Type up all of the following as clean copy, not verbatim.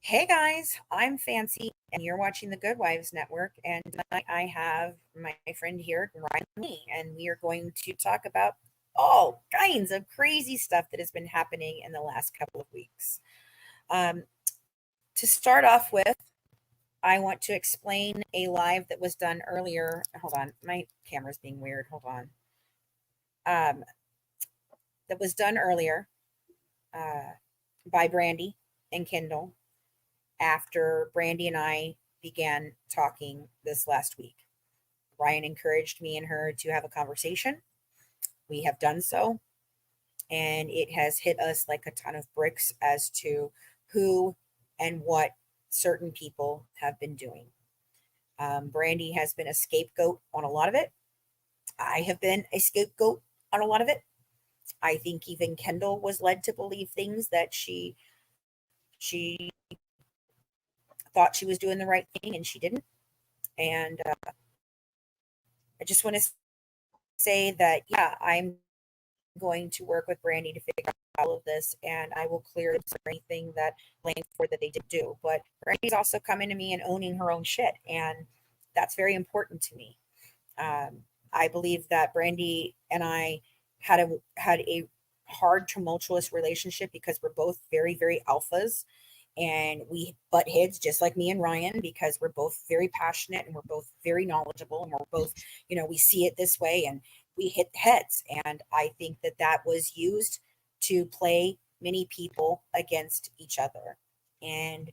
Hey guys, I'm Fancy, and you're watching the Good Wives Network. And tonight I have my friend here, Ryan Lee, and we are going to talk about all kinds of crazy stuff that has been happening in the last couple of weeks. Um, to start off with, I want to explain a live that was done earlier. Hold on, my camera's being weird. Hold on. Um, that was done earlier uh, by Brandy and Kendall after Brandy and I began talking this last week. Ryan encouraged me and her to have a conversation. We have done so, and it has hit us like a ton of bricks as to who and what certain people have been doing. Brandy has been a scapegoat on a lot of it. I have been a scapegoat on a lot of it. I think even Kendall was led to believe things that she thought she was doing the right thing and she didn't. And I just want to say that, yeah, I'm going to work with Brandy to figure out all of this, and I will clear anything that blamed for that they did do. But Brandy's also coming to me and owning her own shit, and that's very important to me. I believe that Brandy and I had a hard, tumultuous relationship because we're both very, very alphas, and we butt heads just like me and Ryan because we're both very passionate and we're both very knowledgeable and we're both, we see it this way and we hit heads. And I think that that was used to play many people against each other. And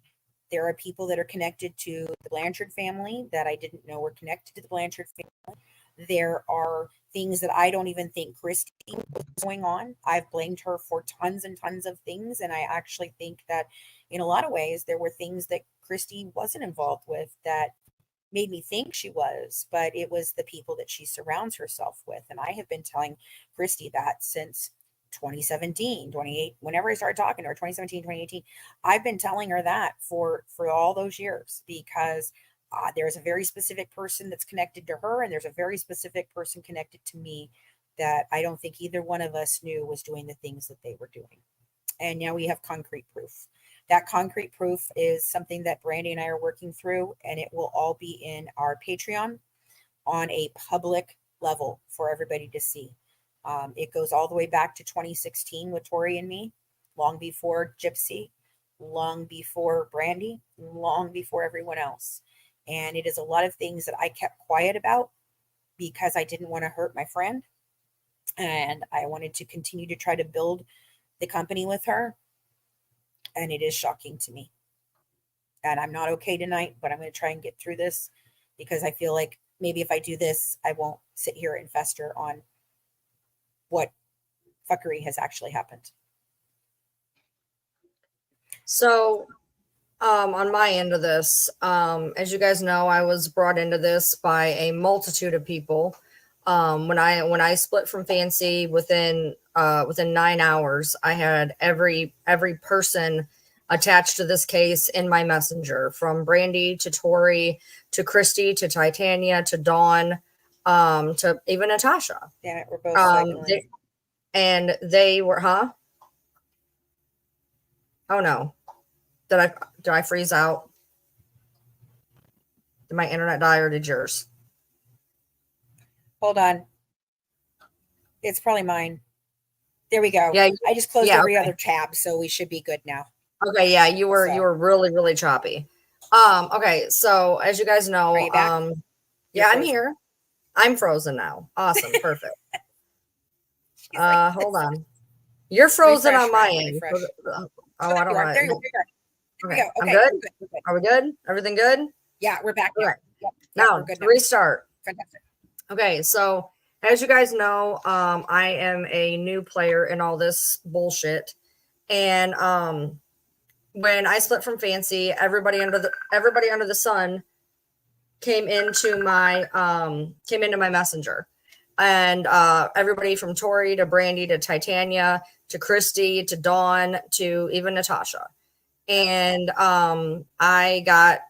there are people that are connected to the Blanchard family that I didn't know were connected to the Blanchard family. There are things that I don't even think Christy was going on. I've blamed her for tons and tons of things. And I actually think that in a lot of ways, there were things that Christy wasn't involved with that made me think she was, but it was the people that she surrounds herself with. And I have been telling Christy that since 2017, 28, whenever I started talking to her, 2017, 2018, I've been telling her that for all those years because there's a very specific person that's connected to her, and there's a very specific person connected to me that I don't think either one of us knew was doing the things that they were doing. And now we have concrete proof. That concrete proof is something that Brandy and I are working through, and it will all be in our Patreon on a public level for everybody to see. It goes all the way back to 2016 with Tori and me, long before Gypsy, long before Brandy, long before everyone else. And it is a lot of things that I kept quiet about because I didn't want to hurt my friend. And I wanted to continue to try to build the company with her. And it is shocking to me. And I'm not okay tonight, but I'm going to try and get through this because I feel like maybe if I do this, I won't sit here and fester on what fuckery has actually happened. So, on my end of this, as you guys know, I was brought into this by a multitude of people. When I split from Fancy within 9 hours, I had every person attached to this case in my messenger, from Brandy to Tori to Christy to Titania to Dawn, to even Natasha. Damn it, we're both they were, huh? Oh no. Did I freeze out? Did my internet die or did yours? Hold on. It's probably mine. There we go. Yeah, I just closed every other tab, so we should be good now. Okay, yeah, you were really, really choppy. Okay, so as you guys know, Are you back? Yeah, I'm here. I'm frozen now. Awesome, perfect. Hold on. You're frozen on my end. Oh, I don't know. There you go. Okay, I'm good? Are we good? Everything good? Yeah, we're back. Yep, now, restart. Fantastic. Okay, so as you guys know, I am a new player in all this bullshit. And when I split from Fancy, everybody under the sun came into my messenger. And everybody from Tori to Brandy to Titania to Christy to Dawn to even Natasha. And I got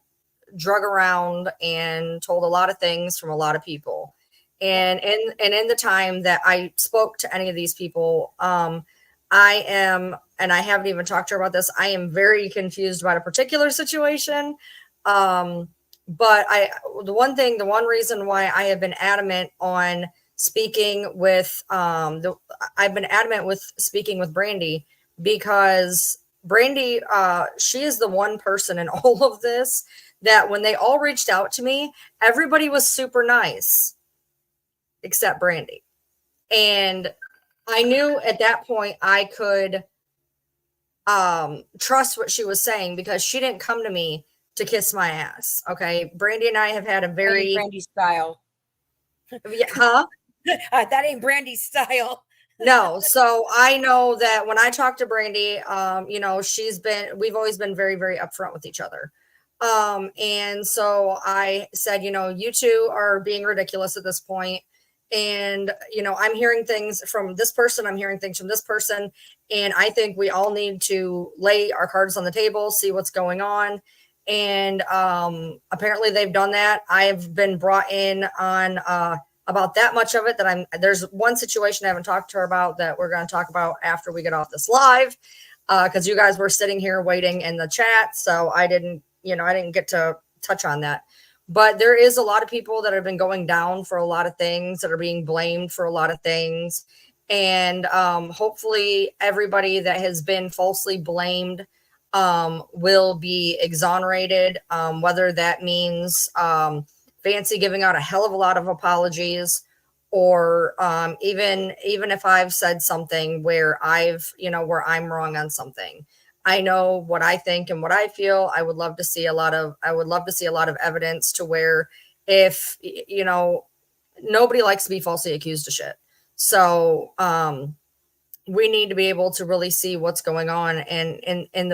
drug around and told a lot of things from a lot of people. And in the time that I spoke to any of these people, I am, and I haven't even talked to her about this, I am very confused about a particular situation. But the one reason why I have been adamant on speaking with, I've been adamant with speaking with Brandy, because Brandy, she is the one person in all of this that when they all reached out to me, everybody was super nice except Brandy. And I knew at that point I could trust what she was saying, because she didn't come to me to kiss my ass. Okay. Brandy and I have had a very Brandy style. huh? That ain't Brandy's style. No. So I know that when I talk to Brandy, we've always been very, very upfront with each other. And so I said, you two are being ridiculous at this point. And, I'm hearing things from this person. I'm hearing things from this person. And I think we all need to lay our cards on the table, see what's going on. And apparently they've done that. I've been brought in on about that much of it that there's one situation I haven't talked to her about that we're going to talk about after we get off this live, because you guys were sitting here waiting in the chat. So I didn't get to touch on that. But there is a lot of people that have been going down for a lot of things, that are being blamed for a lot of things. And hopefully everybody that has been falsely blamed will be exonerated, whether that means Fancy giving out a hell of a lot of apologies, or even if I've said something where where I'm wrong on something. I know what I think and what I feel. I would love to see a lot of evidence to where, if nobody likes to be falsely accused of shit. So we need to be able to really see what's going on. And in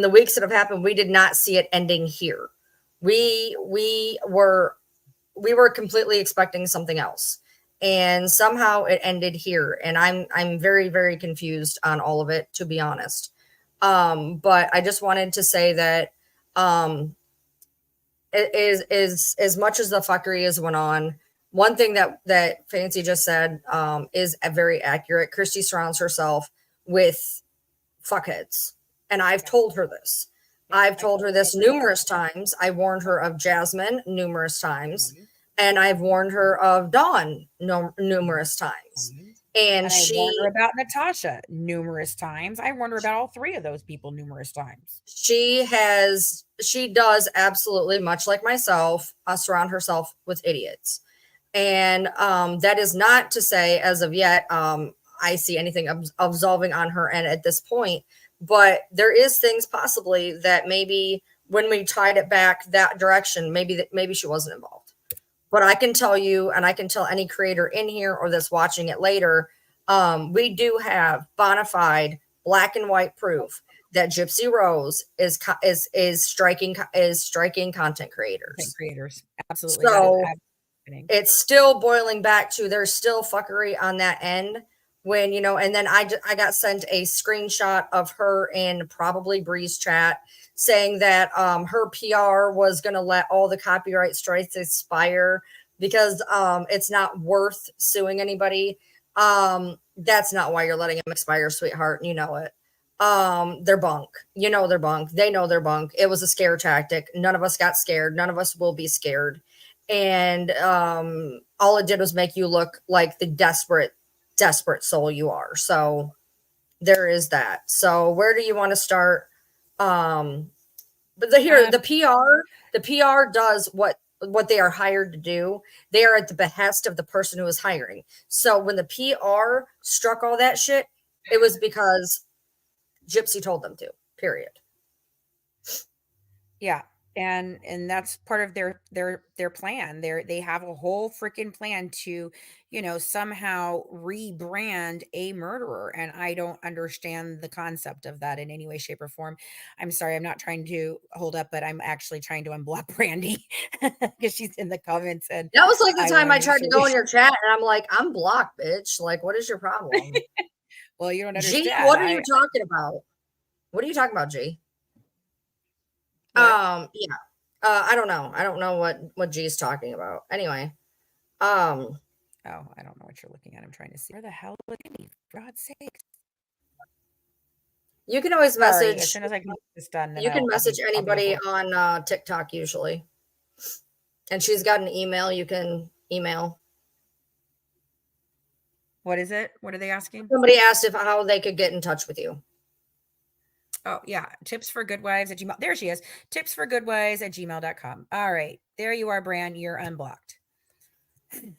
the weeks that have happened, we did not see it ending here. We were completely expecting something else, and somehow it ended here. And I'm very, very confused on all of it, to be honest. But I just wanted to say that it is as much as the fuckery has went on. One thing that Fancy just said is very accurate. Christy surrounds herself with fuckheads, and I've told her this. I've told her this numerous times. I warned her of Jasmine numerous times, and I've warned her of Dawn numerous times. And I warned her about Natasha numerous times. I warned her about all three of those people numerous times. She does absolutely, much like myself, surround herself with idiots. And that is not to say, as of yet, I see anything absolving on her end at this point. But there is things possibly that maybe when we tied it back that direction, maybe she wasn't involved. But I can tell you, and I can tell any creator in here or that's watching it later, we do have bona fide black and white proof that Gypsy Rose is striking content creators. Content creators, absolutely. So it's still boiling back to there's still fuckery on that end. When and then I got sent a screenshot of her in probably Bree's chat saying that her PR was going to let all the copyright strikes expire because it's not worth suing anybody. That's not why you're letting them expire, sweetheart. You know it. They're bunk. They're bunk. They know they're bunk. It was a scare tactic. None of us got scared. None of us will be scared. And all it did was make you look like the desperate soul you are. So there is that. So where do you want to start? But the PR does what they are hired to do. They are at the behest of the person who is hiring. So when the PR struck all that shit, it was because Gypsy told them to, period. Yeah. And that's part of their plan. They have a whole freaking plan to, somehow rebrand a murderer. And I don't understand the concept of that in any way, shape, or form. I'm sorry, I'm not trying to hold up, but I'm actually trying to unblock Brandy because she's in the comments. And that was like the time I tried to go in your chat, and I'm like, I'm blocked, bitch. Like, what is your problem? Well, you don't understand. G, what are you talking about? What are you talking about, G? Yeah. I don't know. I don't know what G is talking about. Anyway. Oh, I don't know what you're looking at. I'm trying to see. Where the hell would it be? For God's sake. You can always Sorry, as message. soon as I get this done, then You can message I'll be anybody able. on TikTok usually, and she's got an email. You can email. What is it? What are they asking? Somebody asked if how they could get in touch with you. Oh, yeah. Tips for good wives at Gmail. There she is. Tips for good wives at gmail.com. All right. There you are, Bran. You're unblocked.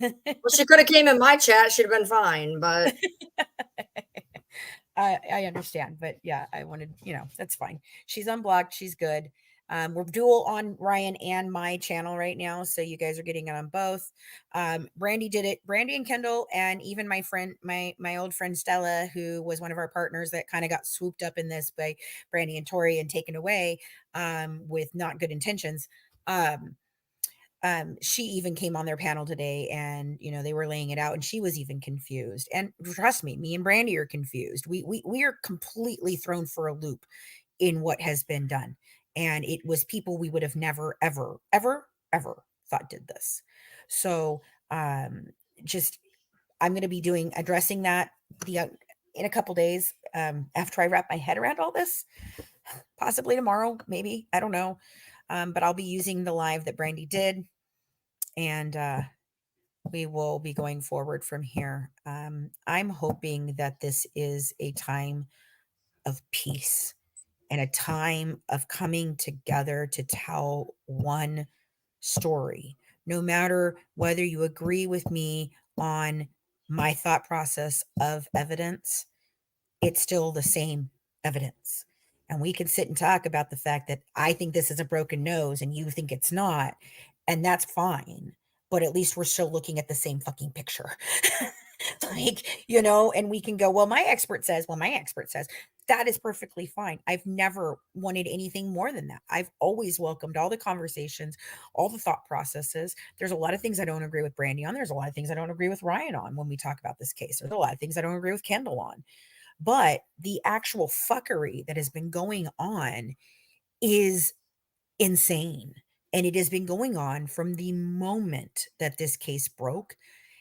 Well, she could have came in my chat. She'd have been fine, but I understand, but yeah, I wanted, that's fine. She's unblocked. She's good. We're dual on Ryan and my channel right now, so you guys are getting it on both. Brandy did it. Brandy and Kendall, and even my friend, my old friend Stella, who was one of our partners that kind of got swooped up in this by Brandy and Tori and taken away with not good intentions. Um, she even came on their panel today, and they were laying it out, and she was even confused. And trust me and Brandy are confused. We are completely thrown for a loop in what has been done, and it was people we would have never ever thought did this. So just I'm going to be addressing that the in a couple days, after I wrap my head around all this, possibly tomorrow, maybe, I don't know. But I'll be using the live that Brandy did, and we will be going forward from here. I'm hoping that this is a time of peace and a time of coming together to tell one story, no matter whether you agree with me on my thought process of evidence. It's still the same evidence. And we can sit and talk about the fact that I think this is a broken nose and you think it's not. And that's fine. But at least we're still looking at the same fucking picture. And we can go, well, my expert says that is perfectly fine. I've never wanted anything more than that. I've always welcomed all the conversations, all the thought processes. There's a lot of things I don't agree with Brandy on. There's a lot of things I don't agree with Ryan on when we talk about this case. There's a lot of things I don't agree with Kendall on. But the actual fuckery that has been going on is insane. And it has been going on from the moment that this case broke.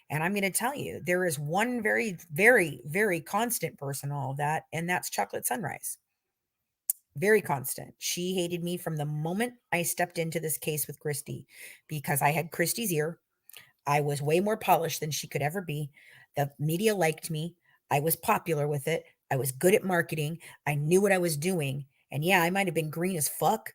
And I'm going to tell you, there is one very, very, very constant person, all of that, and that's Chocolate Sunrise. Very constant. She hated me from the moment I stepped into this case with Christy because I had Christy's ear. I was way more polished than she could ever be. The media liked me. I was popular with it. I was good at marketing. I knew what I was doing. And yeah, I might have been green as fuck,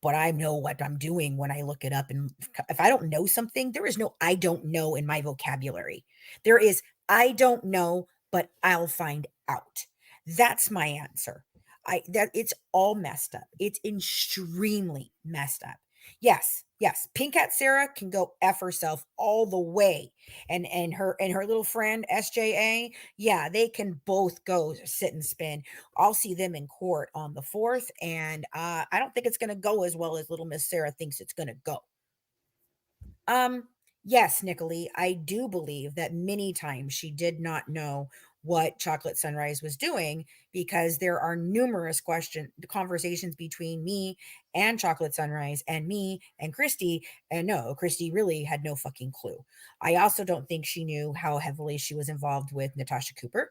but I know what I'm doing when I look it up. And if I don't know something, there is no I don't know in my vocabulary. There is I don't know, but I'll find out. That's my answer. That it's all messed up. It's extremely messed up. Yes. Pink Cat Sarah can go F herself all the way. And her little friend SJA, yeah, they can both go sit and spin. I'll see them in court on the 4th, and I don't think it's going to go as well as little Miss Sarah thinks it's going to go. Yes, Nicolette, I do believe that many times she did not know what Chocolate Sunrise was doing because there are numerous conversations between me and Chocolate Sunrise and me and Christy. And no, Christy really had no fucking clue. I also don't think she knew how heavily she was involved with Natasha Cooper.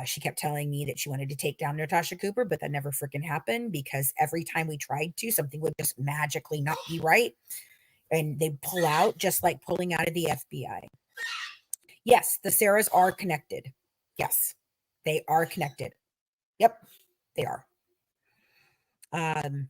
She kept telling me that she wanted to take down Natasha Cooper, but that never freaking happened because every time we tried to, something would just magically not be right. And they pull out just like pulling out of the FBI. Yes, the Sarahs are connected. Yes, they are connected. Yep, they are. Um,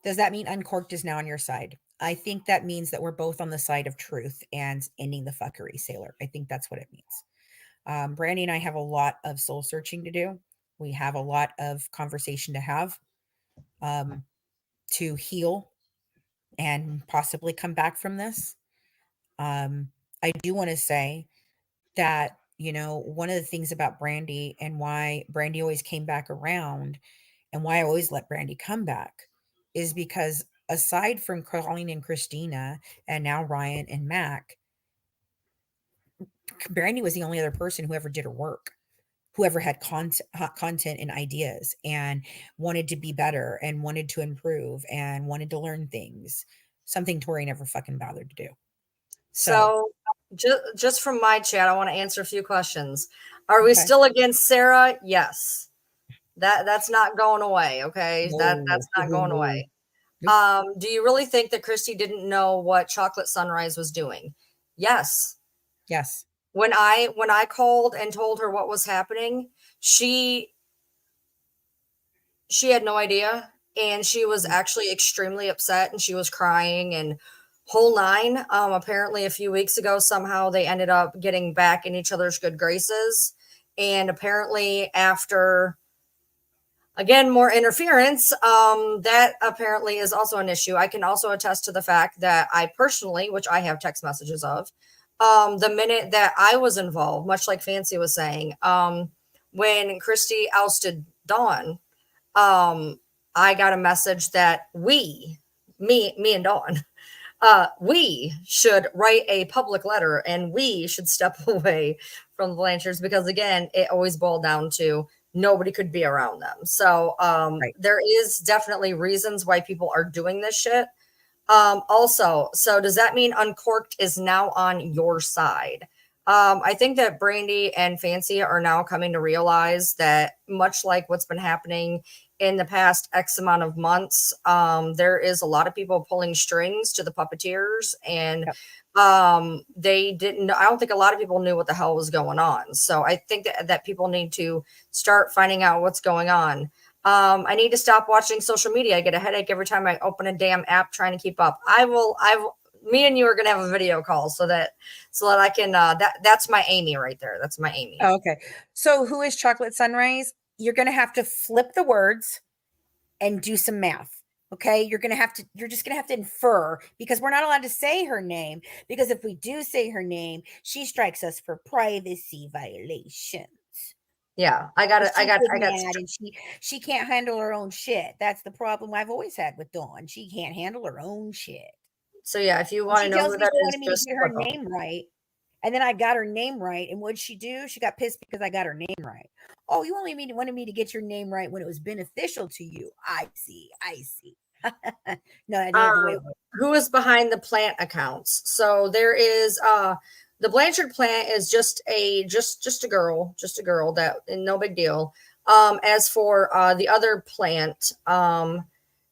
does that mean Uncorked is now on your side? I think that means that we're both on the side of truth and ending the fuckery, Sailor. I think that's what it means. Brandy and I have a lot of soul searching to do. We have a lot of conversation to have, to heal and possibly come back from this. I do want to say that, one of the things about Brandy and why Brandy always came back around and why I always let Brandy come back is because aside from Colleen and Christina and now Ryan and Mac, Brandy was the only other person who ever did her work, whoever had content and ideas and wanted to be better and wanted to improve and wanted to learn things, something Tori never fucking bothered to do. So just from my chat, I want to answer a few questions. Are we Okay. still against Sarah? Yes. That's not going away. Okay. No, That's not going away. Nope. Do you really think that Christy didn't know what Chocolate Sunrise was doing? Yes. Yes. When I called and told her what was happening, she had no idea, and she was actually extremely upset, and she was crying and whole nine. Apparently a few weeks ago somehow they ended up getting back in each other's good graces, and apparently after again more interference, that apparently is also an issue. I can also attest to the fact that I personally, which I have text messages of, the minute that I was involved, much like Fancy was saying, when Christy ousted Dawn, I got a message that me and Dawn, we should write a public letter and we should step away from the Blanchards, because again, it always boiled down to nobody could be around them. So Right. there is definitely reasons why people are doing this shit. Also, so does that mean Uncorked is now on your side? I think that Brandy and Fancy are now coming to realize that, much like what's been happening in the past X amount of months, there is a lot of people pulling strings to the puppeteers, and Yep. they didn't. I don't think a lot of people knew what the hell was going on. So I think that people need to start finding out what's going on. I need to stop watching social media. I get a headache every time I open a damn app trying to keep up. I will. Me and you are going to have a video call so that I can, that's my Amy right there. That's my Amy. Oh, okay. So who is Chocolate Sunrise? You're going to have to flip the words and do some math. Okay. You're just going to have to infer, because we're not allowed to say her name, because if we do say her name, she strikes us for privacy violations. Yeah. I got it. She's mad and she can't handle her own shit. That's the problem I've always had with Dawn. She can't handle her own shit. So yeah, if you And want to she know tells who me that she is, wanted me to just get her click on. name right. And then I got her name right. And what'd she do? She got pissed because I got her name right. Oh, you only wanted me to get your name right when it was beneficial to you. I see. I see. No, that ain't the way it works. Who is behind the plant accounts? So there is the Blanchard plant is just a girl that, no big deal. As for the other plant,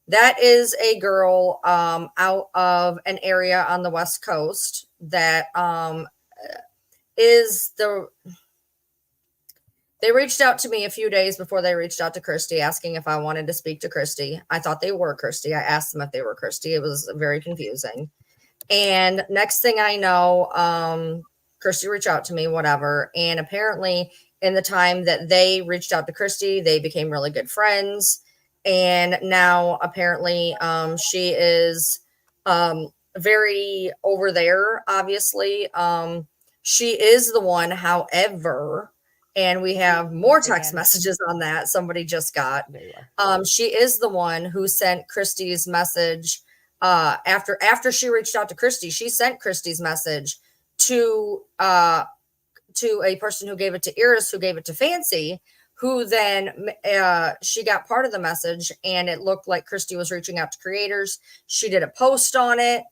that is a girl out of an area on the West Coast that is the they reached out to me a few days before they reached out to Christy, asking if I wanted to speak to Christy. I thought they were Christy. I asked them if they were Christy. It was very confusing. And next thing I know, Christy reached out to me, whatever. And apparently, in the time that they reached out to Christy, they became really good friends. And now, apparently, she is very over there, obviously. She is the one, however, and we have more text messages on that. Somebody just got. She is the one who sent Christy's message after she reached out to Christy. She sent Christy's message to a person who gave it to Iris, who gave it to Fancy, who then she got part of the message, and it looked like Christy was reaching out to creators. She did a post on it.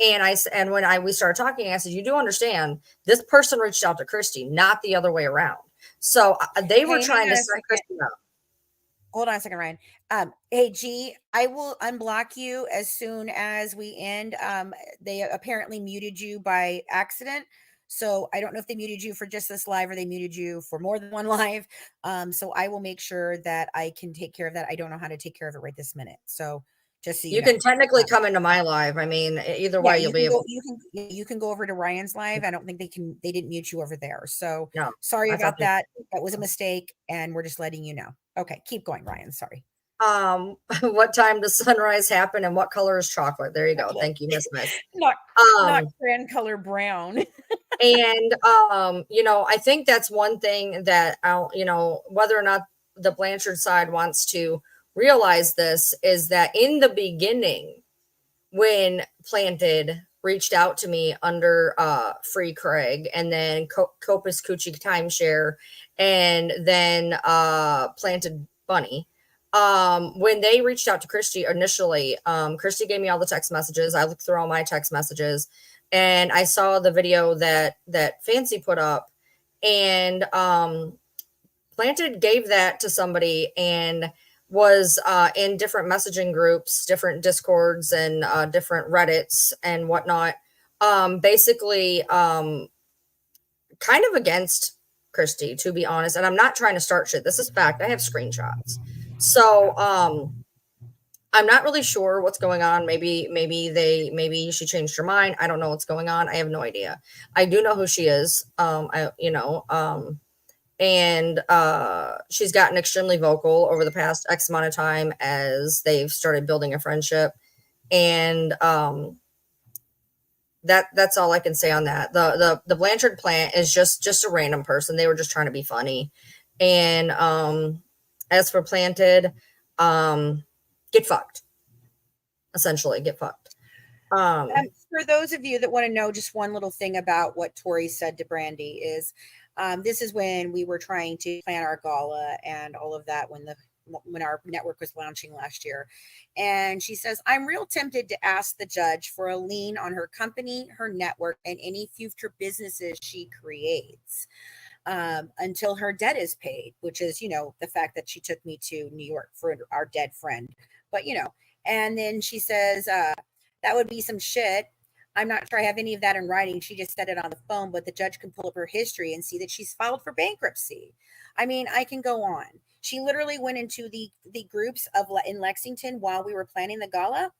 And when we started talking, I said, you do understand this person reached out to Christy, not the other way around. So they were trying to set Christy up. Hold on a second, Ryan. Hey, G, I will unblock you as soon as we end. They apparently muted you by accident. So I don't know if they muted you for just this live or they muted you for more than one live. So I will make sure that I can take care of that. I don't know how to take care of it right this minute. So just so you can technically come into my live. I mean, either way, you'll be able. You can go over to Ryan's live. I don't think they didn't mute you over there. So no, sorry about that. That was a mistake, and we're just letting you know. Okay, keep going, Ryan. Sorry. What time does sunrise happen and what color is chocolate? There you go. Thank you, Miss. not grand color brown. And I think that's one thing that whether or not the Blanchard side wants to realize this is that in the beginning, when Planted reached out to me under Free Craig, and then Copus Coochie Timeshare, and then Planted Bunny, when they reached out to Christy initially, Christy gave me all the text messages. I looked through all my text messages, and I saw the video that Fancy put up, and Planted gave that to somebody and was in different messaging groups, different Discords, and different Reddits and whatnot. Basically, kind of against Christy, to be honest. And I'm not trying to start shit. This is fact. I have screenshots. So, I'm not really sure what's going on. Maybe she changed her mind. I don't know what's going on. I have no idea. I do know who she is. And she's gotten extremely vocal over the past X amount of time as they've started building a friendship. And that's all I can say on that. The Blanchard plant is just a random person. They were just trying to be funny. And as for Planted, get fucked. Essentially, get fucked. For those of you that want to know just one little thing about what Tori said to Brandy is, this is when we were trying to plan our gala and all of that when our network was launching last year. And she says, I'm real tempted to ask the judge for a lien on her company, her network, and any future businesses she creates until her debt is paid, which is, the fact that she took me to New York for our dead friend. But, and then she says, that would be some shit. I'm not sure I have any of that in writing. She just said it on the phone, but the judge can pull up her history and see that she's filed for bankruptcy. I mean, I can go on. She literally went into the groups in Lexington while we were planning the gala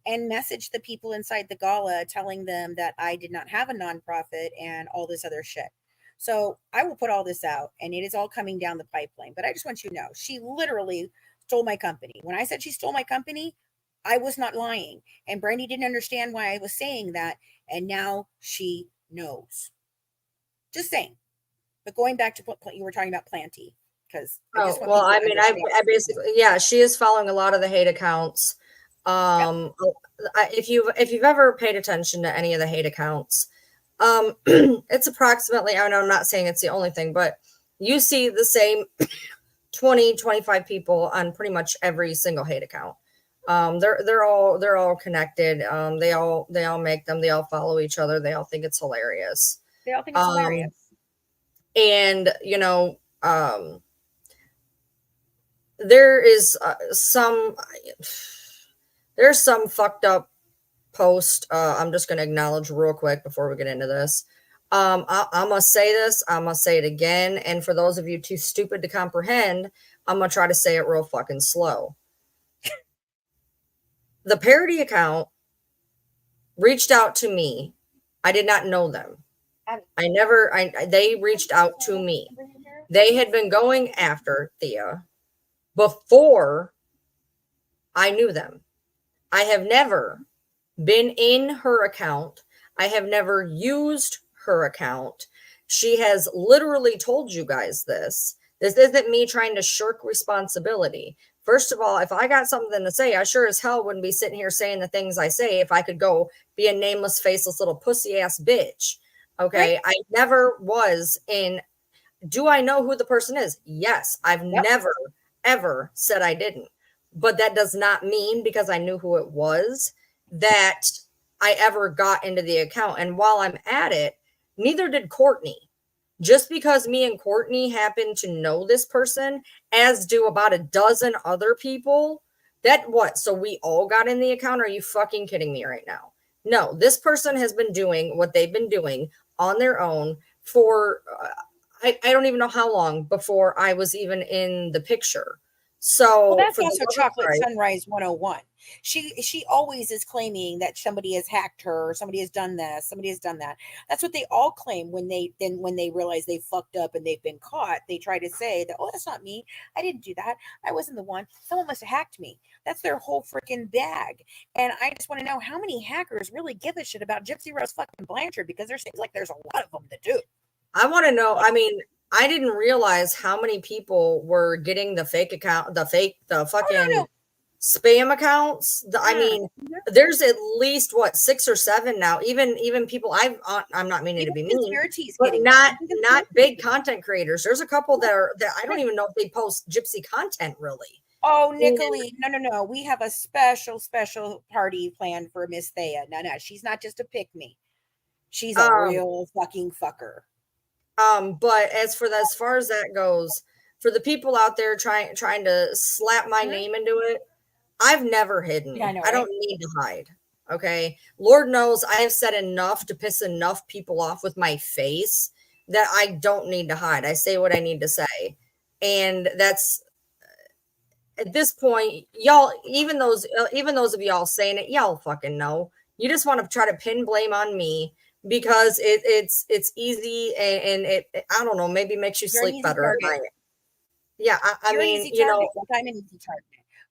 and messaged the people inside the gala telling them that I did not have a nonprofit and all this other shit. So I will put all this out and it is all coming down the pipeline. But I just want you to know, she literally stole my company. When I said she stole my company, I was not lying. And Brandy didn't understand why I was saying that. And now she knows. Just saying. But going back to what you were talking about, Planty. Because I basically, yeah, she is following a lot of the hate accounts. If you've ever paid attention to any of the hate accounts, it's approximately, I know I'm not saying it's the only thing, but you see the same 20, 25 people on pretty much every single hate account. They're all connected. They all make them. They all follow each other. They all think it's hilarious. And there is there's some fucked up post. I'm just going to acknowledge real quick before we get into this. I'm going to say this. I'm going to say it again. And for those of you too stupid to comprehend, I'm going to try to say it real fucking slow. The parody account reached out to me. I did not know them. They reached out to me. They had been going after Thea before I knew them. I have never been in her account. I have never used her account. She has literally told you guys this. This isn't me trying to shirk responsibility. First of all, if I got something to say, I sure as hell wouldn't be sitting here saying the things I say if I could go be a nameless, faceless little pussy ass bitch. Okay. Right. I never was in. Do I know who the person is? Yes. I've never, ever said I didn't. But that does not mean because I knew who it was that I ever got into the account. And while I'm at it, neither did Courtney. Just because me and Courtney happen to know this person, as do about a dozen other people, so we all got in the account? Are you fucking kidding me right now? No, this person has been doing what they've been doing on their own for, I don't even know how long before I was even in the picture. So that's also Chocolate Sunrise 101. She always is claiming that somebody has hacked her, or somebody has done this, somebody has done that. That's what they all claim when they realize they fucked up and they've been caught. They try to say that, oh, that's not me. I didn't do that. I wasn't the one. Someone must have hacked me. That's their whole freaking bag. And I just want to know how many hackers really give a shit about Gypsy Rose fucking Blanchard, because there seems like there's a lot of them that do. I want to know. I mean, I didn't realize how many people were getting the fake account, the fucking spam accounts. I mean, there's at least 6 or 7 now. Even people I'm not meaning to be mean, but not big content creators. There's a couple that I don't even know if they post gypsy content really. Oh, Nicolene, no. We have a special party planned for Miss Thea. No, she's not just a pick me. She's a real fucking fucker. But as far as that goes, for the people out there trying to slap my name into it, I've never hidden. Yeah, I know, I don't right? need to hide. Okay. Lord knows I have said enough to piss enough people off with my face that I don't need to hide. I say what I need to say. And that's at this point, y'all, even those of y'all saying it, y'all fucking know. You just want to try to pin blame on me because it's easy and I don't know, maybe makes you You're an sleep easy better at target. night. Yeah, I You're an mean, easy target. Like I'm an easy target.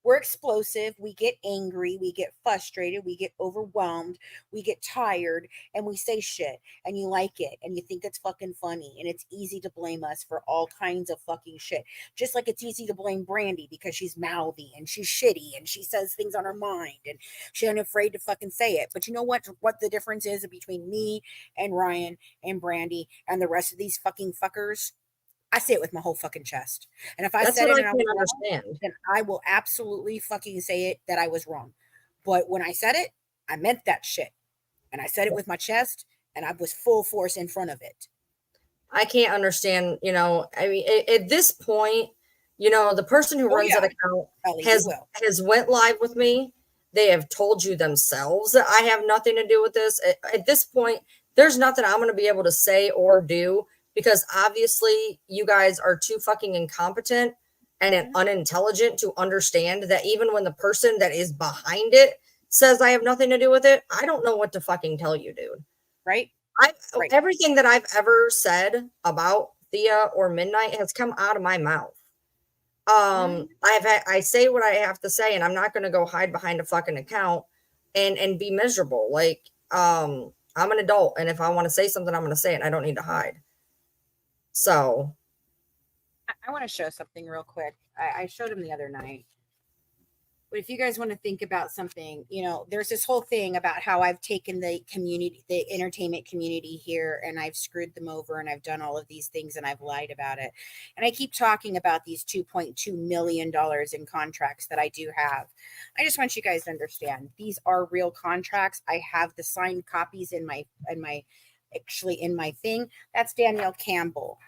We're explosive. We get angry. We get frustrated. We get overwhelmed. We get tired and we say shit and you like it and you think it's fucking funny. And it's easy to blame us for all kinds of fucking shit. Just like it's easy to blame Brandy because she's mouthy and she's shitty and she says things on her mind and she ain't afraid to fucking say it. But you know what the difference is between me and Ryan and Brandy and the rest of these fucking fuckers? I say it with my whole fucking chest. And if I that's said what it I and I was can't wrong, understand. then I will absolutely fucking say it that I was wrong. But when I said it, I meant that shit. And I said it with my chest and I was full force in front of it. I can't understand, I mean, at this point, the person who Oh, runs that yeah, account Ellie, you has will. has went live with me. They have told you themselves that I have nothing to do with this. At this point, there's nothing I'm going to be able to say or do because obviously you guys are too fucking incompetent and Mhm. unintelligent to understand that even when the person that is behind it says I have nothing to do with it, I don't know what to fucking tell you, dude. Right? I Right. Everything that I've ever said about Thea or Midnight has come out of my mouth. Mhm. I say what I have to say, and I'm not going to go hide behind a fucking account and be miserable. Like, I'm an adult, and if I want to say something, I'm going to say it. And I don't need to hide. So I want to show something real quick. I showed him the other night. But if you guys want to think about something, there's this whole thing about how I've taken the community, the entertainment community here, and I've screwed them over and I've done all of these things and I've lied about it. And I keep talking about these $2.2 million in contracts that I do have. I just want you guys to understand these are real contracts. I have the signed copies actually in my thing. That's Danielle Campbell.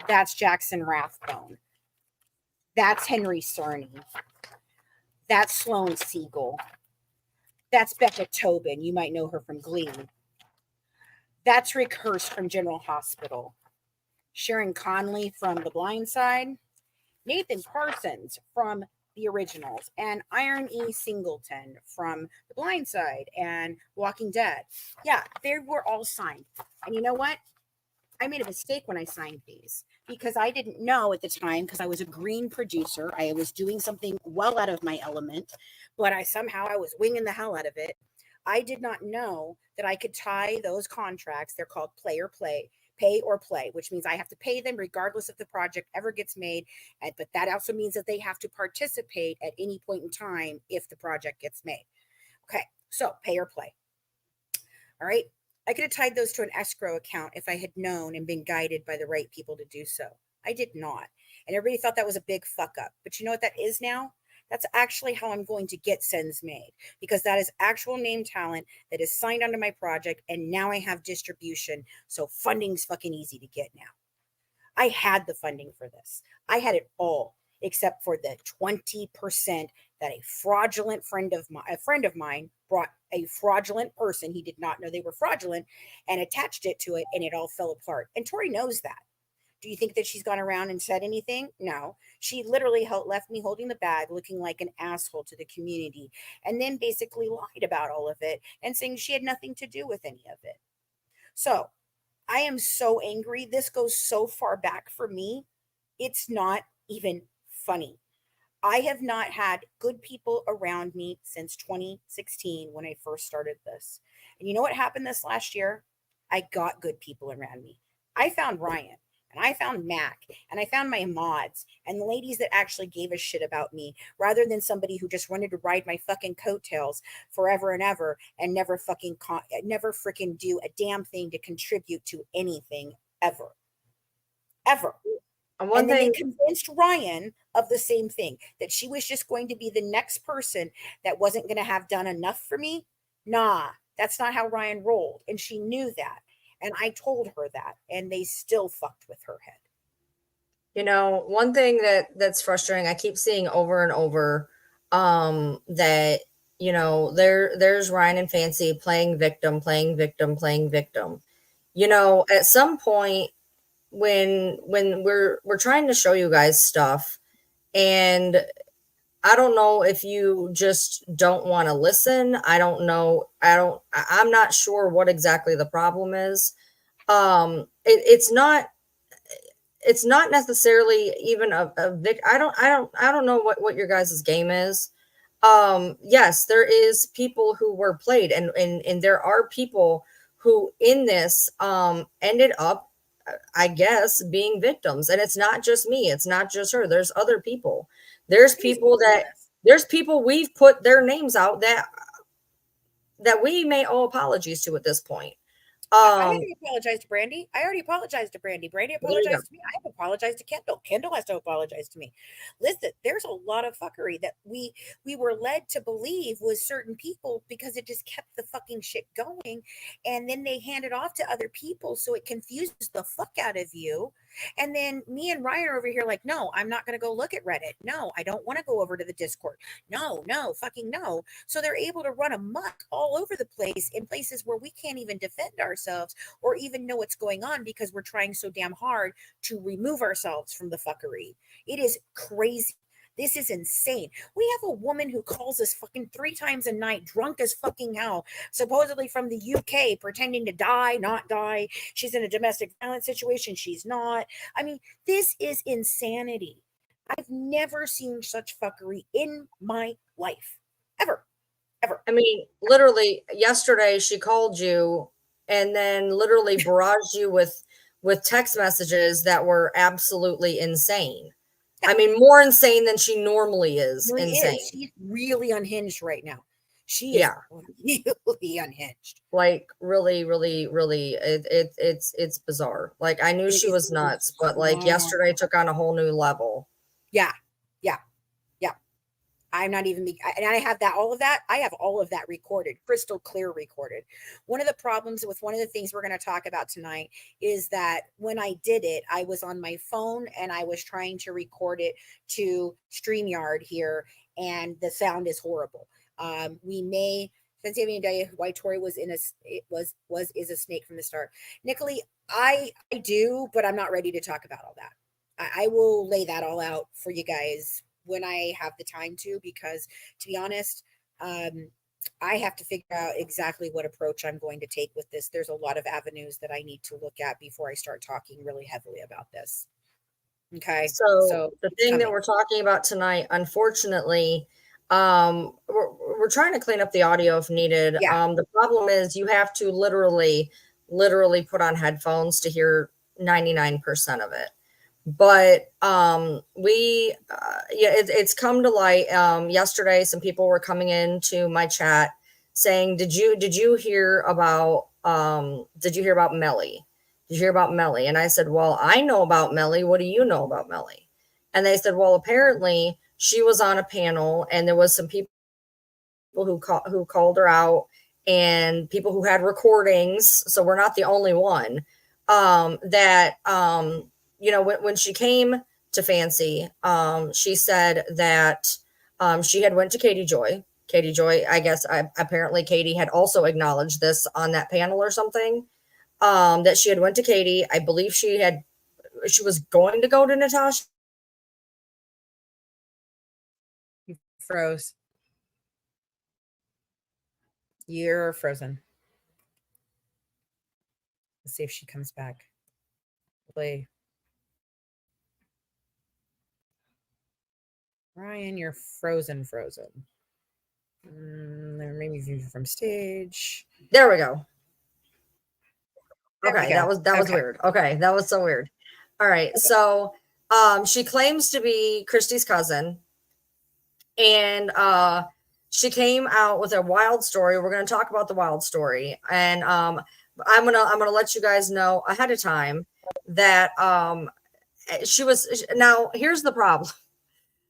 That's Jackson Rathbone. That's Henry Cerny. That's Sloane Siegel. That's Becca Tobin. You might know her from Glee. That's Rick Hurst from General Hospital. Sharon Conley from The Blind Side. Nathan Parsons from The Originals. And Iron E. Singleton from The Blind Side and Walking Dead. Yeah, they were all signed. And you know what? I made a mistake when I signed these because I didn't know at the time because I was a green producer. I was doing something well out of my element, but I was winging the hell out of it. I did not know that I could tie those contracts. They're called pay or play, which means I have to pay them regardless if the project ever gets made. But that also means that they have to participate at any point in time if the project gets made. Okay, so pay or play. All right. I could have tied those to an escrow account if I had known and been guided by the right people to do so. I did not. And everybody thought that was a big fuck up. But you know what that is now? That's actually how I'm going to get sends made because that is actual name talent that is signed onto my project. And now I have distribution. So funding's fucking easy to get now. I had the funding for this. I had it all except for the 20% that a friend of mine brought a fraudulent person. He did not know they were fraudulent and attached it to it and it all fell apart. And Tori knows that. Do you think that she's gone around and said anything? No. She literally left me holding the bag, looking like an asshole to the community, and then basically lied about all of it and saying she had nothing to do with any of it. So I am so angry. This goes so far back for me. It's not even funny. I have not had good people around me since 2016 when I first started this. And you know what happened this last year? I got good people around me. I found Ryan and I found Mac and I found my mods and the ladies that actually gave a shit about me rather than somebody who just wanted to ride my fucking coattails forever and ever and never freaking do a damn thing to contribute to anything ever. Ever. and one And then they thing convinced Ryan of the same thing that she was just going to be the next person that wasn't going to have done enough for me. Nah, that's not how Ryan rolled. And she knew that. And I told her that. And they still fucked with her head. One thing that's frustrating, I keep seeing over and over, that there's Ryan and Fancy playing victim, playing victim, playing victim. At some point when we're trying to show you guys stuff, and I don't know if you just don't want to listen. I don't know. I'm not sure what exactly the problem is. It's not necessarily even I don't know what your guys' game is. Yes, there is people who were played, and there are people who in this ended up, I guess, being victims. And it's not just me, it's not just her. There's other people. There's people that there's people we've put their names out that we may owe apologies to at this point. I already apologized to Brandy. I already apologized to Brandy. Brandy There you go. apologized to me. I have apologized to Kendall. Kendall has to apologize to me. Listen, there's a lot of fuckery that we were led to believe was certain people because it just kept the fucking shit going, and then they hand it off to other people, so it confuses the fuck out of you. And then me and Ryan are over here like, no, I'm not going to go look at Reddit. No, I don't want to go over to the Discord. No, no, fucking no. So they're able to run amok all over the place in places where we can't even defend ourselves or even know what's going on because we're trying so damn hard to remove ourselves from the fuckery. It is crazy. This is insane. We have a woman who calls us fucking 3 times a night, drunk as fucking hell, supposedly from the UK, pretending to die, not die. She's in a domestic violence situation. She's not. I mean, this is insanity. I've never seen such fuckery in my life. Ever. Ever. I mean, literally yesterday she called you and then literally barraged you with text messages that were absolutely insane. I mean, more insane than she normally is. Really insane. is. She's really unhinged right now. She is really unhinged. Like really, really, really, it's bizarre. Like I knew she was nuts, but like yesterday took on a whole new level. Yeah, yeah, yeah. I'm not even, and I have that, all of that. I have all of that recorded, crystal clear recorded. One of the problems with one of the things we're going to talk about tonight is that when I did it, I was on my phone and I was trying to record it to StreamYard here, and the sound is horrible. We may, since you have why Tori was in a, it was is a snake from the start. Nicolette, I do, but I'm not ready to talk about all that. I will lay that all out for you guys when I have the time to, because to be honest, I have to figure out exactly what approach I'm going to take with this. There's a lot of avenues that I need to look at before I start talking really heavily about this. Okay. So the thing that we're talking about tonight, unfortunately, we're trying to clean up the audio if needed. Yeah. The problem is you have to literally put on headphones to hear 99% of it. But it's come to light. Yesterday some people were coming into my chat saying, did you hear about Melly? Did you hear about Melly? And I said, well, I know about Melly. What do you know about Melly? And they said, well, apparently she was on a panel and there was some people who called her out, and people who had recordings. So we're not the only one. When she came to Fancy, she said that she had went to Katie Joy. Katie Joy, I guess, apparently Katie had also acknowledged this on that panel or something, that she had went to Katie. I believe she was going to go to Natasha. You froze. You're frozen. Let's see if she comes back. Play. Ryan, you're frozen. Maybe view from stage. There we go. Okay, that was weird. Okay, that was so weird. All right, so she claims to be Christy's cousin, and she came out with a wild story. We're going to talk about the wild story, and I'm gonna let you guys know ahead of time that she was. Now, here's the problem.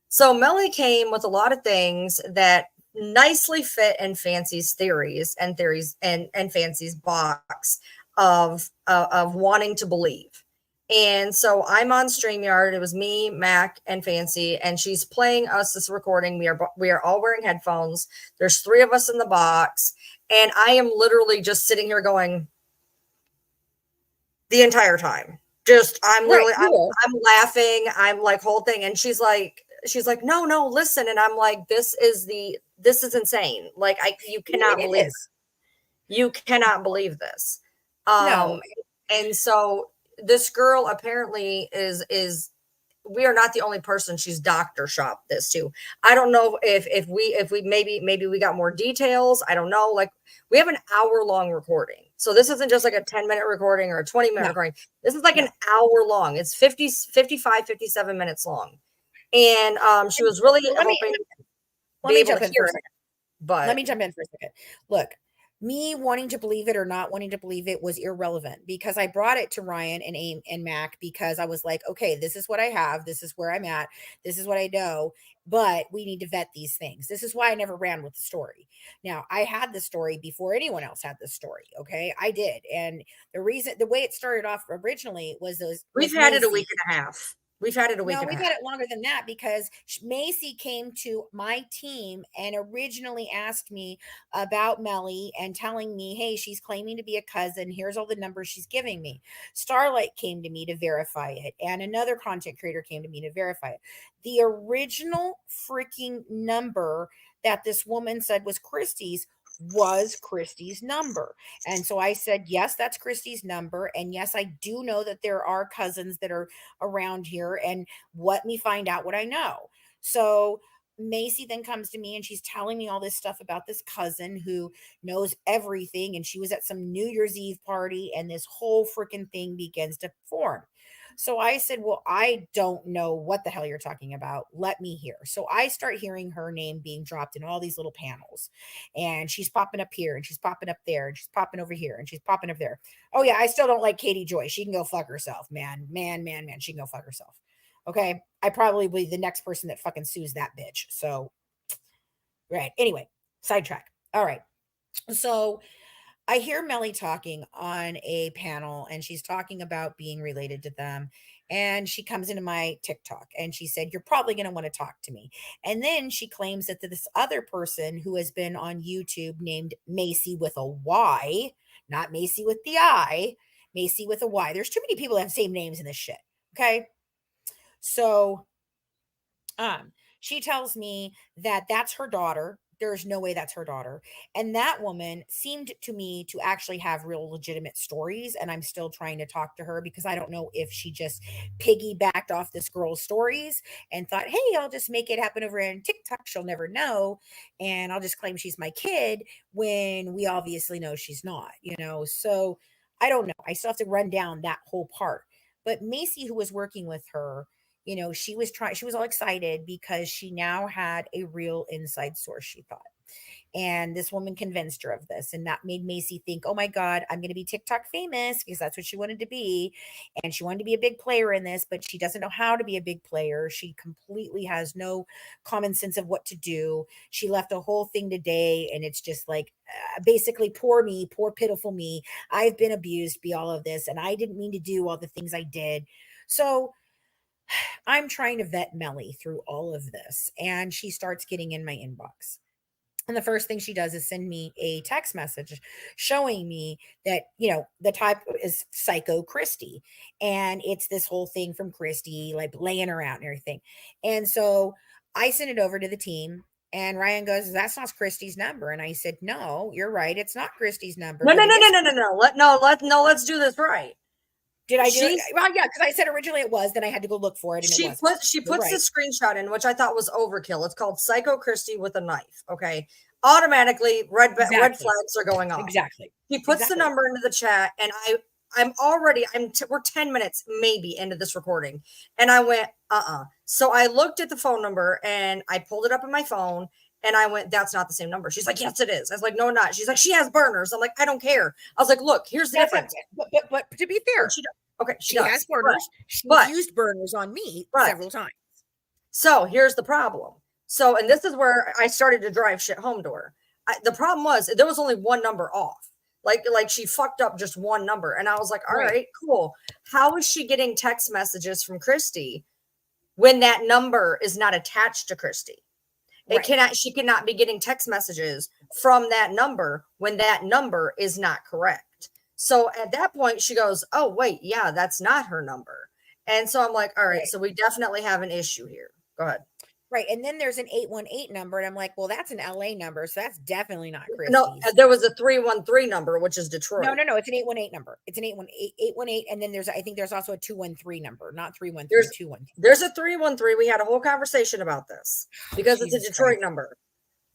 So Melly came with a lot of things that nicely fit in Fancy's theories and Fancy's box of wanting to believe. And so I'm on StreamYard. It was me, Mac, and Fancy, and she's playing us this recording. We are all wearing headphones. There's 3 of us in the box, and I am literally just sitting here going the entire time. Just I'm Right. literally I'm laughing. I'm like whole thing, and she's like no, listen, and I'm like this is insane. Like you cannot It believe is. you cannot believe this. No. And so this girl apparently is we are not the only person she's doctor shopped this to. I don't know if we maybe we got more details. I don't know. Like we have an hour-long recording. So this isn't just like a 10-minute recording or a 20-minute No. recording. This is like an hour long. It's 55, 57 minutes long. And she was really hoping let me jump in for a second. But Let me jump in for a second. Look, me wanting to believe it or not wanting to believe it was irrelevant because I brought it to Ryan and Aim and Mac because I was like, okay, this is what I have. This is where I'm at. This is what I know. But we need to vet these things. This is why I never ran with the story. Now, I had the story before anyone else had the story. Okay. I did. And the way it started off originally was we've had it a week and a half. We've had it a week No, and a we've half. had it longer than that because Macy came to my team and originally asked me about Melly and telling me, hey, she's claiming to be a cousin. Here's all the numbers she's giving me. Starlight came to me to verify it, and another content creator came to me to verify it. The original freaking number that this woman said was Christie's number. And so I said, yes, that's Christie's number. And yes, I do know that there are cousins that are around here. And let me find out what I know. So Macy then comes to me and she's telling me all this stuff about this cousin who knows everything. And she was at some New Year's Eve party, and this whole freaking thing begins to form. So I said, well, I don't know what the hell you're talking about. Let me hear. So I start hearing her name being dropped in all these little panels. And she's popping up here and she's popping up there and she's popping over here and she's popping up there. Oh, yeah, I still don't like Katie Joy. She can go fuck herself, man. Man. She can go fuck herself. Okay. I probably be the next person that fucking sues that bitch. So, right. Anyway, sidetrack. All right. So I hear Melly talking on a panel and she's talking about being related to them. And she comes into my TikTok and she said, you're probably going to want to talk to me. And then she claims that this other person who has been on YouTube named Macy with a Y, not Macy with the I, Macy with a Y. There's too many people that have same names in this shit. Okay. So she tells me that that's her daughter. There's no way that's her daughter. And that woman seemed to me to actually have real legitimate stories. And I'm still trying to talk to her because I don't know if she just piggybacked off this girl's stories and thought, hey, I'll just make it happen over in TikTok. She'll never know. And I'll just claim she's my kid when we obviously know she's not. So I don't know. I still have to run down that whole part. But Macy, who was working with her, she was all excited because she now had a real inside source, she thought. And this woman convinced her of this. And that made Macy think, oh my God, I'm going to be TikTok famous because that's what she wanted to be. And she wanted to be a big player in this, but she doesn't know how to be a big player. She completely has no common sense of what to do. She left a whole thing today. And it's just like, basically, poor me, poor pitiful me. I've been abused by all of this. And I didn't mean to do all the things I did. So I'm trying to vet Melly through all of this, and she starts getting in my inbox. And the first thing she does is send me a text message showing me that, the type is Psycho Christy. And it's this whole thing from Christy, like laying her out and everything. And so I sent it over to the team. And Ryan goes, that's not Christy's number. And I said, no, you're right. It's not Christy's number. No. Let's do this right. Did I do it? Well, yeah, because I said originally it was, then I had to go look for it. And she puts the screenshot in, which I thought was overkill. It's called Psycho Christy with a knife. Okay. Automatically red flags are going off. Exactly. He puts the number into the chat, and we're 10 minutes maybe into this recording. And I went, So I looked at the phone number and I pulled it up on my phone. And I went, that's not the same number. She's like, yes, it is. I was like, no, not. She's like, she has burners. I'm like, I don't care. I was like, look, here's the difference. But to be fair, she has burners. She's used burners on me several times. So here's the problem. So, and this is where I started to drive shit home to her. The problem was there was only one number off. Like she fucked up just one number. And I was like, all Right. right, cool. How is she getting text messages from Christy when that number is not attached to Christy? She cannot be getting text messages from that number when that number is not correct. So at that point, she goes, oh, wait, yeah, that's not her number. And so I'm like, all right, so we definitely have an issue here. Go ahead. Right. And then there's an 818 number. And I'm like, well, that's an LA number. So that's definitely not No, Christie's. there was a 313 number, which is Detroit. No. It's an 818 number. It's an 818. And then I think there's also a 213 number, not 313, 213. There's a 313. We had a whole conversation about this because it's a Detroit number.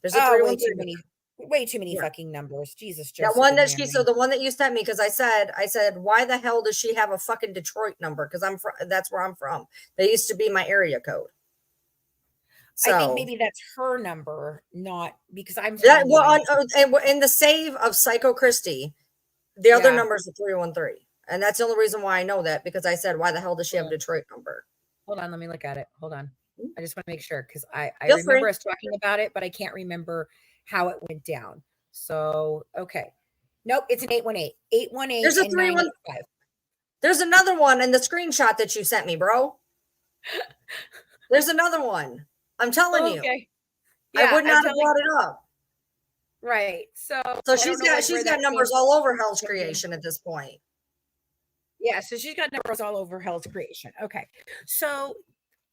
There's a 313. Way too many fucking numbers. Jesus. That one that so the one that you sent me, because I said, why the hell does she have a fucking Detroit number? Because that's where I'm from. They used to be my area code. So I think maybe that's her number, not because I'm in the save of Psycho Christie, the other number is a 313. And that's the only reason why I know that, because I said, why the hell does she have a Detroit number? Hold on, let me look at it. Hold on. I just want to make sure, because I remember us talking about it, but I can't remember how it went down. So, okay. Nope, it's an 818. 818. There's a 315. There's another one in the screenshot that you sent me, bro. There's another one. I'm telling you. Yeah, I would not have brought it up. Right. So she's got numbers all over Hell's Creation at this point. Yeah, so she's got numbers all over Hell's Creation. Okay. So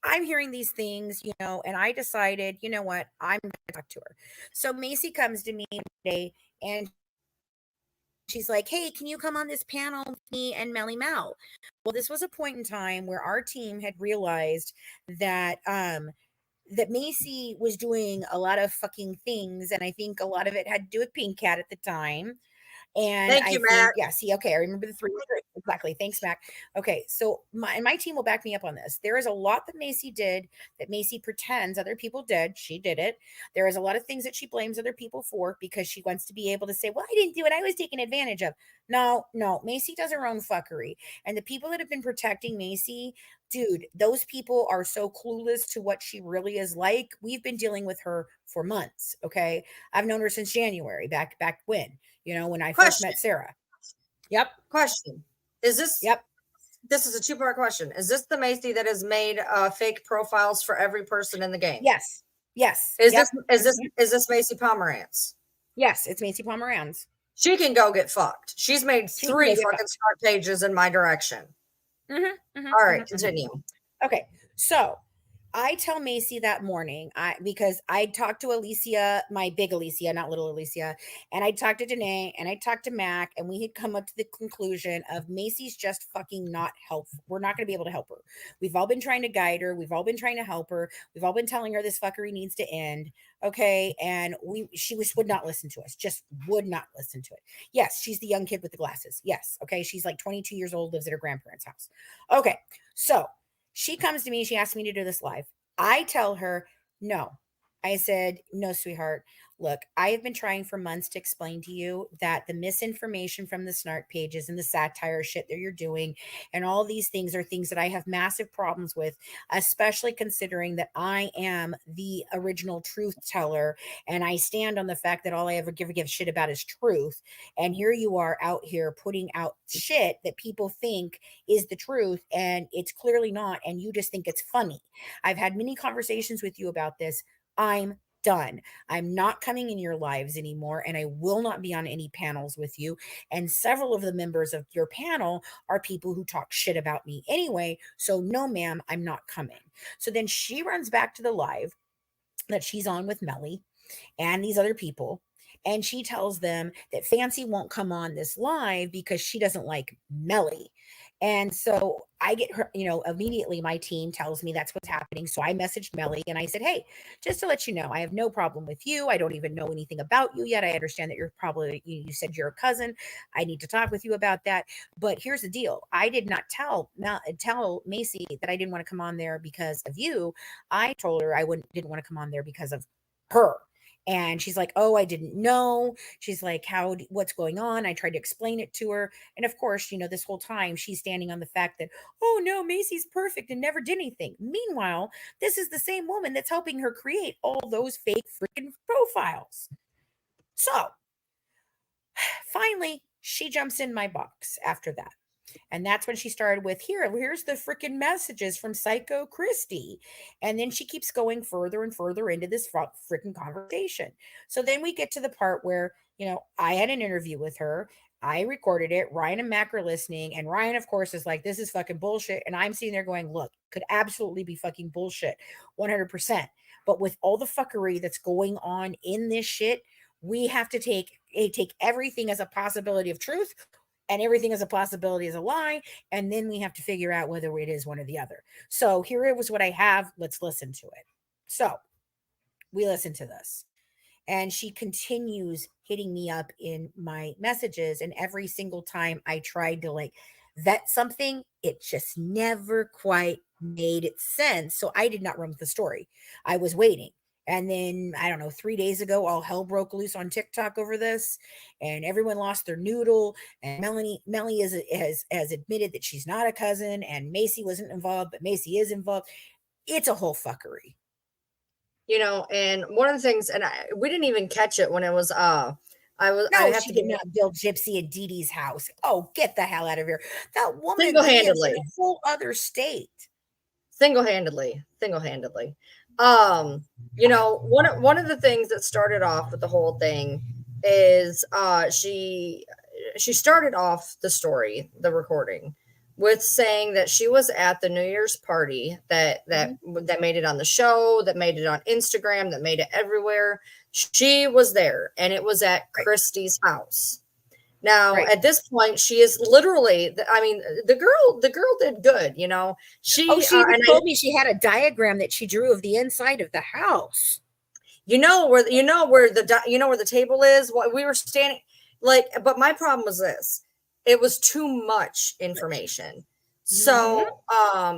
I'm hearing these things, and I decided, you know what, I'm going to talk to her. So Macy comes to me today and she's like, hey, can you come on this panel with me and Melly Mel? Well, this was a point in time where our team had realized that that Macy was doing a lot of fucking things. And I think a lot of it had to do with Pink Cat at the time. And thank you, Mac. Yeah, see, okay, I remember the 3. Exactly. Thanks, Mac. Okay, so my team will back me up on this. There is a lot that Macy did that Macy pretends other people did. She did it. There is a lot of things that she blames other people for because she wants to be able to say, well, I didn't do it. I was taken advantage of. No, Macy does her own fuckery. And the people that have been protecting Macy, dude, those people are so clueless to what she really is like. We've been dealing with her for months, okay? I've known her since January, back when, when I first met Sarah. Yep. Question. Is this? Yep. This is a 2-part question. Is this the Macy that has made fake profiles for every person in the game? Yes. Is this Macy Pomerantz? Yes, it's Macy Pomerantz. She can go get fucked. She's made 3 fucking start pages in my direction. All right, continue. Okay, so I tell Macy that morning, because I talked to Alicia, my big Alicia, not little Alicia, and I talked to Danae, and I talked to Mac, and we had come up to the conclusion of Macy's just fucking not helpful. We're not going to be able to help her. We've all been trying to guide her. We've all been trying to help her. We've all been telling her this fuckery needs to end. Okay, and she would not listen to us. Just would not listen to it. Yes, she's the young kid with the glasses. Yes, okay, she's like 22 years old, lives at her grandparents' house. Okay, so she comes to me. She asks me to do this live. I tell her, no. I said, no, sweetheart. Look, I have been trying for months to explain to you that the misinformation from the snark pages and the satire shit that you're doing and all these things are things that I have massive problems with, especially considering that I am the original truth teller and I stand on the fact that all I ever give a shit about is truth. And here you are out here putting out shit that people think is the truth and it's clearly not. And you just think it's funny. I've had many conversations with you about this. I'm done. I'm not coming in your lives anymore, and I will not be on any panels with you. And several of the members of your panel are people who talk shit about me anyway. So no, ma'am, I'm not coming. So then she runs back to the live that she's on with Melly and these other people. And she tells them that Fancy won't come on this live because she doesn't like Melly. And so I get her, immediately my team tells me that's what's happening. So I messaged Melly and I said, hey, just to let you know, I have no problem with you. I don't even know anything about you yet. I understand that you're probably, you said you're a cousin. I need to talk with you about that. But here's the deal. I did not tell Macy that I didn't want to come on there because of you. I told her I didn't want to come on there because of her. And she's like, oh, I didn't know. She's like, what's going on? I tried to explain it to her. And of course, this whole time she's standing on the fact that, oh no, Macy's perfect and never did anything. Meanwhile, this is the same woman that's helping her create all those fake freaking profiles. So finally, She jumps in my box after that. And that's when she started with here's the freaking messages from Psycho Christie. And then she keeps going further and further into this freaking conversation. So then we get to the part where, I had an interview with her. I recorded it. Ryan and Mac are listening. And Ryan, of course, is like, this is fucking bullshit. And I'm sitting there going, look, could absolutely be fucking bullshit. 100%. But with all the fuckery that's going on in this shit, we have to take everything as a possibility of truth and everything as a possibility as a lie. And then we have to figure out whether it is one or the other. So here it was what I have. Let's listen to it. So we listen to this. And she continues hitting me up in my messages. And every single time I tried to like vet something, it just never quite made sense. So I did not run with the story. I was waiting. And then I don't know, 3 days ago, all hell broke loose on TikTok over this, and everyone lost their noodle. And Melanie has admitted that she's not a cousin, and Macy wasn't involved, but Macy is involved. It's a whole fuckery. And one of the things, and we didn't even catch it when it was She did not build Gypsy and Dee Dee's house. Oh, get the hell out of here! That woman single-handedly, lives in a whole other state. Single-handedly. One of the things that started off with the whole thing is she started off the recording with saying that she was at the New Year's party that made it on the show, that made it on Instagram, that made it everywhere. She was there, and it was at Christie's house. Now, at this point, she is literally, the girl did good, She told me she had a diagram that she drew of the inside of the house. Where the table is? We were standing but my problem was this. It was too much information. So,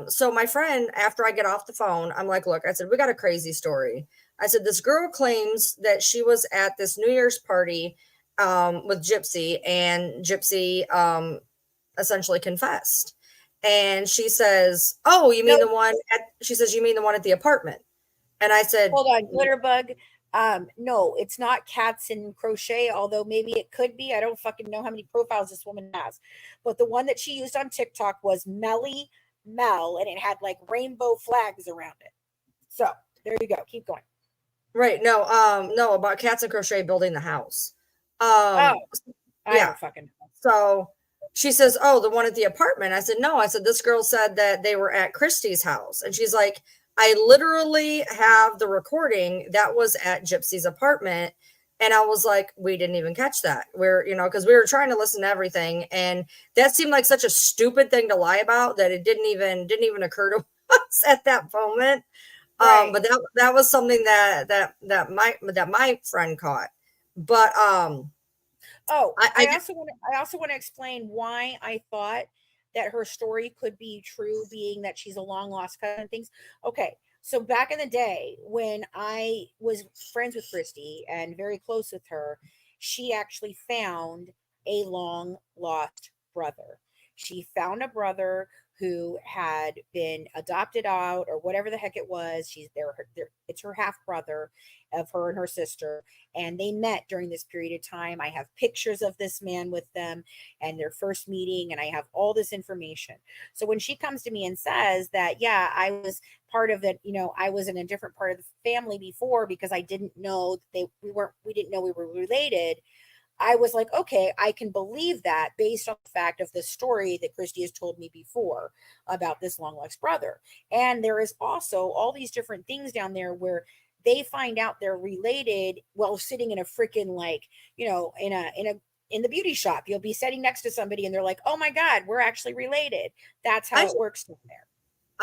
so my friend, after I get off the phone, I'm like, look, I said, we got a crazy story. I said, this girl claims that she was at this New Year's party with Gypsy, and Gypsy essentially confessed. And she says, oh, you mean the one at the apartment? And I said, hold on, Glitterbug. No, it's not Cats and Crochet, although maybe it could be. I don't fucking know how many profiles this woman has. But the one that she used on TikTok was Melly Mel, and it had like rainbow flags around it. So there you go. Keep going. Right. No, about Cats and Crochet building the house. I don't fucking know. So she says, oh, the one at the apartment. I said, no. I said, this girl said that they were at Christie's house. And she's like, I literally have the recording that was at Gypsy's apartment. And I was like, we didn't even catch that. Because we were trying to listen to everything. And that seemed like such a stupid thing to lie about that it didn't even occur to us at that moment. Right. But that was something that my friend caught. But I also want to explain why I thought that her story could be true, being that she's a long lost cousin and things. Okay, so back in the day when I was friends with Christy and very close with her, she actually found a long lost brother. She found a brother who had been adopted out or whatever the heck it was. It's her half brother of her and her sister. And they met during this period of time. I have pictures of this man with them and their first meeting, and I have all this information. So when she comes to me and says that, yeah, I was part of it, I was in a different part of the family before because I didn't know we didn't know we were related. I was like, okay, I can believe that based on the fact of the story that Christy has told me before about this long lost brother. And there is also all these different things down there where they find out they're related while sitting in a freaking in the beauty shop. You'll be sitting next to somebody and they're like, oh my God, we're actually related. That's how it works down there.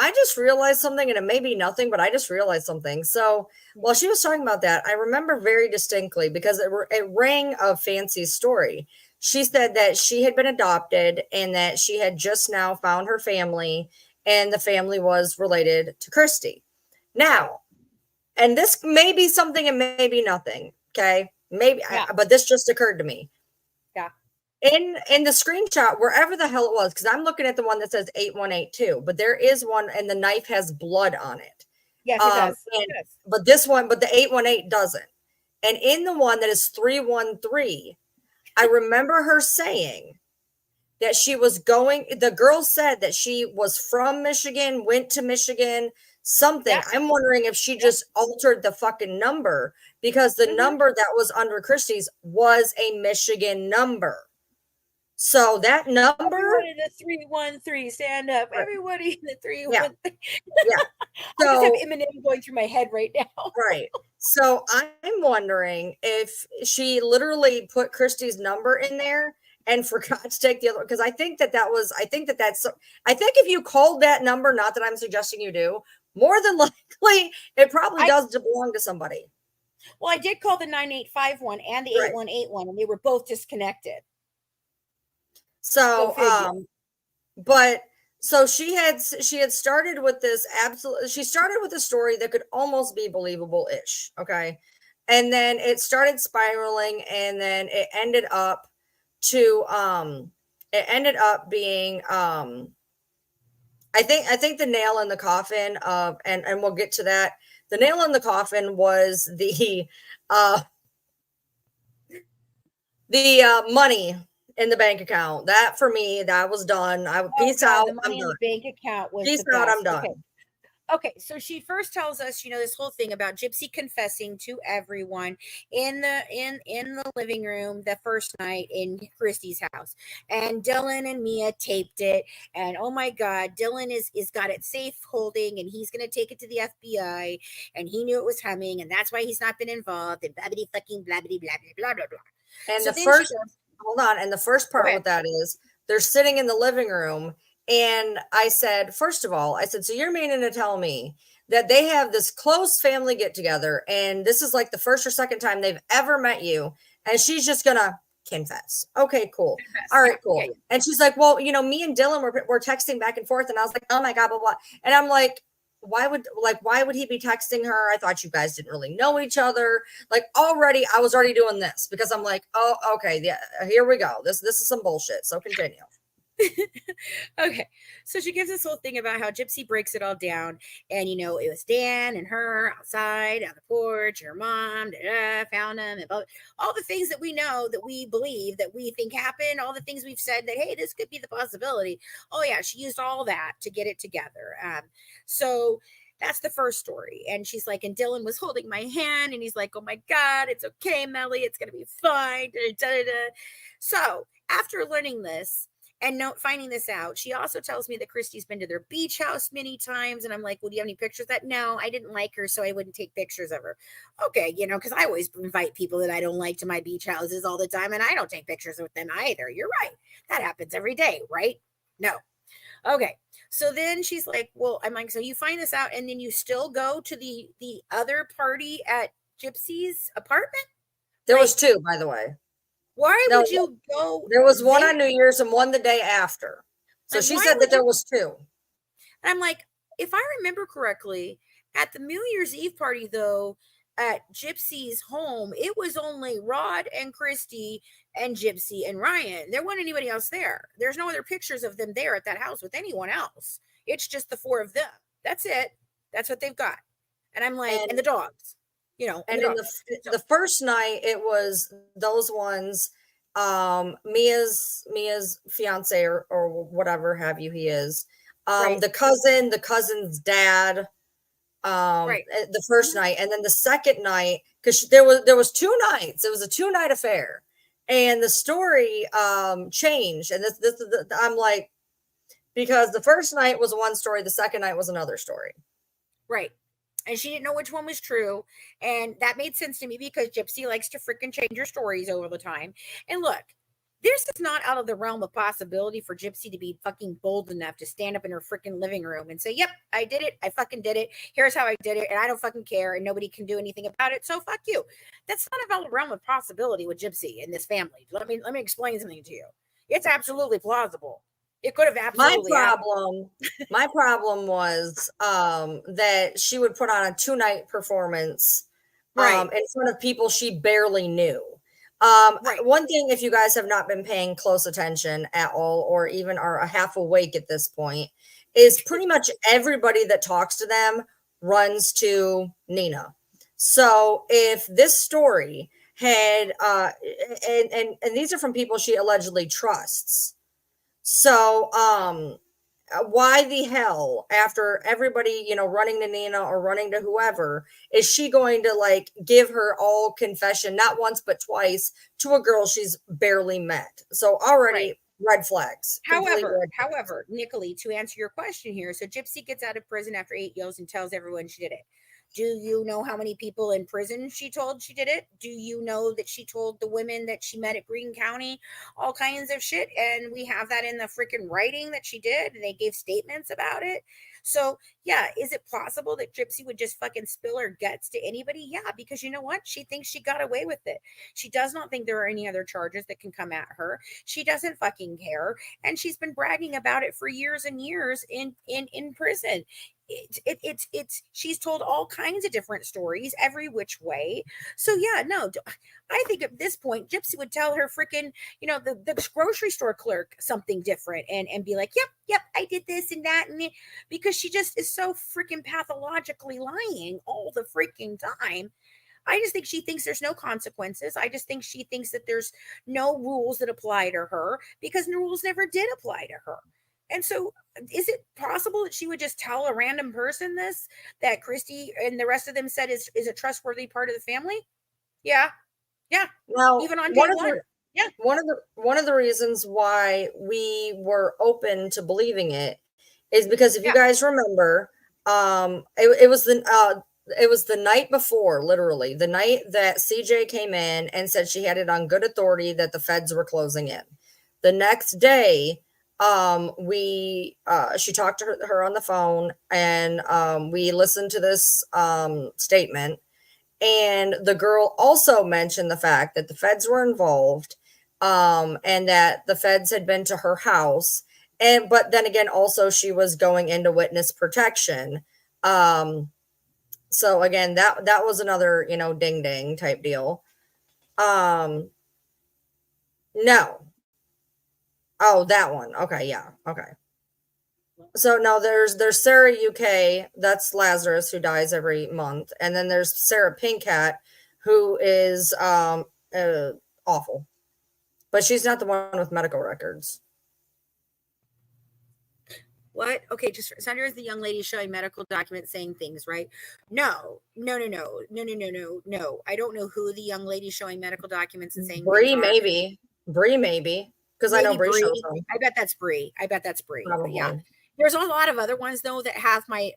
I just realized something, and it may be nothing, but I just realized something. So while she was talking about that, I remember very distinctly because it rang of Fancy's story. She said that she had been adopted and that she had just now found her family, and the family was related to Christy. Now, and this may be something and maybe nothing, okay? Maybe, but this just occurred to me. Yeah. In the screenshot, wherever the hell it was, because I'm looking at the one that says 8182, but there is one and the knife has blood on it. Yes, it does. But the 818 doesn't. And in the one that is 313, I remember her saying that she was going, the girl said that she was from Michigan, went to Michigan, something. Yeah. I'm wondering if she just altered the fucking number because the number that was under Christie's was a Michigan number. So that number. Everybody in the 313, stand up. Everybody in the Yeah. 313. Yeah. I just have So, Eminem going through my head right now. right. So I'm wondering if she literally put Christie's number in there and forgot to take the other, because I think that that's, I think if you called that number, not that I'm suggesting you do, more than likely it probably does belong to somebody. Well, I did call the 9851 and the 8181, and they were both disconnected. So, but so she had started with this she started with a story that could almost be believable-ish, okay? And then it started spiraling, and then it ended up being I think the nail in the coffin of, and we'll get to that. The nail in the coffin was the money in the bank account. That for me, that was done. Peace out. The money in the bank account was peace the out. best. I'm done. Okay, so she first tells us, this whole thing about Gypsy confessing to everyone in the living room the first night in Christie's house, and Dylan and Mia taped it, and oh my God, Dylan is got it safe holding, and he's gonna take it to the FBI, and he knew it was coming, and that's why he's not been involved, and blah blah fucking blah blah blah blah blah blah. And so the first, hold on, and the first part with that is they're sitting in the living room. And I said, first of all, so you're meaning to tell me that they have this close family get together, and this is like the first or second time they've ever met you, and she's just gonna confess. Okay, cool. All right, cool. Yeah. And she's like, well, me and Dylan were texting back and forth, and I was like, oh my God, blah, blah. And I'm like, why would he be texting her? I thought you guys didn't really know each other. Like I was already doing this because I'm like, oh, okay, yeah, here we go. This is some bullshit. So continue. Okay, so she gives this whole thing about how Gypsy breaks it all down, and it was Dan and her outside on the porch, and her mom found him, and all the things that we know, that we believe, that we think happened, all the things we've said that, hey, this could be the possibility. Oh yeah, she used all that to get it together. So that's the first story. And she's like, and Dylan was holding my hand, and he's like, oh my God, it's okay, Melly, it's gonna be fine. So after learning this and finding this out, she also tells me that Christy's been to their beach house many times. And I'm like, well, do you have any pictures of that? No, I didn't like her, so I wouldn't take pictures of her. Okay, because I always invite people that I don't like to my beach houses all the time, and I don't take pictures with them either. You're right. That happens every day, right? No. Okay. So then she's like, well, I'm like, so you find this out, and then you still go to the other party at Gypsy's apartment? There was two, by the way. Why would you go? There was one on New Year's and one the day after. So she said that there was two. And I'm like, if I remember correctly, at the New Year's Eve party, though, at Gypsy's home, it was only Rod and Christy and Gypsy and Ryan. There wasn't anybody else there. There's no other pictures of them there at that house with anyone else. It's just the four of them. That's it. That's what they've got. And I'm like, and the dogs. And in the first night, it was those ones, Mia's fiance or whatever have you he is, the cousin's dad, the first night, and then the second night, because there was 2 nights. It was a 2-night affair, and the story changed. And this I'm like, because the first night was one story, the second night was another story, right? And she didn't know which one was true. And that made sense to me because Gypsy likes to freaking change her stories over the time. And look, this is not out of the realm of possibility for Gypsy to be fucking bold enough to stand up in her freaking living room and say, yep, I did it. I fucking did it. Here's how I did it. And I don't fucking care. And nobody can do anything about it. So fuck you. That's not out of the realm of possibility with Gypsy and this family. Let me explain something to you. It's absolutely plausible. It could have absolutely my problem was that she would put on a 2-night performance in front of people she barely knew. One thing, if you guys have not been paying close attention at all, or even are a half awake at this point, is pretty much everybody that talks to them runs to Nina. So if this story had and these are from people she allegedly trusts. So why the hell, after everybody, running to Nina or running to whoever, is she going to like give her all confession, not once but twice, to a girl she's barely met? So already Right. red flags, complete However, red flags. however, Nicolette, to answer your question here, so Gypsy gets out of prison after 8 years and tells everyone she did it. Do you know how many people in prison she told she did it? Do you know that she told the women that she met at Greene County all kinds of shit? And we have that in the freaking writing that she did, and they gave statements about it. So, yeah, is it possible that Gypsy would just fucking spill her guts to anybody? Yeah, because you know what? She thinks she got away with it. She does not think there are any other charges that can come at her. She doesn't fucking care, and she's been bragging about it for years and years in prison. It's she's told all kinds of different stories every which way. So yeah, no, I think at this point Gypsy would tell her freaking, the grocery store clerk something different, and be like, yep, I did this and that, because she just is so freaking pathologically lying all the freaking time. I just think she thinks there's no consequences. I just think she thinks that there's no rules that apply to her, because the rules never did apply to her. And so, is it possible that she would just tell a random person this, that Christy and the rest of them said is a trustworthy part of the family? Yeah. Yeah. Now, Even on day one. Yeah. one of the reasons why we were open to believing it is because if you Yeah. guys remember, it was the night before, literally the night that CJ came in and said she had it on good authority that the feds were closing in. The next day, we she talked to her on the phone, and we listened to this statement, and the girl also mentioned the fact that the feds were involved, and that the feds had been to her house. And but then again, also she was going into witness protection. Um, so again, that was another, ding ding type deal. Um, no. Oh, that one. Okay, yeah. Okay. So no, there's Sarah UK, that's Lazarus, who dies every month, and then there's Sarah Pinkcat, who is uh, awful, but she's not the one with medical records. What? Okay, just Sandra is the young lady showing medical documents saying things, right? No, no, no, no, no, no, no, no, no. I don't know who the young lady showing medical documents and saying things Bree are. maybe, Bree maybe, because I know Maybe Bree shows Bree. them I bet that's Bree. I bet that's Bree. But yeah, probably. there's a lot of other ones though that have my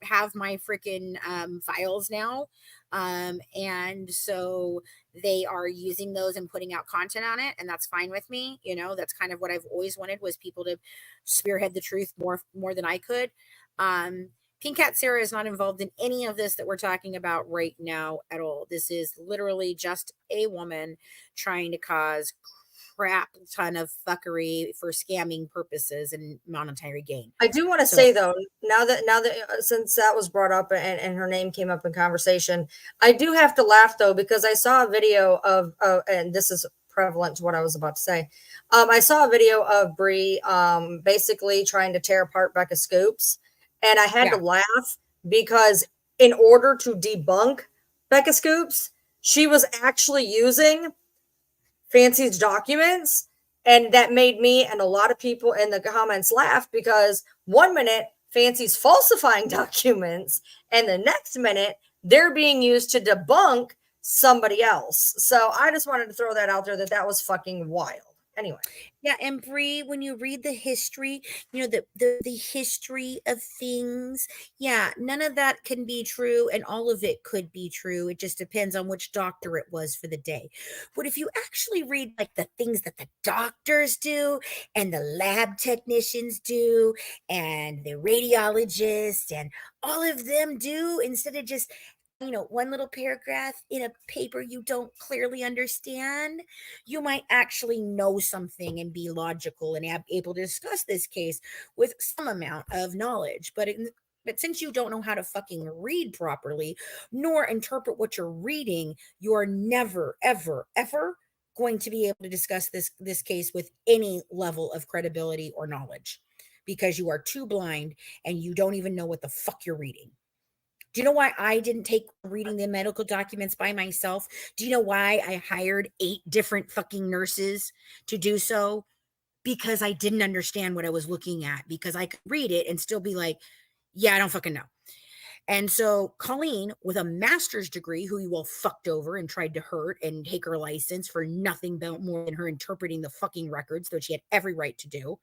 freaking files now, and so they are using those and putting out content on it, and that's fine with me. That's kind of what I've always wanted, was people to spearhead the truth more than I could. Um, Pink Cat Sarah is not involved in any of this that we're talking about right now at all. This is literally just a woman trying to cause crap ton of fuckery for scamming purposes and monetary gain. I do want to So say though, now that since that was brought up, and her name came up in conversation, I do have to laugh though, because I saw a video of and this is prevalent to what I was about to say. I saw a video of Bree basically trying to tear apart Becca Scoops, and I had to yeah, laugh because in order to debunk Becca Scoops, she was actually using Fancy's documents. And that made me and a lot of people in the comments laugh, because one minute Fancy's falsifying documents, and the next minute they're being used to debunk somebody else. So I just wanted to throw that out there, that was fucking wild. Anyway. yeah, and Bree, when you read the history, the history of things, yeah, none of that can be true, and all of it could be true. It just depends on which doctor it was for the day. But if you actually read like the things that the doctors do, and the lab technicians do, and the radiologists, and all of them do, instead of just one little paragraph in a paper you don't clearly understand, you might actually know something and be logical and able to discuss this case with some amount of knowledge. But since you don't know how to fucking read properly, nor interpret what you're reading, you are never, ever, ever going to be able to discuss this case with any level of credibility or knowledge, because you are too blind and you don't even know what the fuck you're reading. Do you know why I didn't take reading the medical documents by myself? Do you know why I hired 8 different fucking nurses to do so? Because I didn't understand what I was looking at, because I could read it and still be like, yeah, I don't fucking know. And so Colleen, with a master's degree, who you all fucked over and tried to hurt and take her license for nothing more than her interpreting the fucking records, though she had every right to do,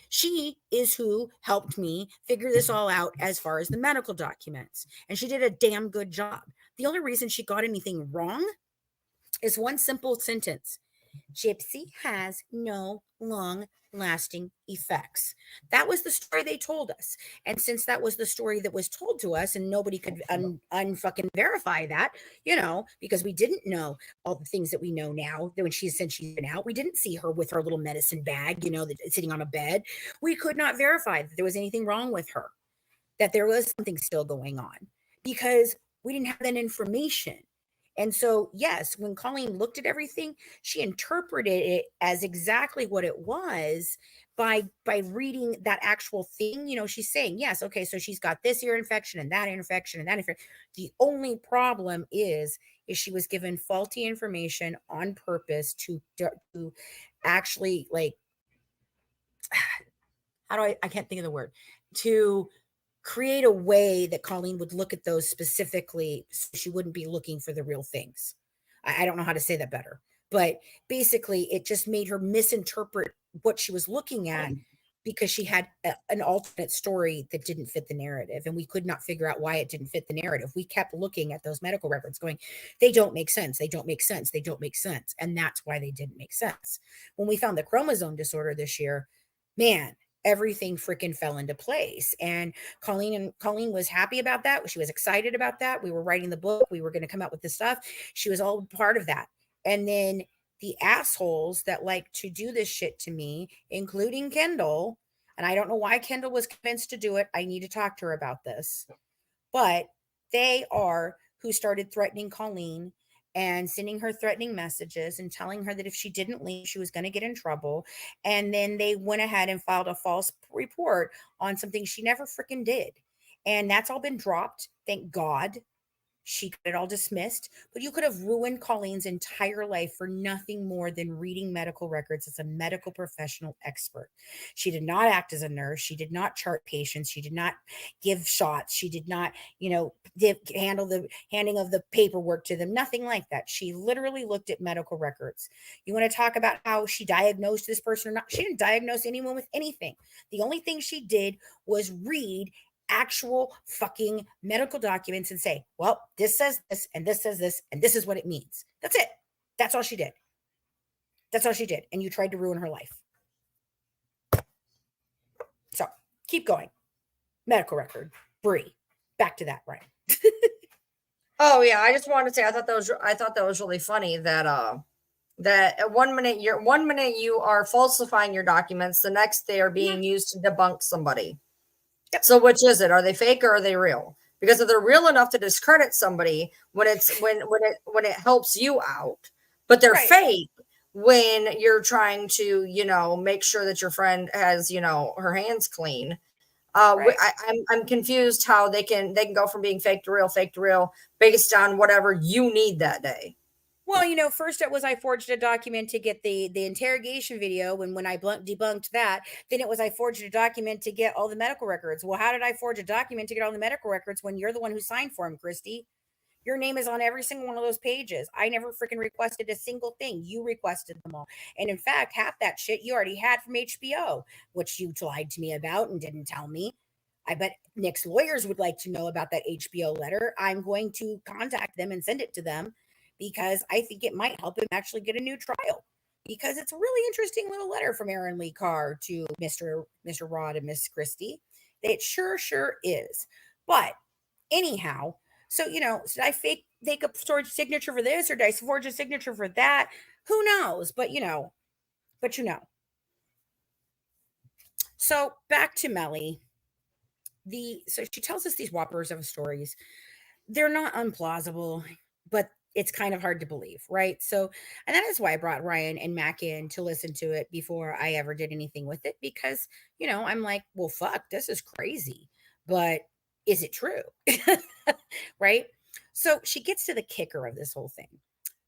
she is who helped me figure this all out as far as the medical documents. And she did a damn good job. The only reason she got anything wrong is one simple sentence: Gypsy has no long lasting effects. That was the story they told us. And since that was the story that was told to us and nobody could unfucking verify that, because we didn't know all the things that we know now, that since she's been out, we didn't see her with her little medicine bag, sitting on a bed. We could not verify that there was anything wrong with her, that there was something still going on, because we didn't have that information. And so, yes, when Colleen looked at everything, she interpreted it as exactly what it was by reading that actual thing. She's saying, yes, okay, so she's got this ear infection and that infection and that infection. The only problem is she was given faulty information on purpose to actually, like, how do I can't think of the word, to create a way that Colleen would look at those specifically, so she wouldn't be looking for the real things. I don't know how to say that better, but basically it just made her misinterpret what she was looking at, because she had an alternate story that didn't fit the narrative, and we could not figure out why it didn't fit the narrative. We kept looking at those medical records going, they don't make sense, they don't make sense, they don't make sense, and that's why they didn't make sense. When we found the chromosome disorder this year, man, everything freaking fell into place. And Colleen was happy about that. She was excited about that. We were writing the book. We were going to come out with this stuff. She was all part of that. And then the assholes that like to do this shit to me, including Kendall, and I don't know why Kendall was convinced to do it. I need to talk to her about this. But they are who started threatening Colleen and sending her threatening messages and telling her that if she didn't leave, she was going to get in trouble. And then they went ahead and filed a false report on something she never freaking did. And that's all been dropped. Thank God. She got it all dismissed, but you could have ruined Colleen's entire life for nothing more than reading medical records as a medical professional expert. She did not act as a nurse. She did not chart patients. She did not give shots. She did not, handle the handing of the paperwork to them. Nothing like that. She literally looked at medical records. You want to talk about how she diagnosed this person or not? She didn't diagnose anyone with anything. The only thing she did was read actual fucking medical documents and say, well, this says this and this says this and this is what it means. That's it. That's all she did. That's all she did. And you tried to ruin her life. So keep going. Medical record. Bree. Back to that, Ryan. Oh yeah, I just wanted to say I thought that was really funny that at 1 minute you are falsifying your documents, the next they are being used to debunk somebody. Yep. So which is it? Are they fake or are they real? Because if they're real enough to discredit somebody when it helps you out, but they're fake when you're trying to, make sure that your friend has, her hands clean. I'm confused how they can go from being fake to real based on whatever you need that day. Well, first it was I forged a document to get the interrogation video, and when I debunked that, then it was I forged a document to get all the medical records. Well, how did I forge a document to get all the medical records when you're the one who signed for them, Christy? Your name is on every single one of those pages. I never freaking requested a single thing. You requested them all. And in fact, half that shit you already had from HBO, which you lied to me about and didn't tell me. I bet Nick's lawyers would like to know about that HBO letter. I'm going to contact them and send it to them, because I think it might help him actually get a new trial, because it's a really interesting little letter from Aaron Lee Carr to Mr. Rod and Miss Christie. It sure is. But anyhow, so, did I fake a storage signature for this, or did I forge a signature for that? Who knows? But, So back to Melly. So she tells us these whoppers of stories. They're not unplausible, but it's kind of hard to believe, right? So, and that is why I brought Ryan and Mac in to listen to it before I ever did anything with it, because, I'm like, well, fuck, this is crazy. But Is it true? Right? So she gets to the kicker of this whole thing.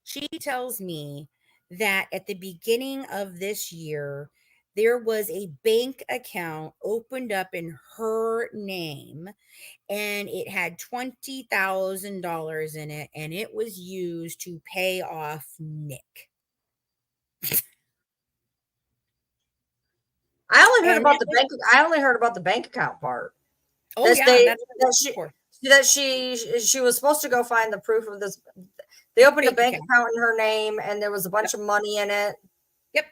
She tells me that at the beginning of this year, there was a bank account opened up in her name and it had $20,000 in it and it was used to pay off Nick. I only heard And about the bank. I only heard about the bank account part. oh That yeah, they that's what it's for. that she was supposed to go find the proof of this. They opened a Bank bank account. account in her name, and there was a bunch of money in it. Yep.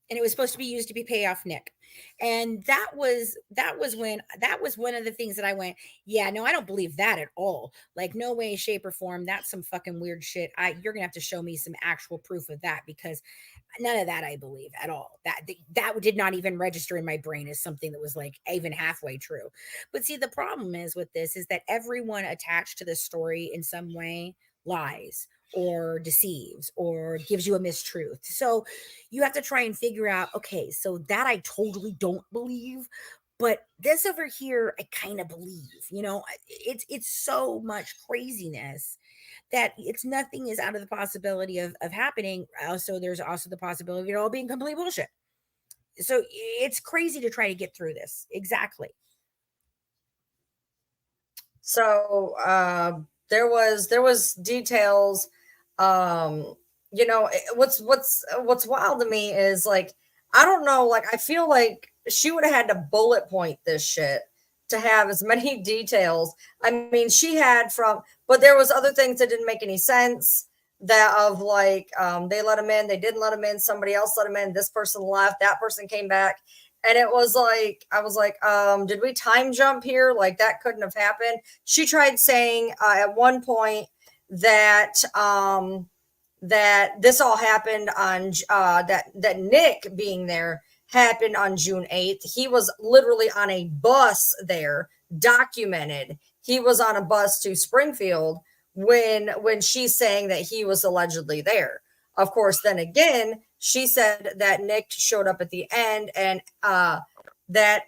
And it was supposed to be used to be pay off Nick. And that was one of the things that I went, yeah, no, I don't believe that at all. Like no way, shape, or form. That's some fucking weird shit. You're gonna have to show me some actual proof of that because none of that I believe at all. That did not even register in my brain as something that was like even halfway true. But see, the problem is with this is that everyone attached to this story in some way lies or deceives or gives you a mistruth. So you have to try and figure out, okay, so that I totally don't believe, but this over here I kind of believe. It's so much craziness that it's nothing is out of the possibility of happening. Also, there's also the possibility of it all being complete bullshit. So it's crazy to try to get through this. Exactly. So there was details. Um, what's wild to me is like I don't know. Like I feel like she would have had to bullet point this shit to have as many details. I mean, she had but there was other things that didn't make any sense. That of like they let him in, they didn't let him in, somebody else let him in, this person left, that person came back. And it was like, I was like, did we time jump here? Like that couldn't have happened. She tried saying at one point that that this all happened on that Nick being there happened on June 8th. He was literally on a bus there, documented. He was on a bus to Springfield when she's saying that he was allegedly there. Of course, then again, she said that Nick showed up at the end and that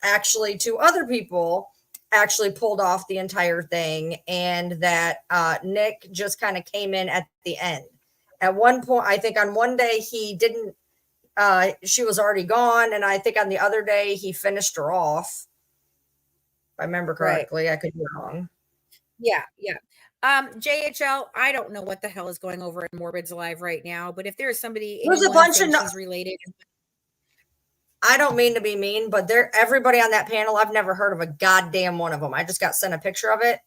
actually two other people actually pulled off the entire thing and that Nick just kind of came in at the end. At one point, I think on one day he didn't, she was already gone. And I think on the other day he finished her off. If I remember correctly, right. I could be wrong. Yeah, yeah. JHL, I don't know what the hell is going over in Morbid's live right now, but if there's somebody, there's a bunch of she's related. I don't mean to be mean, but everybody on that panel, I've never heard of a goddamn one of them. I just got sent a picture of it.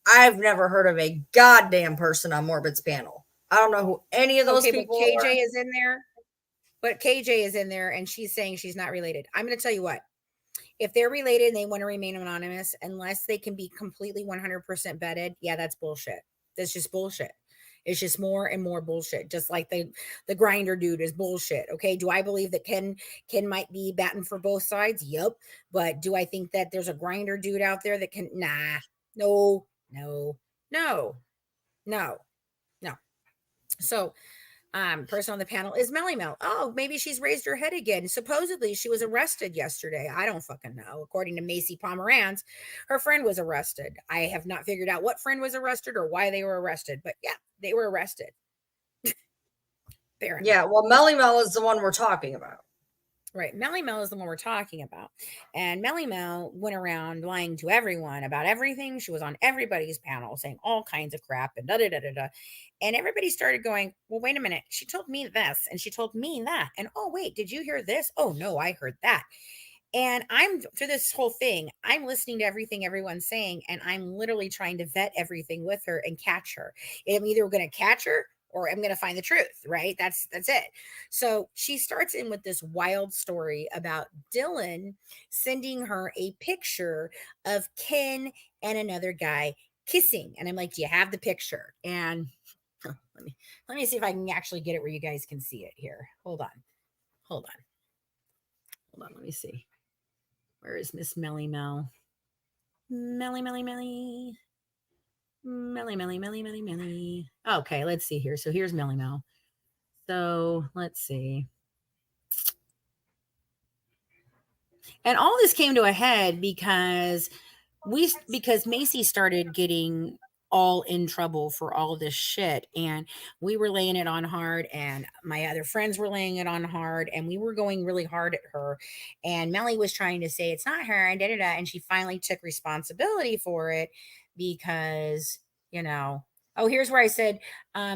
I've never heard of a goddamn person on Morbid's panel. I don't know who any of those people but KJ is in there. But KJ is in there and she's saying she's not related. I'm going to tell you what. If they're related and they want to remain anonymous, unless they can be completely 100% vetted, yeah, that's bullshit. That's just bullshit. It's just more and more bullshit. Just like the grinder dude is bullshit. Okay. Do I believe that Ken might be batting for both sides? Yep. But do I think that there's a grinder dude out there that can? Nah. No. So person on the panel is Melly Mel. Oh, maybe she's raised her head again. Supposedly she was arrested yesterday. I don't fucking know. According to Macy Pomerantz, her friend was arrested. I have not figured out what friend was arrested or why they were arrested, but yeah, they were arrested. Yeah, well, Melly Mel is the one we're talking about. Right. Melly Mel is the one we're talking about. And Melly Mel went around lying to everyone about everything. She was on everybody's panel saying all kinds of crap and da-da-da-da-da. And everybody started going, well, wait a minute. She told me this and she told me that. And oh, wait, did you hear this? Oh, no, I heard that. And I'm through this whole thing, I'm listening to everything everyone's saying, and I'm literally trying to vet everything with her and catch her. I'm either going to catch her or I'm going to find the truth, right? That's it. So she starts in with this wild story about Dylan sending her a picture of Ken and another guy kissing. And I'm like, do you have the picture? And let me see if I can actually get it where you guys can see it here. Hold on. Let me see. Where is Miss Melly Mel? Melly. Okay, let's see here. So here's Melly Mel. So let's see. And all this came to a head because because Macy started getting all in trouble for all this shit, and we were laying it on hard, and my other friends were laying it on hard, and we were going really hard at her, and Melly was trying to say it's not her and da da da, and she finally took responsibility for it because, you know, oh, here's where I said,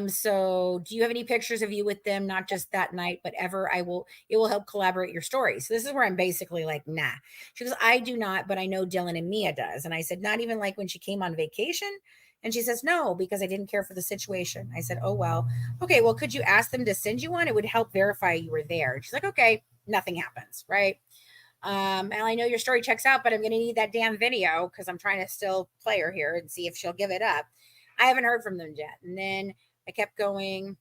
so do you have any pictures of you with them, not just that night but ever? It will help collaborate your story. So this is where I'm basically like, nah. She goes, I do not, but I know Dylan and Mia does. And I said, not even like when she came on vacation? And she says, no, because I didn't care for the situation. I said, oh, well, okay, well, could you ask them to send you one? It would help verify you were there. And she's like, okay, nothing happens, right? And I know your story checks out, but I'm going to need that damn video because I'm trying to still play her here and see if she'll give it up. I haven't heard from them yet. And then I kept going.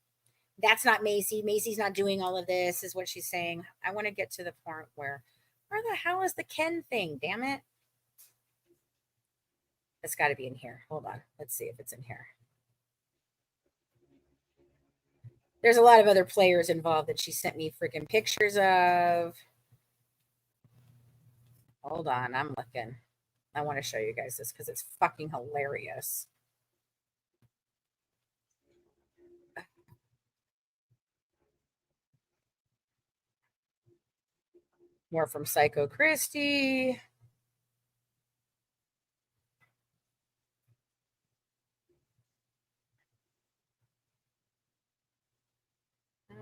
That's not Macy. Macy's not doing all of this, is what she's saying. I want to get to the point where the hell is the Ken thing? Damn it. It's got to be in here. Hold on. Let's see if it's in here. There's a lot of other players involved that she sent me freaking pictures of. Hold on. I'm looking. I want to show you guys this because it's fucking hilarious. More from Psycho Christie.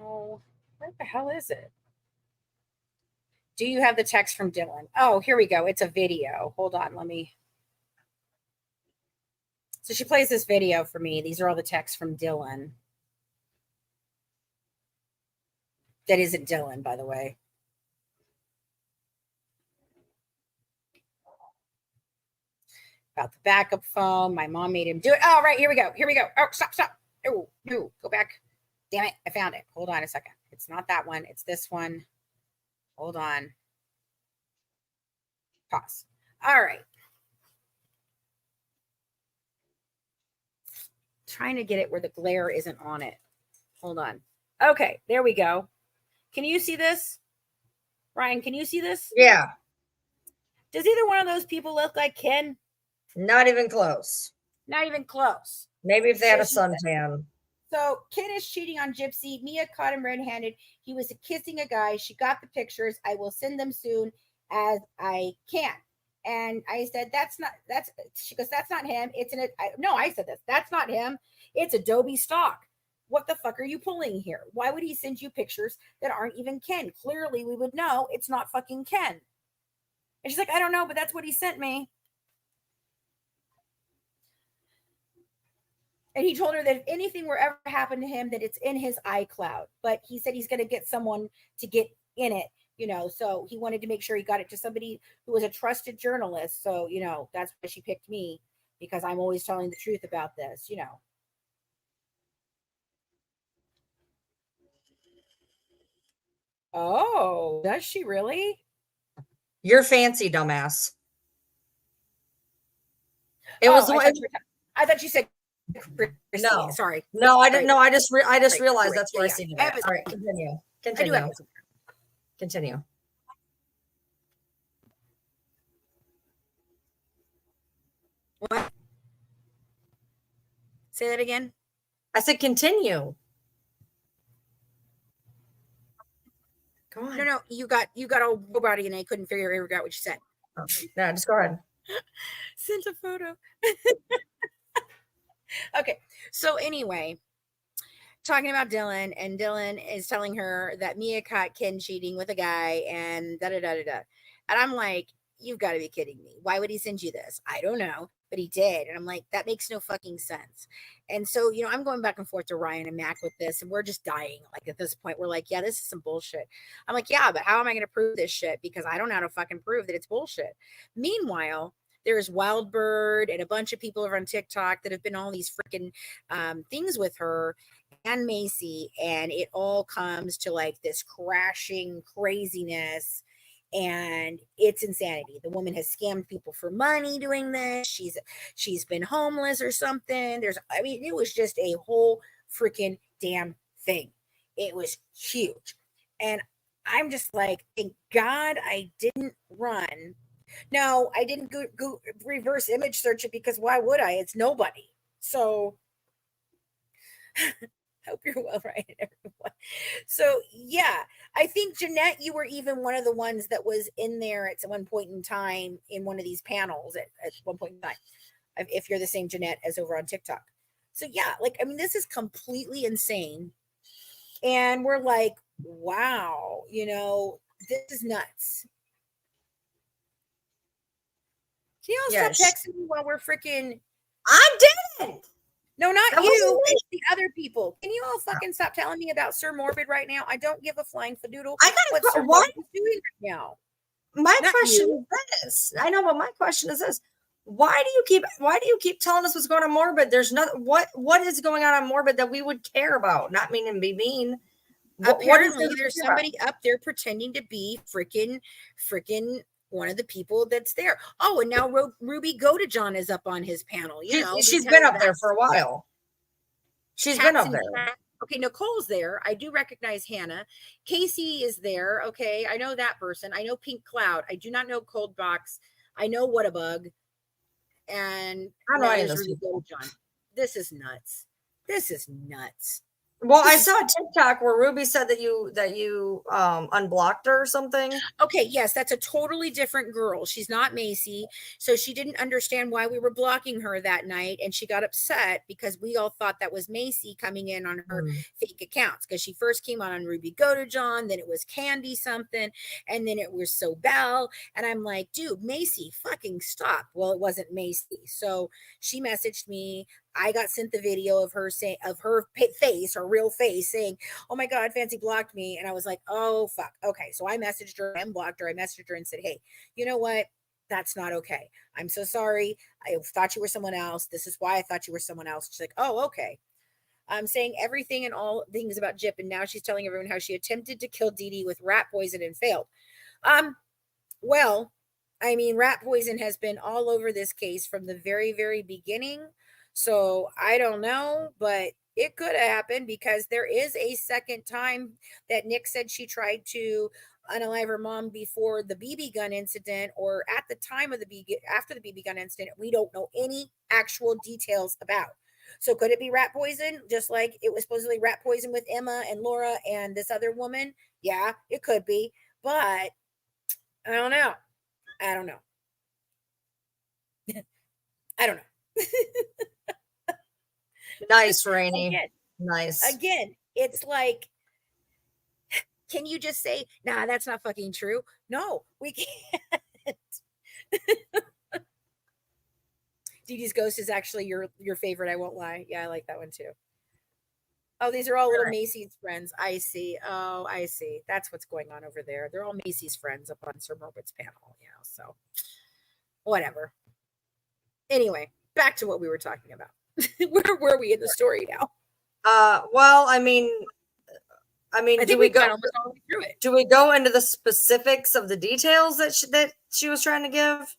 Oh, where the hell is it? Do you have the text from Dylan? Oh, here we go. It's a video. Hold on. Let me. So she plays this video for me. These are all the texts from Dylan. That isn't Dylan, by the way. About the backup phone. My mom made him do it. Oh, right. Here we go. Here we go. Oh, stop. Oh, no. Go back. Damn it. I found it. Hold on a second. It's not that one. It's this one. Hold on. Pause. All right. Trying to get it where the glare isn't on it. Hold on. Okay. There we go. Can you see this? Ryan, can you see this? Yeah. Does either one of those people look like Ken? Not even close. Not even close. Maybe if they had a suntan. So Ken is cheating on Gypsy. Mia caught him red-handed. He was kissing a guy. She got the pictures. I will send them soon as I can. And I said, she goes, that's not him. I said this. That's not him. It's Adobe stock. What the fuck are you pulling here? Why would he send you pictures that aren't even Ken? Clearly, we would know it's not fucking Ken. And she's like, I don't know, but that's what he sent me. And he told her that if anything were ever happen to him, that it's in his iCloud. But he said he's going to get someone to get in it, so he wanted to make sure he got it to somebody who was a trusted journalist. So, that's why she picked me, because I'm always telling the truth about this, Oh, does she really? You're fancy, dumbass. It was. I thought you said. No, sorry. No, I didn't know. I just realized that's where I seen it. All right, continue. What? Say that again. I said continue. Go on. No, you got a robot and I couldn't figure out what you said. Oh, no, just go ahead. Sent a photo. Okay, so anyway, talking about Dylan, and Dylan is telling her that Mia caught Ken cheating with a guy and da-da-da-da-da. And I'm like, you've got to be kidding me. Why would he send you this? I don't know, but he did. And I'm like, that makes no fucking sense. And so, I'm going back and forth to Ryan and Mac with this, and we're just dying. Like, at this point, we're like, yeah, this is some bullshit. I'm like, yeah, but how am I going to prove this shit? Because I don't know how to fucking prove that it's bullshit. Meanwhile, there's Wildbird and a bunch of people over on TikTok that have been all these freaking things with her and Macy, and it all comes to like this crashing craziness, and it's insanity. The woman has scammed people for money doing this. She's been homeless or something. It was just a whole freaking damn thing. It was huge. And I'm just like, thank God I didn't run. No, I didn't go reverse image search it because why would I? It's nobody. So hope you're well, right, everyone. So yeah, I think Jeanette, you were even one of the ones that was in there at one point in time in one of these panels at one point in time. If you're the same Jeanette as over on TikTok. So yeah, like I mean, this is completely insane. And we're like, wow, this is nuts. Can you all Yeah, stop texting me while we're freaking I didn't. no, not That wasn't you. me. It's the other people. Can you all fucking stop telling me about Sir Morbid right now? I don't give a flying fadoodle I gotta what go. Sir Why? Morbid is doing right now. My Not question you. is this. I know, but my question is this. Why do you keep telling us what's going on Morbid? There's not what is going on Morbid that we would care about? Not meaning to be mean. What is Apparently, there to there's care about? somebody up there pretending to be freaking one of the people that's there. Oh, and now Ruby Godejohn is up on his panel. She's been up there for a while. She's been up there. Okay, Nicole's there. I do recognize Hannah. Casey is there. Okay, I know that person. I know Pink Cloud. I do not know Cold Box. I know What a Bug. And I don't know now any of there's those Ruby people. Godejohn. This is nuts. This is nuts. Well, I saw a TikTok where Ruby said that you unblocked her or something. Okay, yes, that's a totally different girl. She's not Macy. So she didn't understand why we were blocking her that night. And she got upset because we all thought that was Macy coming in on her fake accounts. Because she first came on Ruby Godejohn, then it was Candy something, and then it was Sobel. And I'm like, dude, Macy, fucking stop. Well, it wasn't Macy. So she messaged me. I got sent the video of her saying her face, her real face, saying, "Oh my God, Fancy blocked me," and I was like, "Oh fuck." Okay, so I messaged her and blocked her. I messaged her and said, "Hey, you know what? That's not okay. I'm so sorry. I thought you were someone else. This is why I thought you were someone else." She's like, "Oh, okay." I'm saying everything and all things about Jip, and now she's telling everyone how she attempted to kill Dee Dee with rat poison and failed. Well, I mean, rat poison has been all over this case from the very, very beginning. So I don't know, but it could have happened because there is a second time that Nick said she tried to unalive her mom before the BB gun incident or at the time of after the BB gun incident. We don't know any actual details about. So could it be rat poison? Just like it was supposedly rat poison with Emma and Laura and this other woman? Yeah, it could be. But I don't know. I don't know. I don't know. Nice, Rainey. Again, nice. Again, it's like, can you just say, nah, that's not fucking true? No, we can't. Dee Dee's Ghost is actually your favorite, I won't lie. Yeah, I like that one too. Oh, these are all little Macy's friends. I see. Oh, I see. That's what's going on over there. They're all Macy's friends up on Sir Morbid's panel, so whatever. Anyway, back to what we were talking about. Where were we in the story now? Well, I mean, do we go almost all the way through it? Do we go into the specifics of the details that she was trying to give?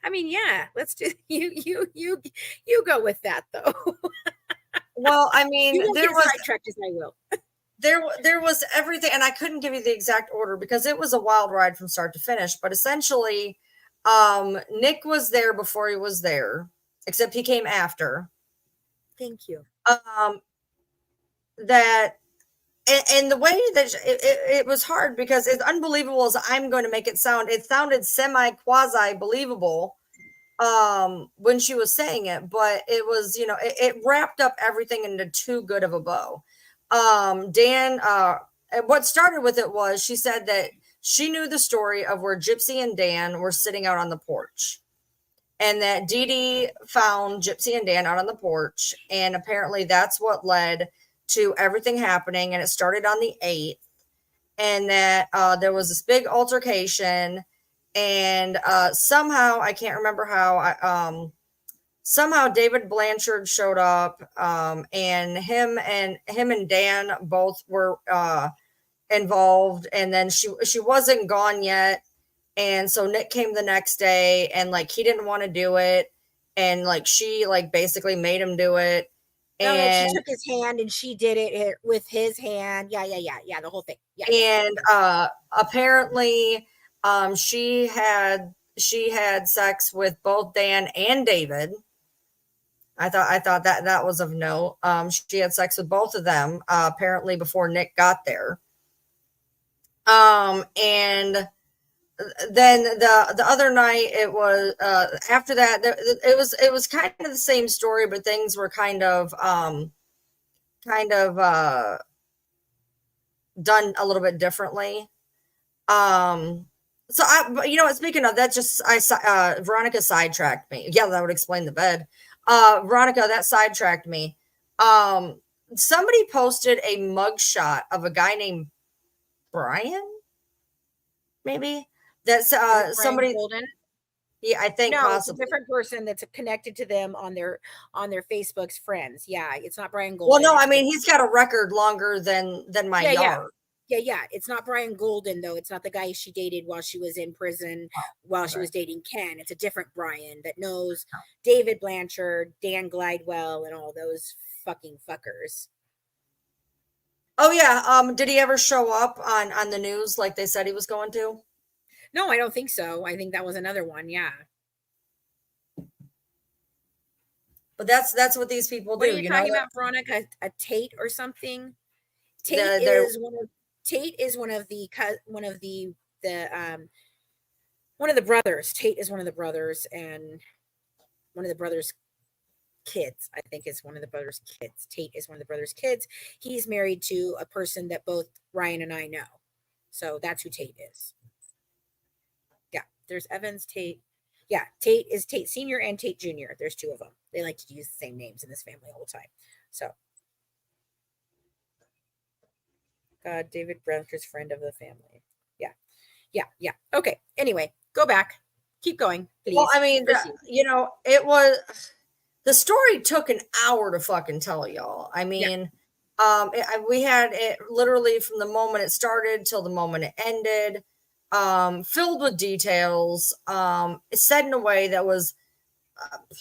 I mean, yeah, let's do you go with that though. Well, I mean, there was sidetracked as I will. There was everything, and I couldn't give you the exact order because it was a wild ride from start to finish. But essentially, Nick was there before he was there, except he came after. Thank you. That and the way that it was hard because it's unbelievable as I'm going to make it sound. It sounded semi quasi believable when she was saying it, but it was, it wrapped up everything into too good of a bow. Dan, what started with it was she said that she knew the story of where Gypsy and Dan were sitting out on the porch, and that Dee Dee found Gypsy and Dan out on the porch, and apparently that's what led to everything happening, and it started on the 8th, and that there was this big altercation, and somehow, I can't remember how, somehow David Blanchard showed up, and him and Dan both were involved, and then she wasn't gone yet, and so Nick came the next day, and like he didn't want to do it, and like she like basically made him do it. And she took his hand and she did it with his hand. Yeah, the whole thing. Yeah. And apparently she she had sex with both Dan and David. I thought that was of note. She had sex with both of them apparently before Nick got there. And then the other night it was after that it was kind of the same story, but things were kind of done a little bit differently. So speaking of that, Veronica sidetracked me. Yeah, that would explain the bed. Veronica, that sidetracked me. Somebody posted a mugshot of a guy named Brian, maybe. That's somebody. Golden? Yeah, I think No, possibly. it's a different person that's connected to them on their Facebook's friends. Yeah, it's not Brian Well, Golden. no, I mean he's got a record longer than my yard. Yeah. It's not Brian Golden though. It's not the guy she dated while she was in prison, while she was dating Ken. It's a different Brian that knows David Blanchard, Dan Glidewell, and all those fucking fuckers. Oh yeah. Did he ever show up on the news like they said he was going to? No, I don't think so. I think that was another one. Yeah. But that's what these people do. What are you talking about, Veronica? A Tate or something? Tate is one of the brothers. Tate is one of the brothers, and one of the brothers' kids. I think is one of the brothers' kids. Tate is one of the brothers' kids. He's married to a person that both Ryan and I know. So that's who Tate is. Yeah, there's Evans, Tate. Yeah, Tate is Tate Sr. and Tate Jr. There's two of them. They like to use the same names in this family all the time. So, God, David Blanchard's friend of the family. Yeah. Okay. Anyway, go back. Keep going, please. Well, I mean, the story took an hour to fucking tell y'all. I mean, we had it literally from the moment it started till the moment it ended. Filled with details, said in a way that was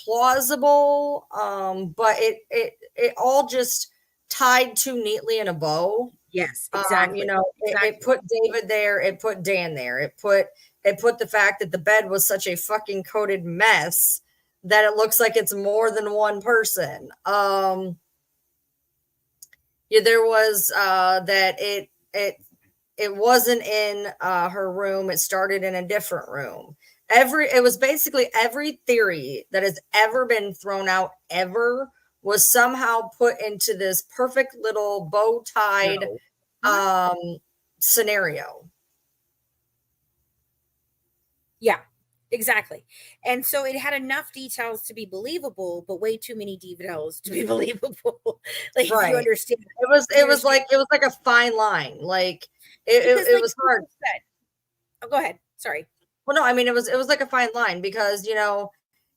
plausible, but it all just tied too neatly in a bow. Yes, exactly. It put David there, it put Dan there, it put the fact that the bed was such a fucking coded mess that it looks like it's more than one person. There was that it wasn't in her room. It started in a different room. It was basically every theory that has ever been thrown out ever was somehow put into this perfect little bow-tied scenario. Yeah, exactly. And so it had enough details to be believable, but way too many details to be believable. Like, right. If you understand. It was like a fine line. Like it was hard. Oh, go ahead. Sorry. Well, no, I mean, it was like a fine line because,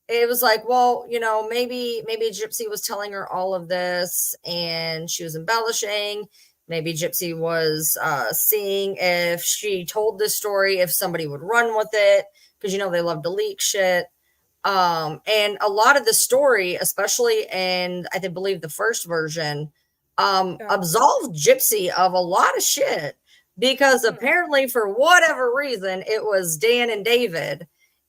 it was like, well, maybe Gypsy was telling her all of this and she was embellishing. Maybe Gypsy was seeing if she told this story, if somebody would run with it, because, they love to leak shit. And a lot of the story, especially in, I believe the first version, absolved Gypsy of a lot of shit. Because apparently, for whatever reason, it was Dan and David.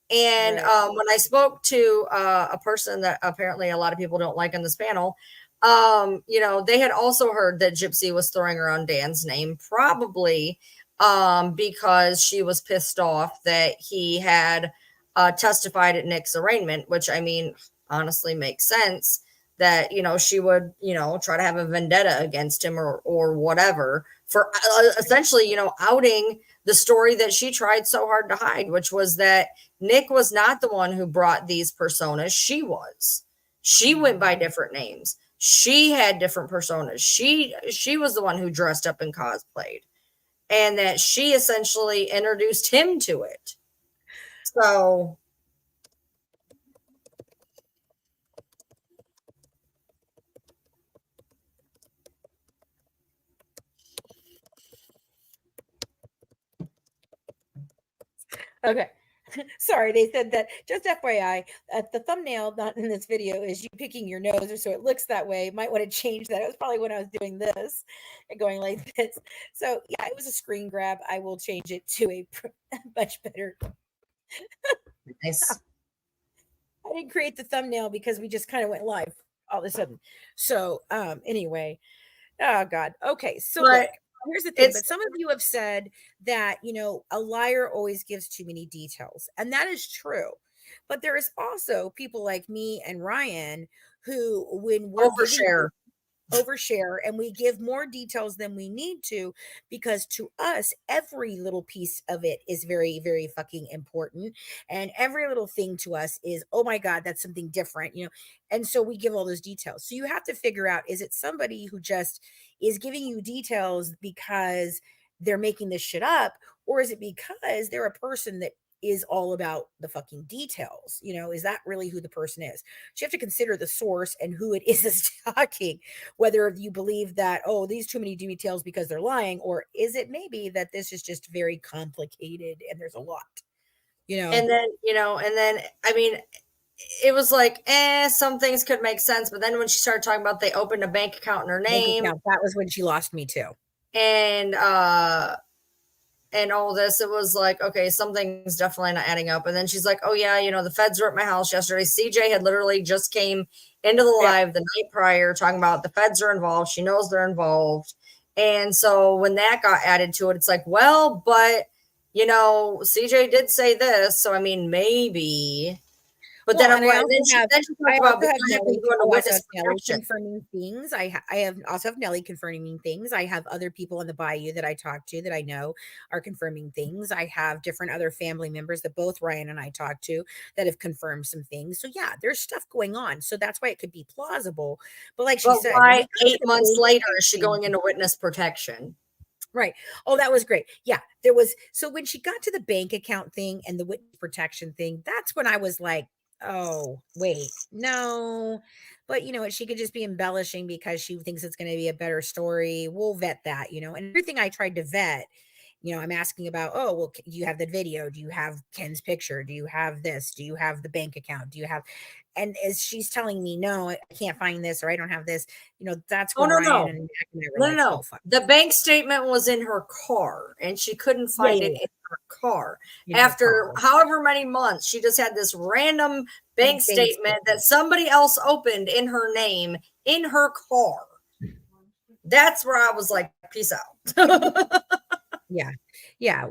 And when I spoke to a person that apparently a lot of people don't like on this panel, they had also heard that Gypsy was throwing around Dan's name, probably because she was pissed off that he had testified at Nick's arraignment, which, I mean, honestly makes sense that, she would, try to have a vendetta against him or whatever for essentially, outing the story that she tried so hard to hide, which was that Nick was not the one who brought these personas. She was. She went by different names. She had different personas. She was the one who dressed up and cosplayed, and that she essentially introduced him to it. So okay. Sorry, they said that, just FYI, the thumbnail not in this video is you picking your nose, or so it looks that way. Might want to change that. It was probably when I was doing this and going like this. So yeah, it was a screen grab. I will change it to a much better. Nice. I didn't create the thumbnail because we just kind of went live all of a sudden. So, anyway, oh God. Okay. So look, But here's the thing. it's But some of you have said that, a liar always gives too many details. And that is true. But there is also people like me and Ryan who, when we're giving overshare. overshare and we give more details than we need to, because to us every little piece of it is very, very fucking important, and every little thing to us is, oh my God, that's something different, and so we give all those details. So you have to figure out, is it somebody who just is giving you details because they're making this shit up, or is it because they're a person that is all about the fucking details? Is that really who the person is? So you have to consider the source and who it is that's talking, whether you believe that, oh, these too many details because they're lying, or is it maybe that this is just very complicated and there's a lot, And then, I mean, it was like, some things could make sense. But then when she started talking about they opened a bank account in her bank name account, that was when she lost me too. and all this, it was like, okay, something's definitely not adding up. And then she's like, oh yeah, the feds were at my house yesterday. CJ had literally just came into the live the night prior talking about the feds are involved. She knows they're involved. And so when that got added to it, it's like, well, but CJ did say this. So I mean, maybe. But Well, then, and I also then she have, talked I about also have having Nelly, to go into I also witness have Nelly protection. confirming things. I have also have Nelly confirming things. I have other people in the bayou that I talk to that I know are confirming things. I have different other family members that both Ryan and I talk to that have confirmed some things. So yeah, there's stuff going on. So that's why it could be plausible. But like she But said, when we why got to 8 the months bank later account is she thing, going into witness protection? right. Oh, that was great. Yeah, there was. So when she got to the bank account thing and the witness protection thing, that's when I was like, oh, wait, no. But you know what? She could just be embellishing because she thinks it's going to be a better story. We'll vet that, and everything I tried to vet. I'm asking about, oh, well, do you have the video? Do you have Ken's picture? Do you have this? Do you have the bank account? Do you have, and as she's telling me, no, I can't find this, or I don't have this, that's Oh, when no, Ryan no. and Jack and I were No, like, no, oh, no. fuck. The bank statement was in her car and she couldn't Yeah, find yeah, it yeah. in her car. In her After car. however many months, she just had this random bank Bank statement statement. that somebody else opened in her name in her car. That's where I was like, peace out. Yeah. Yeah.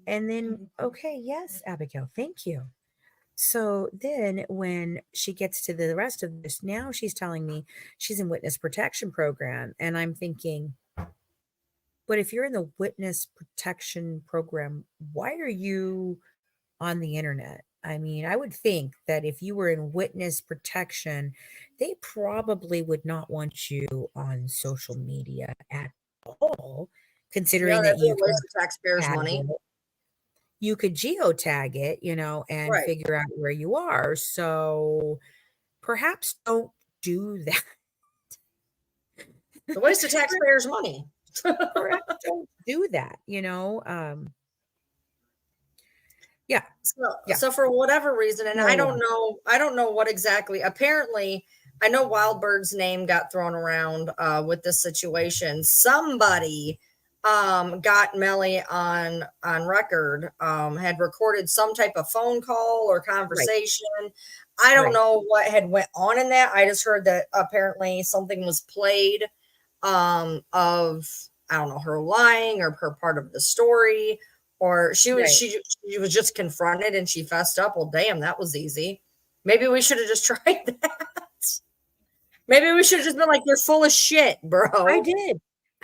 And then, okay. Yes, Abigail. Thank you. So then when she gets to the rest of this, now she's telling me she's in witness protection program. And I'm thinking, but if you're in the witness protection program, why are you on the internet? I mean, I would think that if you were in witness protection, they probably would not want you on social media at all, Yeah, considering that that'd be a waste of taxpayers' money. you could geotag it, and Right. figure out where you are. So perhaps don't do that. It's a waste of taxpayers' money. Perhaps don't do that, yeah. So, Yeah. so for whatever reason, and I No. don't know what exactly. Apparently, I know Wildbird's name got thrown around with this situation. Somebody got Melly on record, had recorded some type of phone call or Right. conversation. I don't Right. know what had went on in that. I just heard that apparently something was played of, I don't know, her lying or her part of the story, or Right. she was just confronted and she fessed up. Well, damn, that was easy. Maybe we should have just tried that. Maybe we should have just been like, you're full of shit, bro.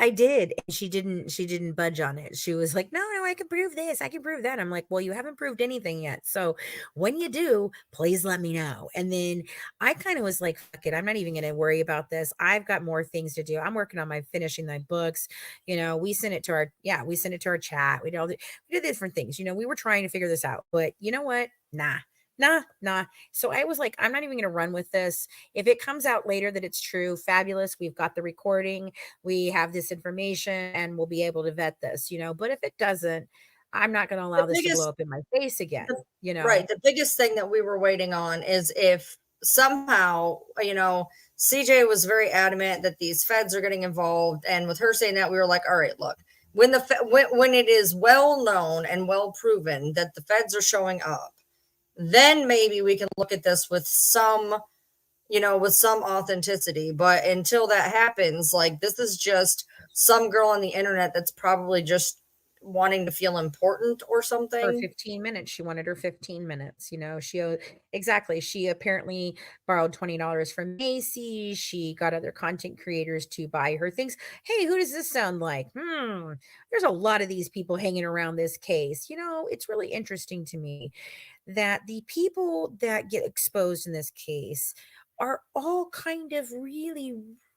I did. And she didn't budge on it. She was like, no, I can prove this. I can prove that. I'm like, well, you haven't proved anything yet. So when you do, please let me know. And then I kind of was like, fuck it. I'm not even going to worry about this. I've got more things to do. I'm working on finishing my books. We sent it to we sent it to our chat. We did different things. We were trying to figure this out, but you know what? Nah. So I was like, I'm not even going to run with this. If it comes out later that it's true, fabulous. We've got the recording. We have this information and we'll be able to vet this, But if it doesn't, I'm not going to allow this to blow up in my face again, Right. The biggest thing that we were waiting on is if somehow, CJ was very adamant that these feds are getting involved. And with her saying that, we were like, all right, look, when it is well known and well proven that the feds are showing up, then maybe we can look at this with some, with some authenticity. But until that happens, like, this is just some girl on the internet that's probably just wanting to feel important or For something. 15 minutes. She wanted her 15 minutes. Exactly. She apparently borrowed $20 from Macy's. She got other content creators to buy her things. Hey, who does this sound like? There's a lot of these people hanging around this case. It's really interesting to me that the people that get exposed in this case are all kind of really,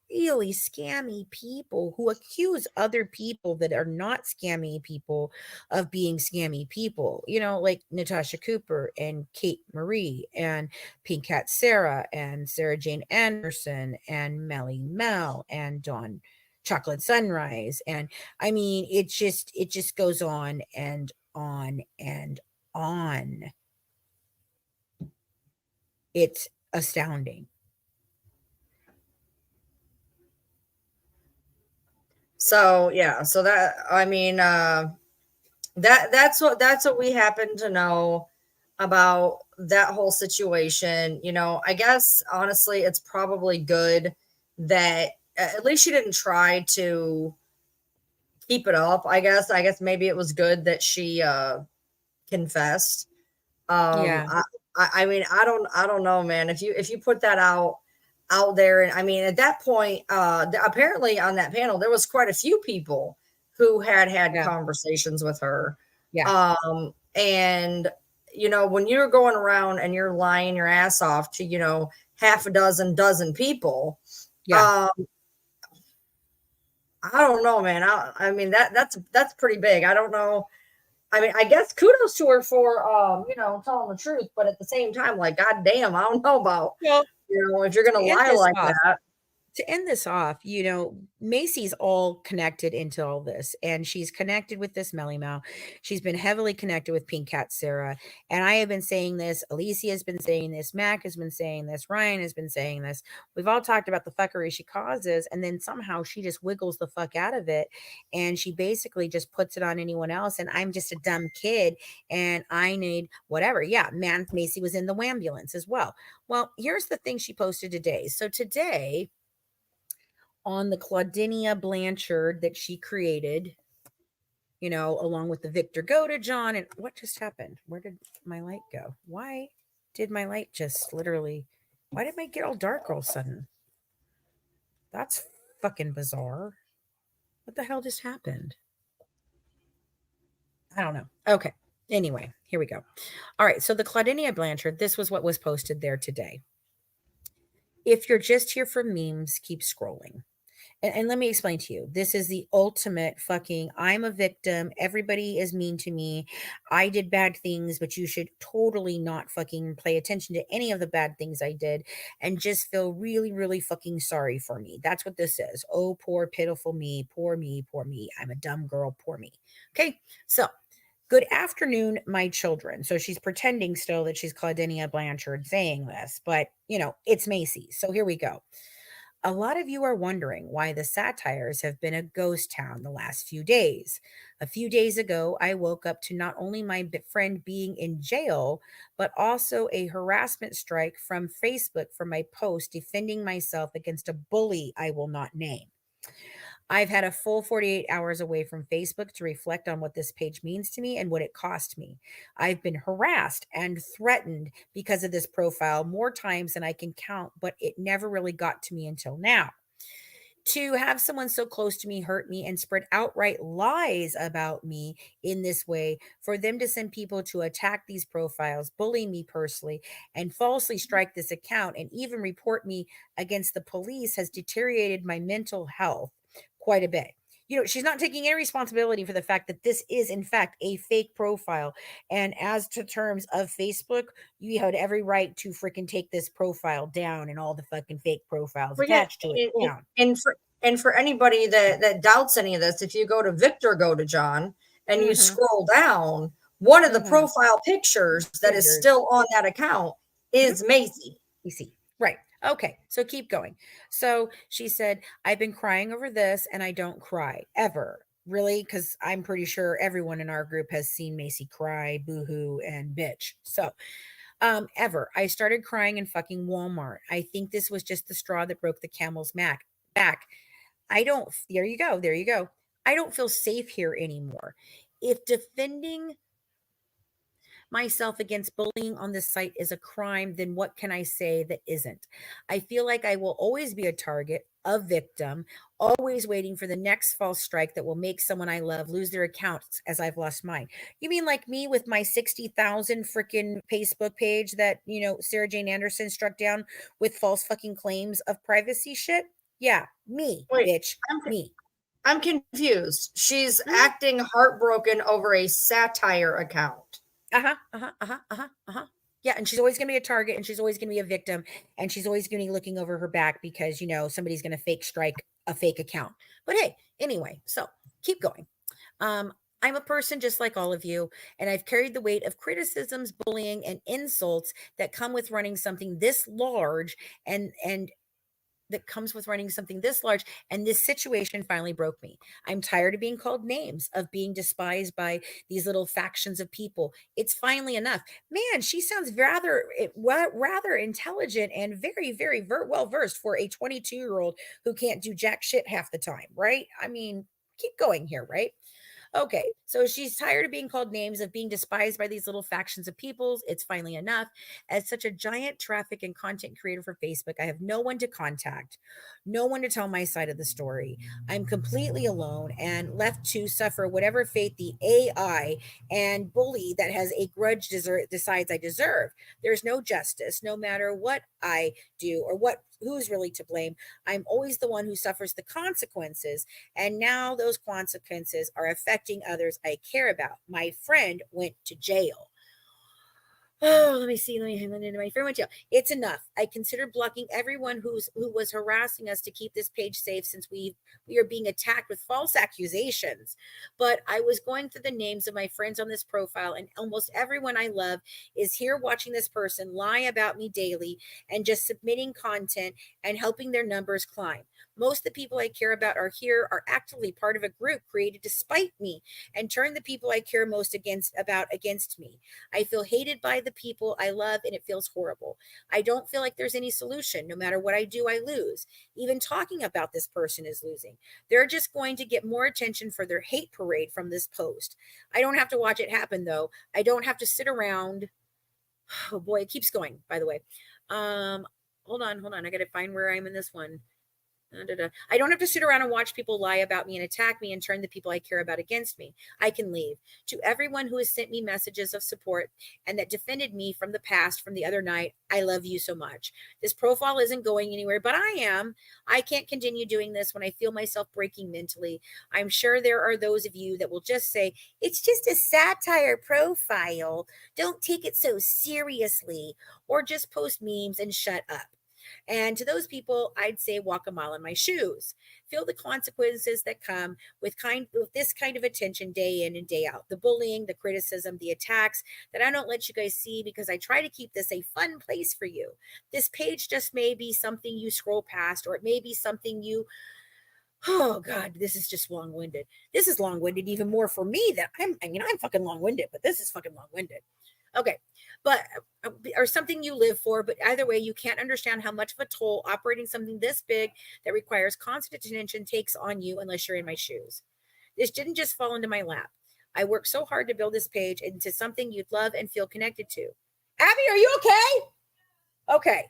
really scammy people who accuse other people that are not scammy people of being scammy people, like Natasha Cooper and Kate Marie and Pink Cat Sarah and Sarah Jane Anderson and Melly Mel and Dawn Chocolate Sunrise. And I mean, it just goes on and on and on. It's astounding. So yeah, so that, I mean, that's what we happen to know about that whole situation. I guess honestly, it's probably good that at least she didn't try to keep it up. I guess maybe it was good that she confessed. Yeah. I mean, I don't know, man. If you put that out there, and I mean, at that point, apparently on that panel there was quite a few people who had Yeah. conversations with her. Yeah. And when you're going around and you're lying your ass off to half a dozen people, Yeah. I don't know, man. I mean, that's pretty big. I don't know. I mean, I guess kudos to her for telling the truth, but at the same time, like, god damn, I don't know about, Well, if you're gonna to end lie this like off, that. Macy's all connected into all this, and she's connected with this Melly Mel. She's been heavily connected with Pink Cat Sarah. And I have been saying this, Alicia has been saying this, Mac has been saying this, Ryan has been saying this. We've all talked about the fuckery she causes, and then somehow she just wiggles the fuck out of it. And she basically just puts it on anyone else. And I'm just a dumb kid and I need whatever. Yeah, man, Macy was in the ambulance as well. Well, here's the thing she posted today. So today, on the Claudinia Blanchard that she created, along with the Victor Goda John. And what just happened? Where did my light go? Why did my light just literally, why did my get all dark all of a sudden? That's fucking bizarre. What the hell just happened? I don't know. Okay. Anyway, here we go. All right. So the Claudinia Blanchard, this was what was posted there today. If you're just here for memes, keep scrolling. And let me explain to you, this is the ultimate fucking, I'm a victim. Everybody is mean to me. I did bad things, but you should totally not fucking pay attention to any of the bad things I did and just feel really, really fucking sorry for me. That's what this is. Oh, poor, pitiful me. Poor me. Poor me. I'm a dumb girl. Poor me. Okay. So, good afternoon, my children. So she's pretending still that she's Claudinia Blanchard saying this, but it's Macy. So here we go. A lot of you are wondering why the Satires have been a ghost town the last few days. A few days ago, I woke up to not only my friend being in jail, but also a harassment strike from Facebook for my post defending myself against a bully I will not name. I've had a full 48 hours away from Facebook to reflect on what this page means to me and what it cost me. I've been harassed and threatened because of this profile more times than I can count, but it never really got to me until now. To have someone so close to me hurt me and spread outright lies about me in this way, for them to send people to attack these profiles, bully me personally, and falsely strike this account, and even report me against the police has deteriorated my mental health quite a bit. She's not taking any responsibility for the fact that this is, in fact, a fake profile. And as to terms of Facebook, you had every right to freaking take this profile down and all the fucking fake profiles Well, yeah, attached to it down. and for anybody that doubts any of this, if you go to Victor Go to John and you Mhm. scroll down, one of the Mhm. profile pictures that is Figures. still on that account is Macy. You see. Right. Okay. So keep going. So she said, I've been crying over this and I don't cry ever. Really? Because I'm pretty sure everyone in our group has seen Macy cry, boohoo, and bitch. So, ever. I started crying in fucking Walmart. I think this was just the straw that broke the camel's back. I don't, there you go. There you go. I don't feel safe here anymore. If defending myself against bullying on this site is a crime, then what can I say that isn't? I feel like I will always be a target, a victim, always waiting for the next false strike that will make someone I love lose their accounts as I've lost mine. You mean like me with my 60,000 freaking Facebook page that, Sarah Jane Anderson struck down with false fucking claims of privacy shit? Yeah, me, Wait, bitch, I'm me. I'm confused. She's Mhm. acting heartbroken over a satire account. Uh-huh, uh-huh, uh-huh, uh-huh, uh-huh. Yeah, and she's always gonna be a target and she's always gonna be a victim and she's always gonna be looking over her back because somebody's gonna fake strike a fake account. But hey, anyway, so keep going. I'm a person just like all of you, and I've carried the weight of criticisms, bullying, and insults that come with running something this large and that comes with running something this large. And this situation finally broke me. I'm tired of being called names, of being despised by these little factions of people. It's finally enough. Man, she sounds rather intelligent and very well versed for a 22-year-old who can't do jack shit half the time, right? I mean, keep going here, right? Okay, so she's tired of being called names, of being despised by these little factions of peoples. It's finally enough. As such a giant traffic and content creator for Facebook, I have no one to contact, no one to tell my side of the story. I'm completely alone and left to suffer whatever fate the AI and bully that has a grudge decides I deserve. There's no justice, no matter what I do or who's really to blame. I'm always the one who suffers the consequences, and now those consequences are affecting others I care about. My friend went to jail. Oh, let me see. Let me my friend went to jail. It's enough. I consider blocking everyone who was harassing us to keep this page safe, since we are being attacked with false accusations. But I was going through the names of my friends on this profile, and almost everyone I love is here watching this person lie about me daily and just submitting content and helping their numbers climb. Most of the people I care about are actively part of a group created to spite me and turn the people I care most against me. I feel hated by the people I love, and it feels horrible. I don't feel like there's any solution. No matter what I do, I lose. Even talking about this person is losing. They're just going to get more attention for their hate parade from this post. I don't have to watch it happen, though. I don't have to sit around. Oh boy, it keeps going, by the way. Um, hold on. I got to find where I'm in this one. I don't have to sit around and watch people lie about me and attack me and turn the people I care about against me. I can leave. To everyone who has sent me messages of support and that defended me from the past, from the other night, I love you so much. This profile isn't going anywhere, but I am. I can't continue doing this when I feel myself breaking mentally. I'm sure there are those of you that will just say, it's just a satire profile. Don't take it so seriously, or just post memes and shut up. And to those people, I'd say walk a mile in my shoes. Feel the consequences that come with this kind of attention day in and day out. The bullying, the criticism, the attacks that I don't let you guys see because I try to keep this a fun place for you. This page just may be something you scroll past, or it may be something you oh God, this is just long-winded. This is long-winded even more for me that I'm fucking long-winded, but this is fucking long-winded. Okay, but or something you live for, but either way, you can't understand how much of a toll operating something this big that requires constant attention takes on you unless you're in my shoes. This didn't just fall into my lap. I worked so hard to build this page into something you'd love and feel connected to. Abby, are you okay? Okay.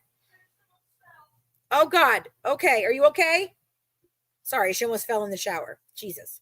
Oh God. Okay. Are you okay? Sorry, she almost fell in the shower. Jesus.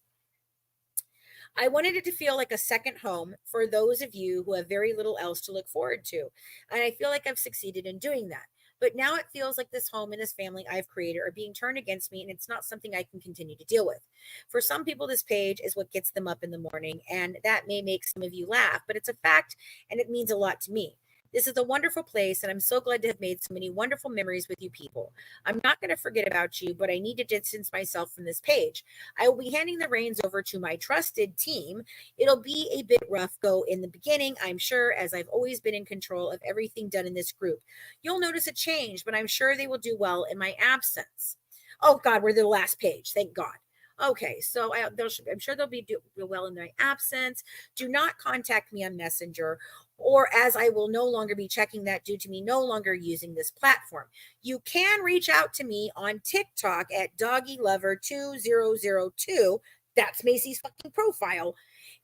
I wanted it to feel like a second home for those of you who have very little else to look forward to. And I feel like I've succeeded in doing that. But now it feels like this home and this family I've created are being turned against me, and it's not something I can continue to deal with. For some people, this page is what gets them up in the morning, and that may make some of you laugh, but it's a fact, and it means a lot to me. This is a wonderful place, and I'm so glad to have made so many wonderful memories with you people. I'm not going to forget about you, but I need to distance myself from this page. I will be handing the reins over to my trusted team. It'll be a bit rough go in the beginning, I'm sure, as I've always been in control of everything done in this group. You'll notice a change, but I'm sure they will do well in my absence. Oh God, we're the last page. Thank God. Okay, so I'm sure they'll be do well in my absence. Do not contact me on Messenger, or as I will no longer be checking that due to me no longer using this platform. You can reach out to me on TikTok at doggylover2002. That's Macy's fucking profile.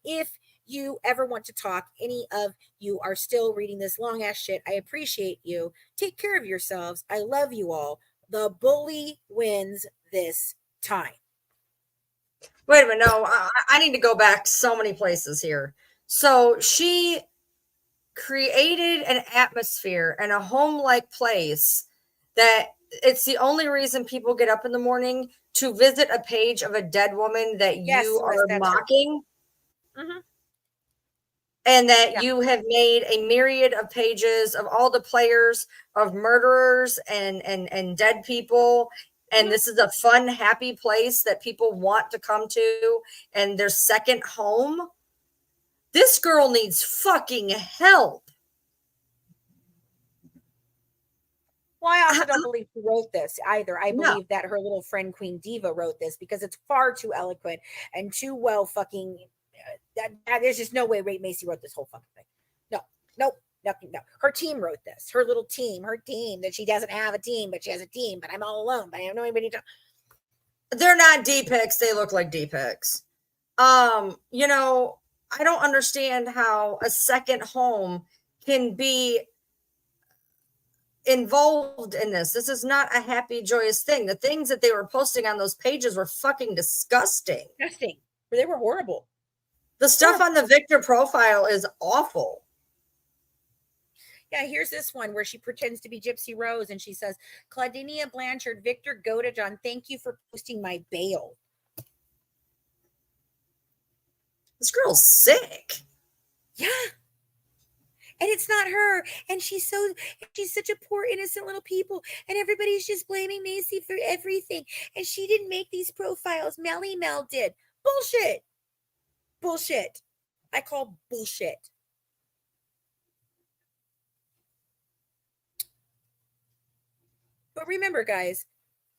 If you ever want to talk, any of you are still reading this long ass shit, I appreciate you. Take care of yourselves. I love you all. The bully wins this time. Wait a minute. No, I need to go back so many places here. So she created an atmosphere and a home-like place that it's the only reason people get up in the morning to visit a page of a dead woman that you are mocking. Mm-hmm. And that you have made a myriad of pages of all the players of murderers and dead people. And this is a fun, happy place that people want to come to and their second home. This girl needs fucking help. Well, I also don't believe she wrote this either. I believe that her little friend Queen Diva wrote this because it's far too eloquent and too well fucking. There's just no way Ray Macy wrote this whole fucking thing. No. Her team wrote this. Her little team, that she doesn't have a team, but she has a team. But I'm all alone. But I have no anybody to. They're not D-pics. They look like D-pics. You know, I don't understand how a second home can be involved in this. This is not a happy, joyous thing. The things that they were posting on those pages were fucking disgusting. They were horrible. The stuff on the Victor profile is awful. Yeah, here's this one where she pretends to be Gypsy Rose and she says, Claudinia Blanchard, Victor Godajon, thank you for posting my bail. This girl's sick. Yeah. And it's not her. And she's such a poor, innocent little people. And everybody's just blaming Macy for everything. And she didn't make these profiles. Melly Mel did. Bullshit. I call bullshit. But remember, guys,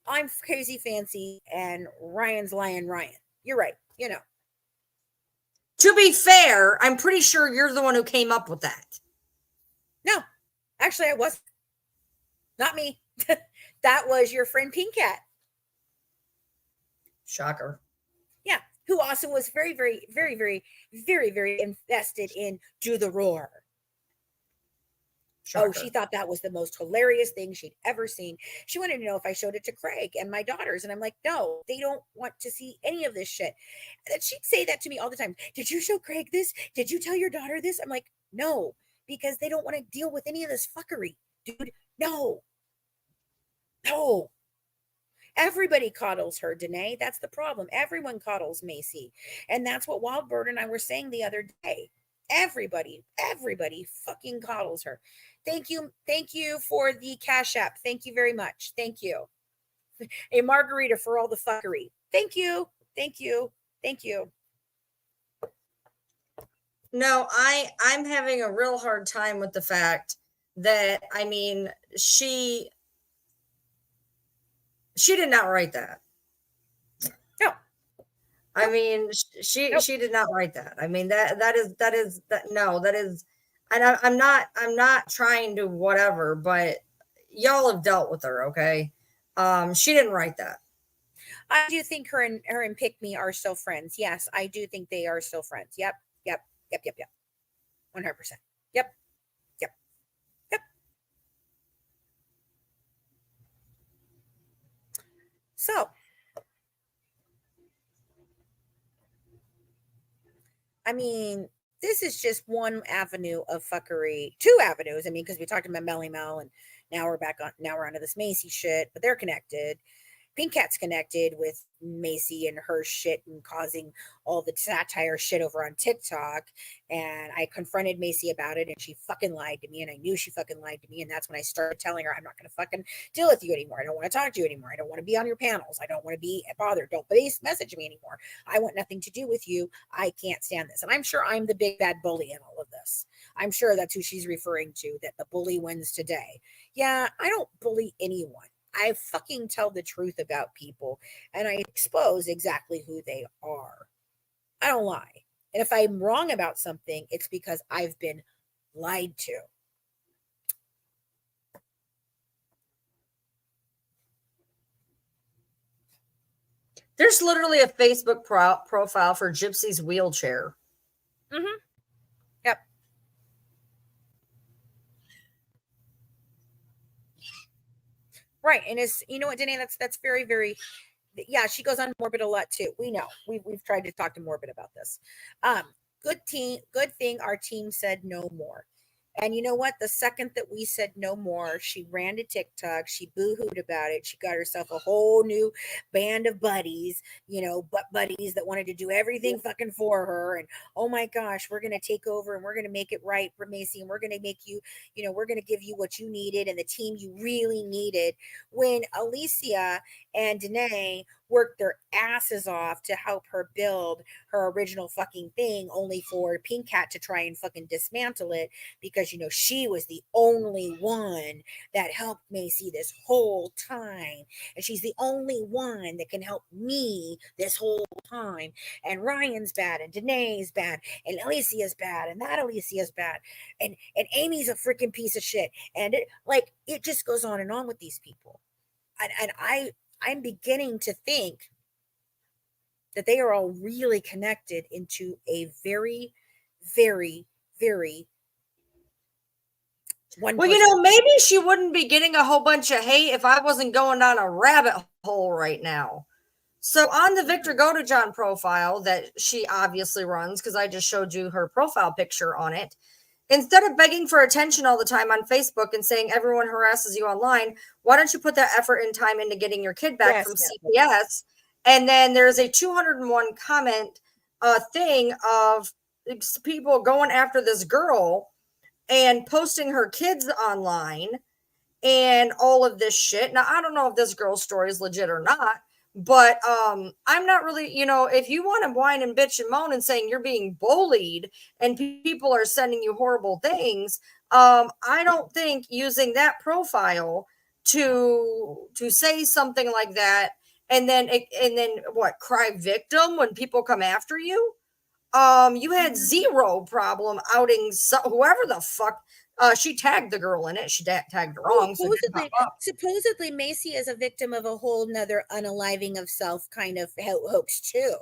I'm Crazy Fancy and Ryan's lying Ryan. You're right. You know. To be fair, I'm pretty sure you're the one who came up with that. No, actually, I wasn't. Not me. That was your friend Pink Cat. Shocker. Yeah, who also was very, very, very, very, very, very invested in Do the Roar. Shocker. Oh, she thought that was the most hilarious thing she'd ever seen. She wanted to know if I showed it to Craig and my daughters. And I'm like, no, they don't want to see any of this shit. And she'd say that to me all the time. Did you show Craig this? Did you tell your daughter this? I'm like, no, because they don't want to deal with any of this fuckery. Dude, no. Everybody coddles her, Danae. That's the problem. Everyone coddles Macy. And that's what Wildbird and I were saying the other day. Everybody fucking coddles her. Thank you for the Cash App. Thank you very much. Thank you. A margarita for all the fuckery. Thank you. No, I'm having a real hard time with the fact that, I mean, she did not write that. No. I mean, she did not write that. I mean, that is, and I'm not trying to whatever, but y'all have dealt with her, okay? She didn't write that. I do think her and Pick Me are still friends. Yes, I do think they are still friends. Yep. 100%. Yep. So, I mean, this is just one avenue of fuckery. Two avenues. I mean, because we talked about Melly Mel and now we're onto this Macy shit, but they're connected. Pink Cat's connected with Macy and her shit and causing all the satire shit over on TikTok. And I confronted Macy about it and she fucking lied to me. And I knew she fucking lied to me. And that's when I started telling her, I'm not going to fucking deal with you anymore. I don't want to talk to you anymore. I don't want to be on your panels. I don't want to be bothered. Don't please message me anymore. I want nothing to do with you. I can't stand this. And I'm sure I'm the big bad bully in all of this. I'm sure that's who she's referring to, that the bully wins today. Yeah, I don't bully anyone. I fucking tell the truth about people and I expose exactly who they are. I don't lie. And if I'm wrong about something, it's because I've been lied to. There's literally a Facebook profile for Gypsy's wheelchair. Mm-hmm. Yep. Right. And it's, you know what, Danae, that's very, very, yeah, she goes on Morbid a lot too. We know. We've tried to talk to Morbid about this. Um, good thing our team said no more. And you know what? The second that we said no more, she ran to TikTok. She boohooed about it. She got herself a whole new band of buddies, butt buddies that wanted to do everything fucking for her. And oh my gosh, we're going to take over and we're going to make it right for Macy. And we're going to make you, we're going to give you what you needed and the team you really needed. When Alicia and Danae worked their asses off to help her build her original fucking thing, only for Pink Cat to try and fucking dismantle it because, she was the only one that helped Macy this whole time. And she's the only one that can help me this whole time. And Ryan's bad, and Danae's bad, and Alicia's bad, and that Alicia's bad. And Amy's a freaking piece of shit. And it just goes on and on with these people. And I'm beginning to think that they are all really connected into a very, very, very one. Well, maybe she wouldn't be getting a whole bunch of hate if I wasn't going down a rabbit hole right now. So on the Victor Godejohn profile that she obviously runs, because I just showed you her profile picture on it, instead of begging for attention all the time on Facebook and saying everyone harasses you online, why don't you put that effort and time into getting your kid back from CPS? And then there's a 201 comment thing of people going after this girl and posting her kids online and all of this shit. Now, I don't know if this girl's story is legit or not, but I'm not really, if you want to whine and bitch and moan and saying you're being bullied and people are sending you horrible things, I don't think using that profile to say something like that and then what, cry victim when people come after you. You had zero problem outing whoever the fuck. She tagged the girl in it. She tagged her wrong. Supposedly, Macy is a victim of a whole nother unaliving of self kind of hoax too.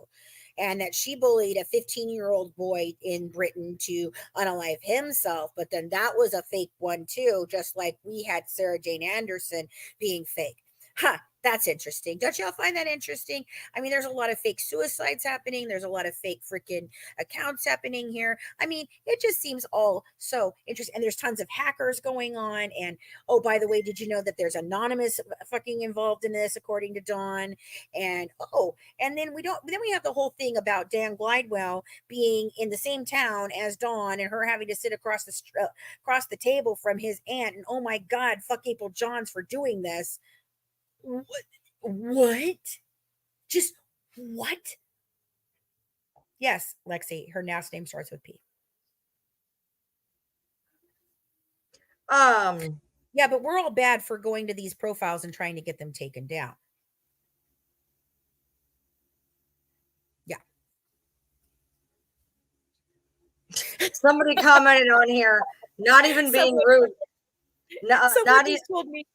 And that she bullied a 15-year-old boy in Britain to unalive himself. But then that was a fake one too, just like we had Sarah Jane Anderson being fake. Huh. That's interesting. Don't y'all find that interesting? I mean, there's a lot of fake suicides happening. There's a lot of fake freaking accounts happening here. I mean, it just seems all so interesting. And there's tons of hackers going on. And oh, by the way, did you know that there's anonymous fucking involved in this, according to Dawn? And and then we have the whole thing about Dan Glidewell being in the same town as Dawn and her having to sit across the table from his aunt. And oh my God, fuck April Johns for doing this. What? Just what? Yes, Lexi. Her last name starts with P. Yeah, but we're all bad for going to these profiles and trying to get them taken down. Yeah. Somebody commented on here, not even being rude. Not even told me.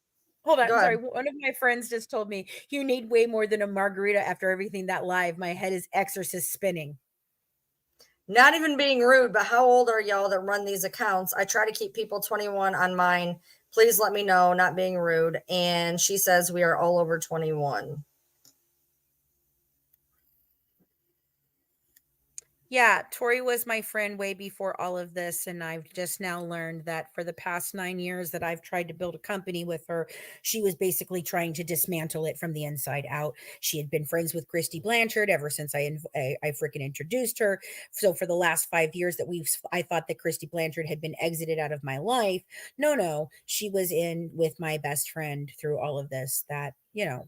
Hold on, sorry. One of my friends just told me you need way more than a margarita after everything that live. My head is exorcist spinning. Not even being rude, but how old are y'all that run these accounts? I try to keep people 21 on mine. Please let me know, not being rude. And she says we are all over 21. Yeah, Tori was my friend way before all of this. And I've just now learned that for the past 9 years that I've tried to build a company with her, she was basically trying to dismantle it from the inside out. She had been friends with Christy Blanchard ever since I freaking introduced her. So for the last 5 years I thought that Christy Blanchard had been exited out of my life. No, she was in with my best friend through all of this. That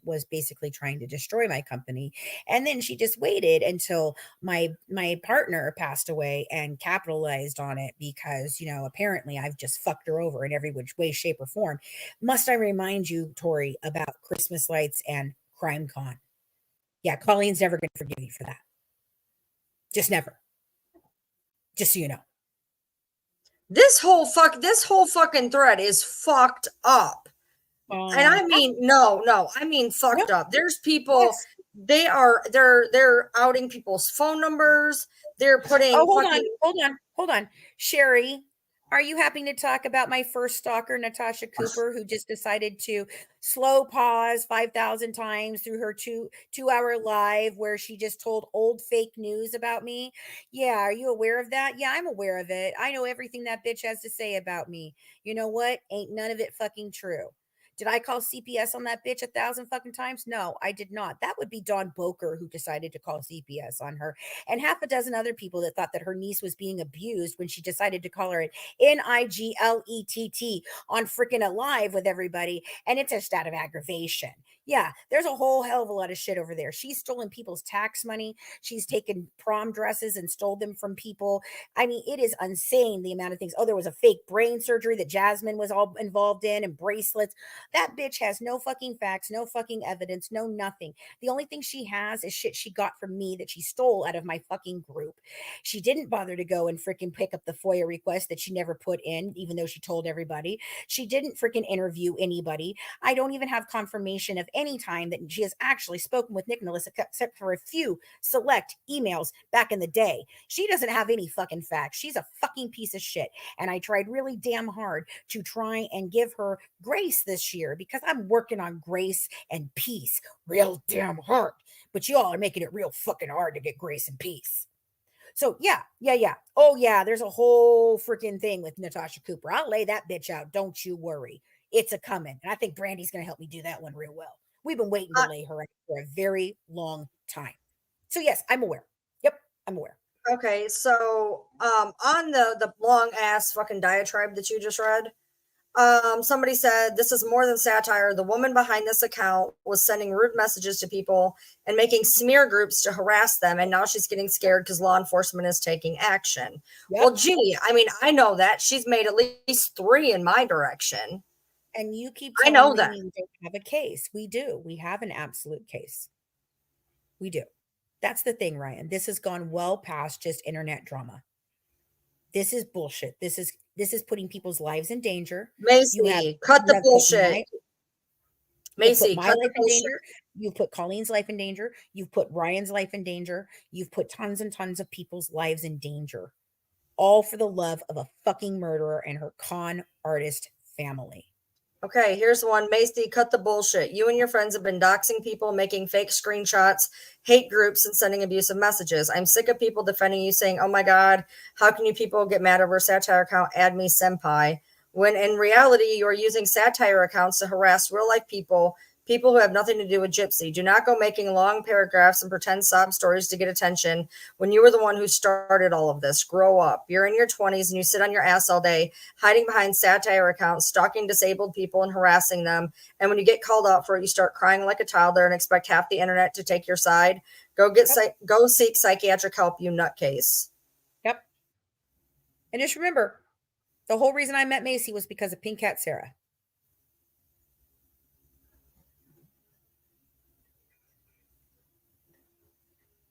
was basically trying to destroy my company. And then she just waited until my partner passed away and capitalized on it because, apparently I've just fucked her over in every which way, shape, or form. Must I remind you, Tori, about Christmas lights and Crime Con? Yeah, Colleen's never going to forgive you for that. Just never. Just so you know. This whole fucking thread is fucked up. And I mean, no, I mean fucked up. There's people, yes. they're outing people's phone numbers. They're putting hold on. Sherry, are you happy to talk about my first stalker, Natasha Cooper, who just decided to slow pause 5,000 times through her two-hour live where she just told old fake news about me? Yeah, are you aware of that? Yeah, I'm aware of it. I know everything that bitch has to say about me. You know what? Ain't none of it fucking true. Did I call CPS on that bitch 1,000 fucking times? No, I did not. That would be Dawn Boker who decided to call CPS on her, and half a dozen other people that thought that her niece was being abused when she decided to call her an NIGLETT on freaking Alive with everybody. And it's just out of aggravation. Yeah, there's a whole hell of a lot of shit over there. She's stolen people's tax money. She's taken prom dresses and stole them from people. I mean, it is insane the amount of things. Oh, there was a fake brain surgery that Jasmine was all involved in and bracelets. That bitch has no fucking facts, no fucking evidence, no nothing. The only thing she has is shit she got from me that she stole out of my fucking group. She didn't bother to go and freaking pick up the FOIA request that she never put in, even though she told everybody. She didn't freaking interview anybody. I don't even have confirmation of any time that she has actually spoken with Nick Nicholas except for a few select emails back in the day. She doesn't have any fucking facts. She's a fucking piece of shit. And I tried really damn hard to try and give her grace this year because I'm working on grace and peace real damn hard. But y'all are making it real fucking hard to get grace and peace. So yeah. Oh yeah, there's a whole freaking thing with Natasha Cooper. I'll lay that bitch out. Don't you worry. It's a coming. And I think Brandy's going to help me do that one real well. We've been waiting to lay her out for a very long time. So yes, I'm aware. Yep, I'm aware. okay, so on the long ass fucking diatribe that you just read, somebody said this is more than satire. The woman behind this account was sending rude messages to people and making smear groups to harass them, and now she's getting scared because law enforcement is taking action. Yep. Well, gee, I mean, I know that she's made at least 3 in my direction. And you keep telling me that you don't have a case. We do. We have an absolute case. We do. That's the thing, Ryan. This has gone well past just internet drama. This is bullshit. This is putting people's lives in danger. Macy, cut the bullshit. Macy, cut the bullshit. You've put Colleen's life in danger. You've put Ryan's life in danger. You've put tons and tons of people's lives in danger. All for the love of a fucking murderer and her con artist family. Okay, here's one. Macy, cut the bullshit. You and your friends have been doxing people, making fake screenshots, hate groups, and sending abusive messages. I'm sick of people defending you saying, oh my God, how can you people get mad over a satire account? Add me senpai. When in reality, you are using satire accounts to harass real life people who have nothing to do with Gypsy. Do not go making long paragraphs and pretend sob stories to get attention when you were the one who started all of this. Grow up. You're in your 20s and you sit on your ass all day, hiding behind satire accounts, stalking disabled people and harassing them. And when you get called out for it, you start crying like a toddler and expect half the internet to take your side. Go seek psychiatric help, you nutcase. Yep. And just remember, the whole reason I met Macy was because of Pink Cat Sarah.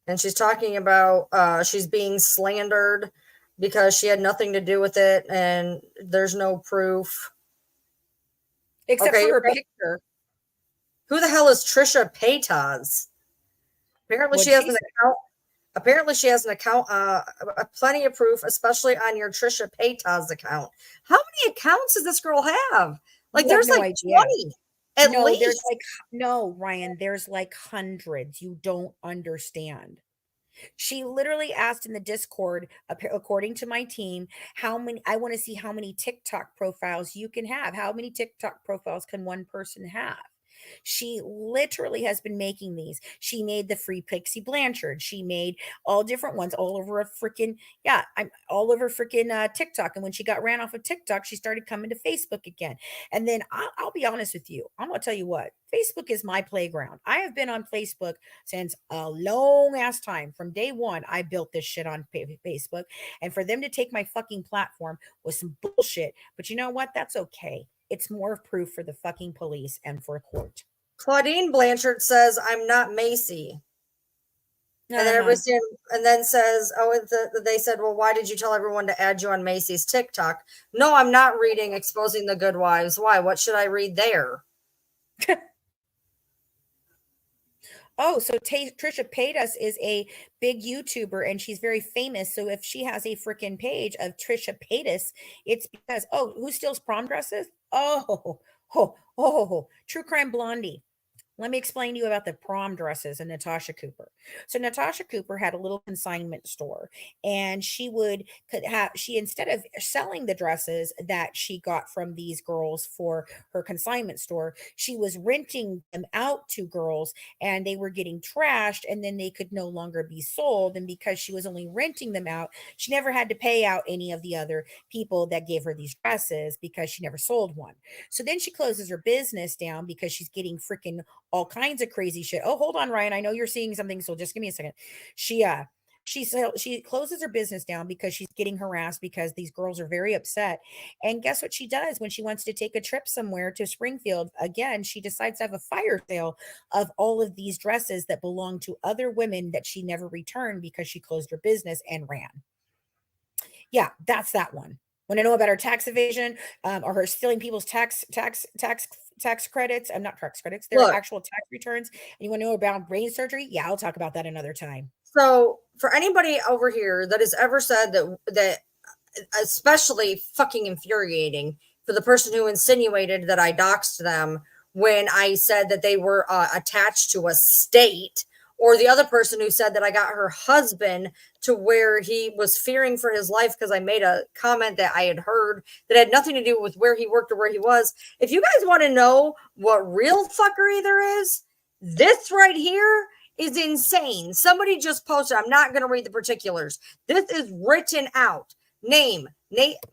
And she's talking about she's being slandered because she had nothing to do with it and there's no proof. Except for her picture. Who the hell is Trisha Paytas? Apparently she has an account. Apparently she has an account, plenty of proof, especially on your Trisha Paytas account. How many accounts does this girl have? Like there's like 20. At least. There's no, Ryan, there's like hundreds. You don't understand. She literally asked in the Discord, according to my team, I want to see how many TikTok profiles you can have. How many TikTok profiles can one person have? She literally has been making these. She made the free Pixie Blanchard. She made all different ones all over a freaking, yeah, I'm all over freaking TikTok. And when she got ran off of TikTok, she started coming to Facebook again. And then I'll be honest with you. I'm going to tell you what, Facebook is my playground. I have been on Facebook since a long ass time. From day one, I built this shit on Facebook. And for them to take my fucking platform was some bullshit. But you know what? That's okay. It's more proof for the fucking police and for a court. Claudine Blanchard says, I'm not Macy. And then everybody and then says, oh, they said, well, why did you tell everyone to add you on Macy's TikTok? No, I'm not reading Exposing the Good Wives. Why? What should I read there? Oh, so Trisha Paytas is a big YouTuber and she's very famous. So if she has a freaking page of Trisha Paytas, it's because, oh, who steals prom dresses? True Crime Blondie. Let me explain to you about the prom dresses and Natasha Cooper. So Natasha Cooper had a little consignment store, and she instead of selling the dresses that she got from these girls for her consignment store, she was renting them out to girls, and they were getting trashed, and then they could no longer be sold. And because she was only renting them out, she never had to pay out any of the other people that gave her these dresses because she never sold one. So then she closes her business down because she's getting freaking all kinds of crazy shit. Oh, hold on, Ryan. I know you're seeing something, so just give me a second. She closes her business down because she's getting harassed because these girls are very upset. And guess what she does when she wants to take a trip somewhere to Springfield? Again, she decides to have a fire sale of all of these dresses that belong to other women that she never returned because she closed her business and ran. Yeah, that's that one. Want to know about her tax evasion or her stealing people's tax credits? I'm not tax credits. They're actual tax returns. And you want to know about brain surgery? Yeah, I'll talk about that another time. So for anybody over here that has ever said that especially fucking infuriating for the person who insinuated that I doxed them when I said that they were attached to a state, or the other person who said that I got her husband to where he was fearing for his life because I made a comment that I had heard that had nothing to do with where he worked or where he was. If you guys want to know what real fuckery there is, this right here is insane. Somebody just posted, I'm not going to read the particulars. This is written out. Name,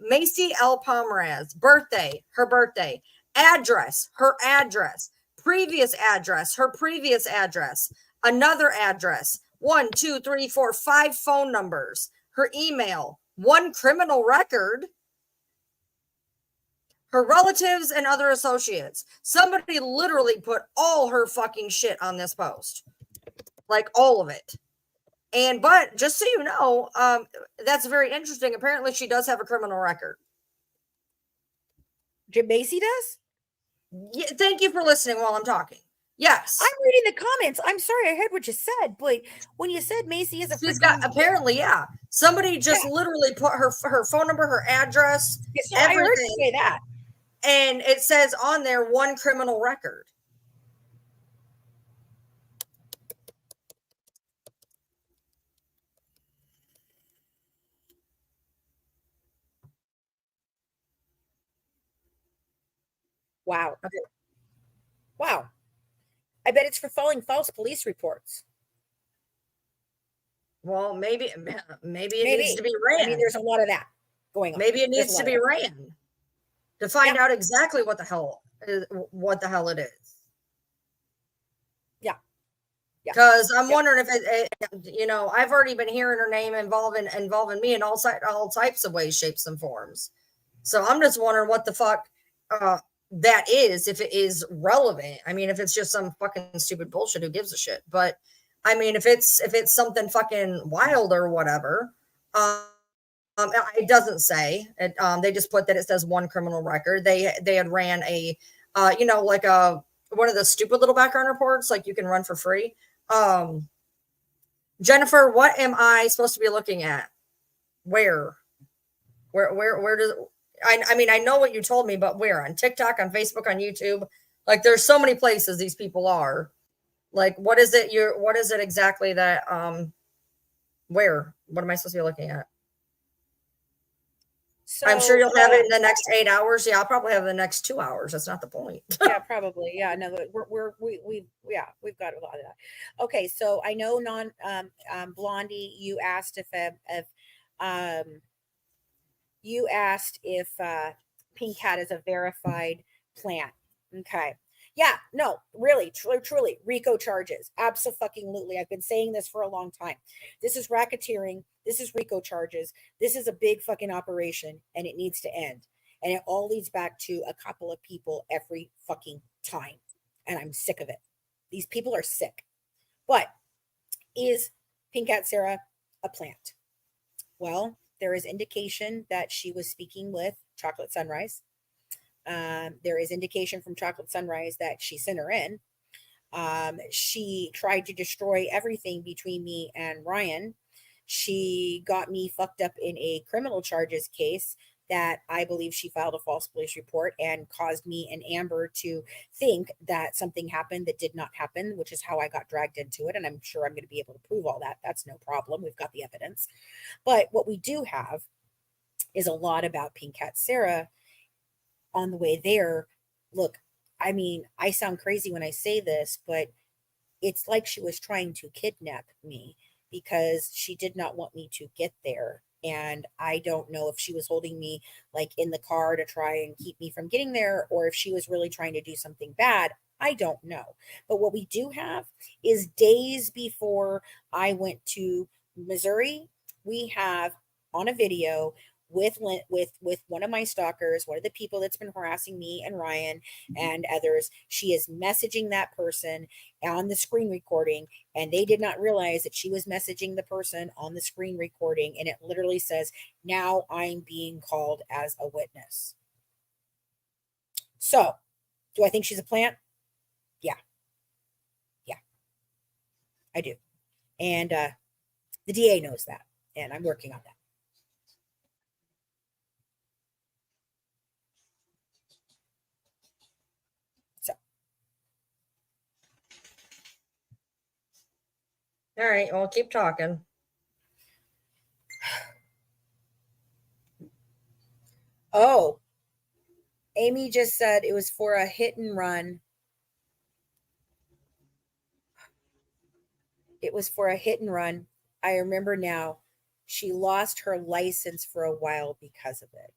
Macy L. Pomeraz. Birthday, her birthday. Address, her address. Previous address, her previous address. Another address. 1, 2, 3, 4, 5 phone numbers. Her email. 1 criminal record. Her relatives and other associates. Somebody literally put all her fucking shit on this post. Like all of it. But just so you know, that's very interesting. Apparently she does have a criminal record. Jim Macy does? Yeah, thank you for listening while I'm talking. Yes. I'm reading the comments. I'm sorry I heard what you said, but when you said Macy is a She's got, apparently, yeah. Somebody just literally put her phone number, her address, everything. I heard you say that. And it says on there 1 criminal record. Wow. Okay. Wow. I bet it's for filing false police reports. Well, maybe it needs to be ran. I mean, there's a lot of that going on. Maybe it needs to be ran to find out exactly what the hell it is. Yeah. Because I'm wondering if it, I've already been hearing her name involving me in all types of ways, shapes, and forms. So I'm just wondering what the fuck that is, if it is relevant. I mean, if it's just some fucking stupid bullshit, who gives a shit? But I mean, if it's something fucking wild or whatever, it doesn't say. They just put that it says 1 criminal record. They had ran a, like one of the stupid little background reports, like you can run for free. Jennifer, what am I supposed to be looking at? Where does I mean, I know what you told me, but where? On TikTok, on Facebook, on YouTube? Like, there's so many places these people are. Like, what is it exactly that, where? What am I supposed to be looking at? I'm sure you'll have yeah. it in the next 8 hours. Yeah, I'll probably have it in the next 2 hours. That's not the point. Yeah, probably. Yeah, no, we've got a lot of that. Okay, so I know Blondie, um you asked if Pink Hat is a verified plant. Okay. Yeah, no, really, truly, RICO charges. Absolutely. I've been saying this for a long time. This is racketeering. This is RICO charges. This is a big fucking operation and it needs to end. And it all leads back to a couple of people every fucking time. And I'm sick of it. These people are sick. But is Pink Cat Sarah a plant? Well, there is indication that she was speaking with Chocolate Sunrise. There is indication from Chocolate Sunrise that she sent her in. She tried to destroy everything between me and Ryan. She got me fucked up in a criminal charges case that I believe she filed a false police report and caused me and Amber to think that something happened that did not happen, which is how I got dragged into it. And I'm sure I'm going to be able to prove all that. That's no problem. We've got the evidence. But what we do have is a lot about Pink Cat Sarah on the way there. Look, I mean, I sound crazy when I say this, but it's like she was trying to kidnap me because she did not want me to get there. And I don't know if she was holding me like in the car to try and keep me from getting there or if she was really trying to do something bad. I don't know. But what we do have is days before I went to Missouri, we have on a video with one of my stalkers, one of the people that's been harassing me and Ryan and others. She is messaging that person on the screen recording, and they did not realize that she was messaging the person on the screen recording, and it literally says, "Now I'm being called as a witness." So, do I think she's a plant? Yeah, yeah, I do. And the DA knows that, and I'm working on that. So, All right, well, keep talking. oh, Amy just said it was for a hit and run. It was for a hit and run. I remember now. She lost her license for a while because of it.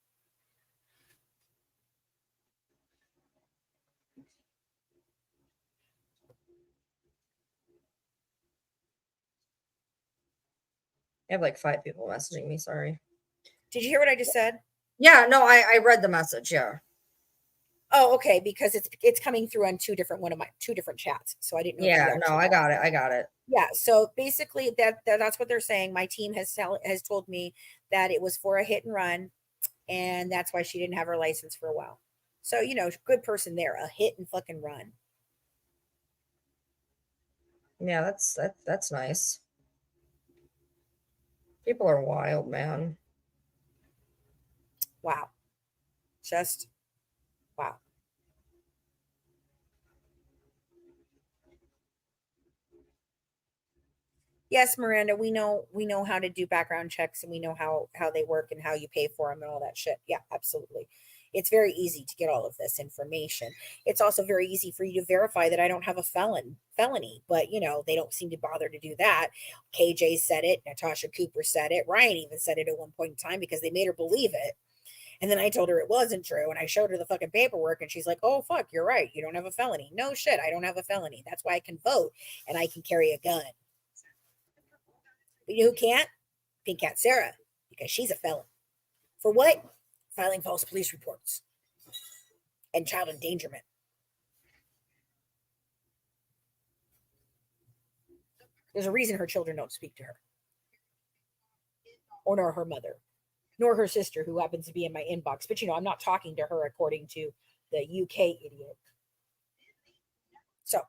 I have like 5 people messaging me. Sorry. Did you hear what I just said? Yeah, no, I read the message. Yeah. Oh, okay, because it's coming through on two different chats. So I didn't know if you Yeah, no, actually I got it. it. I got it. Yeah, so basically that's what they're saying. My team has told me that it was for a hit and run, and that's why she didn't have her license for a while. So, good person there, a hit and fucking run. Yeah, that's nice. People are wild, man. Wow. Just wow. Yes, Miranda, we know how to do background checks and we know how they work and how you pay for them and all that shit. Yeah, absolutely. It's very easy to get all of this information. It's also very easy for you to verify that I don't have a felony, but they don't seem to bother to do that. KJ said it, Natasha Cooper said it, Ryan even said it at one point in time because they made her believe it. And then I told her it wasn't true. And I showed her the fucking paperwork and she's like, "Oh, fuck, you're right. You don't have a felony." No shit. I don't have a felony. That's why I can vote and I can carry a gun. But you know who can't? Pink Cat Sarah, because she's a felon. For what? Filing false police reports and child endangerment. There's a reason her children don't speak to her, or nor her mother, nor her sister, who happens to be in my inbox. But I'm not talking to her according to the UK idiot. So,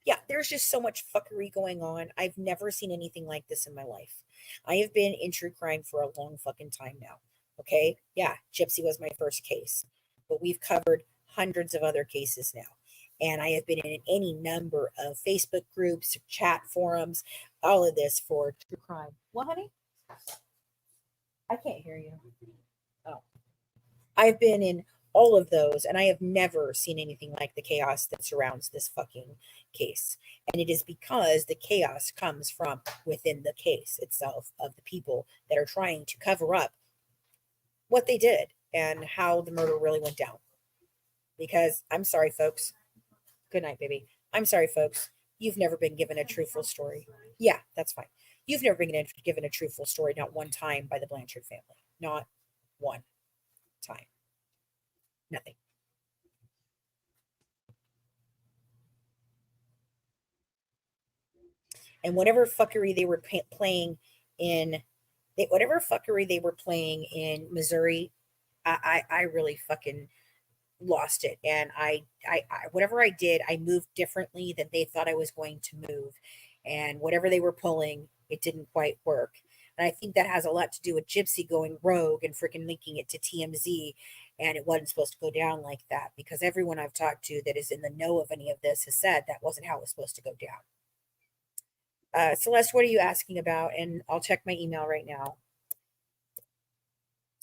yeah, there's just so much fuckery going on. I've never seen anything like this in my life. I have been in true crime for a long fucking time now. Okay. Yeah. Gypsy was my first case, but we've covered hundreds of other cases now. And I have been in any number of Facebook groups, chat forums, all of this for true crime. What, honey? I can't hear you. Oh. I've been in all of those, and I have never seen anything like the chaos that surrounds this fucking case. And it is because the chaos comes from within the case itself of the people that are trying to cover up what they did and how the murder really went down. Because I'm sorry, folks. Good night, baby. I'm sorry, folks. You've never been given a truthful story. Yeah, that's fine. You've never been given a truthful story, not one time, by the Blanchard family. Not one time. Nothing. And whatever fuckery they were playing in, whatever fuckery they were playing in Missouri, I really fucking lost it. And whatever I did, I moved differently than they thought I was going to move. And whatever they were pulling, it didn't quite work. And I think that has a lot to do with Gypsy going rogue and freaking linking it to TMZ. And it wasn't supposed to go down like that, because everyone I've talked to that is in the know of any of this has said that wasn't how it was supposed to go down. Celeste, what are you asking about? And I'll check my email right now.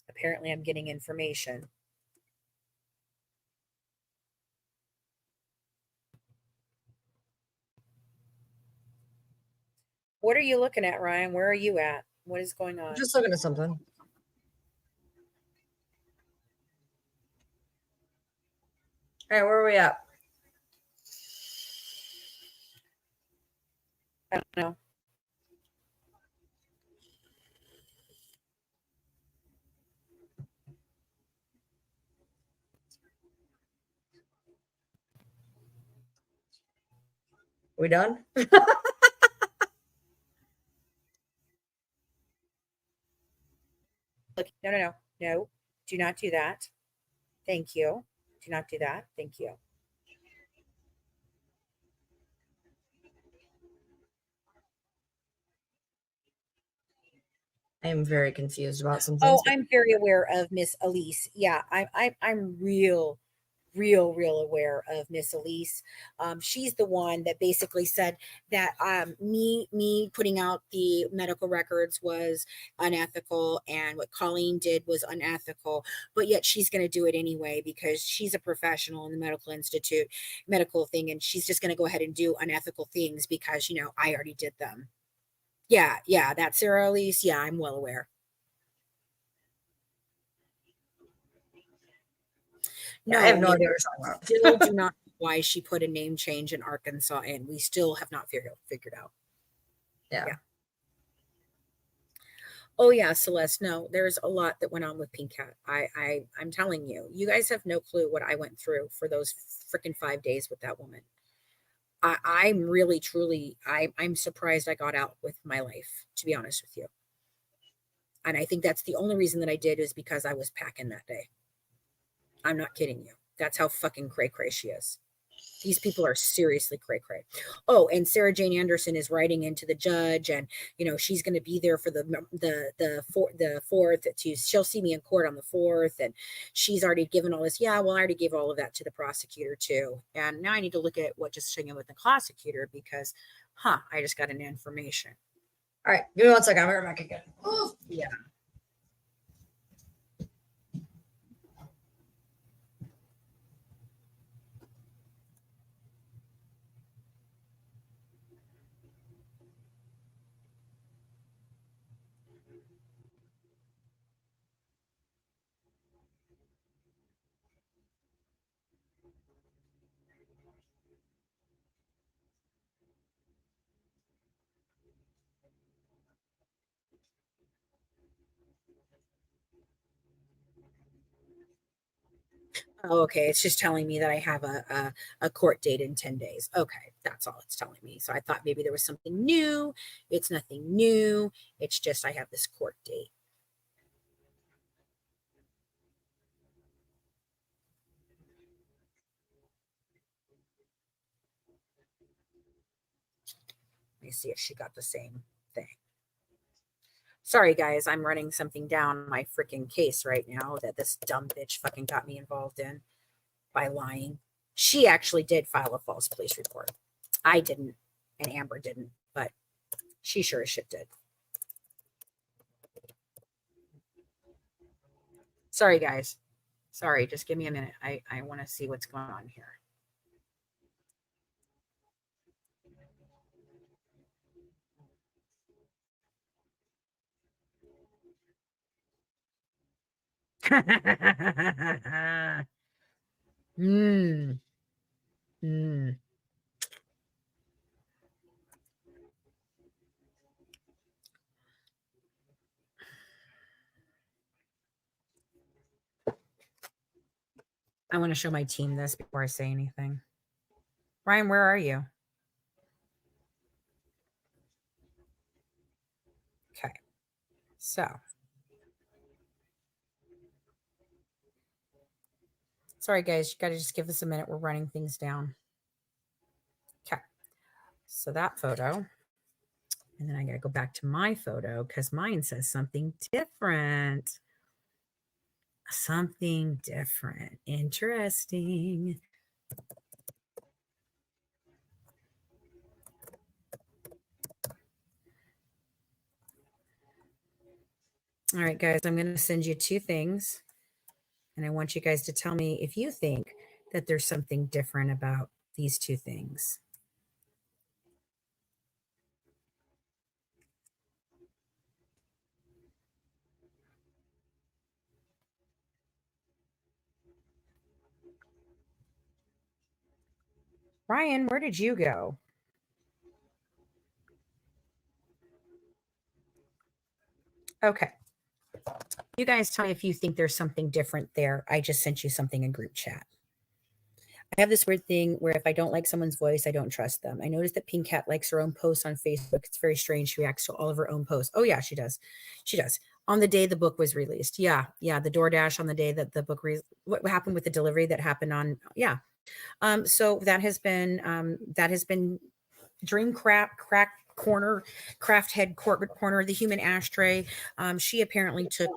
Apparently, I'm getting information. What are you looking at, Ryan? Where are you at? What is going on? Just looking at something. All right, where are we at? I don't know. We done? Look, no. Do not do that. Thank you. Do not do that. Thank you. I am very confused about some Oh, things. I'm very aware of Miss Elise. Yeah, I'm real aware of Miss Elise. She's the one that basically said that me putting out the medical records was unethical, and what Colleen did was unethical, but yet she's going to do it anyway because she's a professional in the medical thing, and she's just going to go ahead and do unethical things because I already did them. Yeah, that's Sarah Elise. Yeah, I'm well aware. No, I have no idea what you're talking about. Still do not know why she put a name change in Arkansas, and we still have not figured out. Yeah. Oh yeah, Celeste. No, there's a lot that went on with Pink Cat. I'm telling you, you guys have no clue what I went through for those freaking 5 days with that woman. I'm really, truly, I'm surprised I got out with my life, to be honest with you. And I think that's the only reason that I did is because I was packing that day. I'm not kidding you. That's how fucking cray she is. These people are seriously cray. Oh, and Sarah Jane Anderson is writing into the judge, and she's going to be there for the fourth. She'll see me in court on the 4th, and she's already given all this. Yeah, well, I already gave all of that to the prosecutor too, and now I need to look at what just checking with the prosecutor because, I just got an information. All right, give me 1 second. I'm right back again. Yeah. Oh, okay. It's just telling me that I have a court date in 10 days. Okay. That's all it's telling me. So I thought maybe there was something new. It's nothing new. It's just I have this court date. Let me see if she got the same thing. Sorry, guys. I'm running something down my freaking case right now that this dumb bitch fucking got me involved in by lying. She actually did file a false police report. I didn't, and Amber didn't, but she sure as shit did. Sorry, guys. Sorry, just give me a minute. I want to see what's going on here. mm. Mm. I want to show my team this before I say anything. Ryan, where are you? Okay. So, sorry guys, you got to just give us a minute. We're running things down. Okay. So that photo. And then I got to go back to my photo because mine says something different. Something different. Interesting. All right, guys, I'm going to send you 2 things. And I want you guys to tell me if you think that there's something different about these 2 things. Ryan, where did you go? Okay. You guys tell me if you think there's something different there. I just sent you something in group chat. I have this weird thing where if I don't like someone's voice, I don't trust them. I noticed that Pink Cat likes her own posts on Facebook. It's very strange. She reacts to all of her own posts. Oh, yeah, she does. She does. On the day the book was released. Yeah. Yeah. The DoorDash on the day that the book, what happened with the delivery that happened on, yeah. So that has been Dream Crack Corner, Craft Head Corporate Corner, the Human Ashtray. She apparently took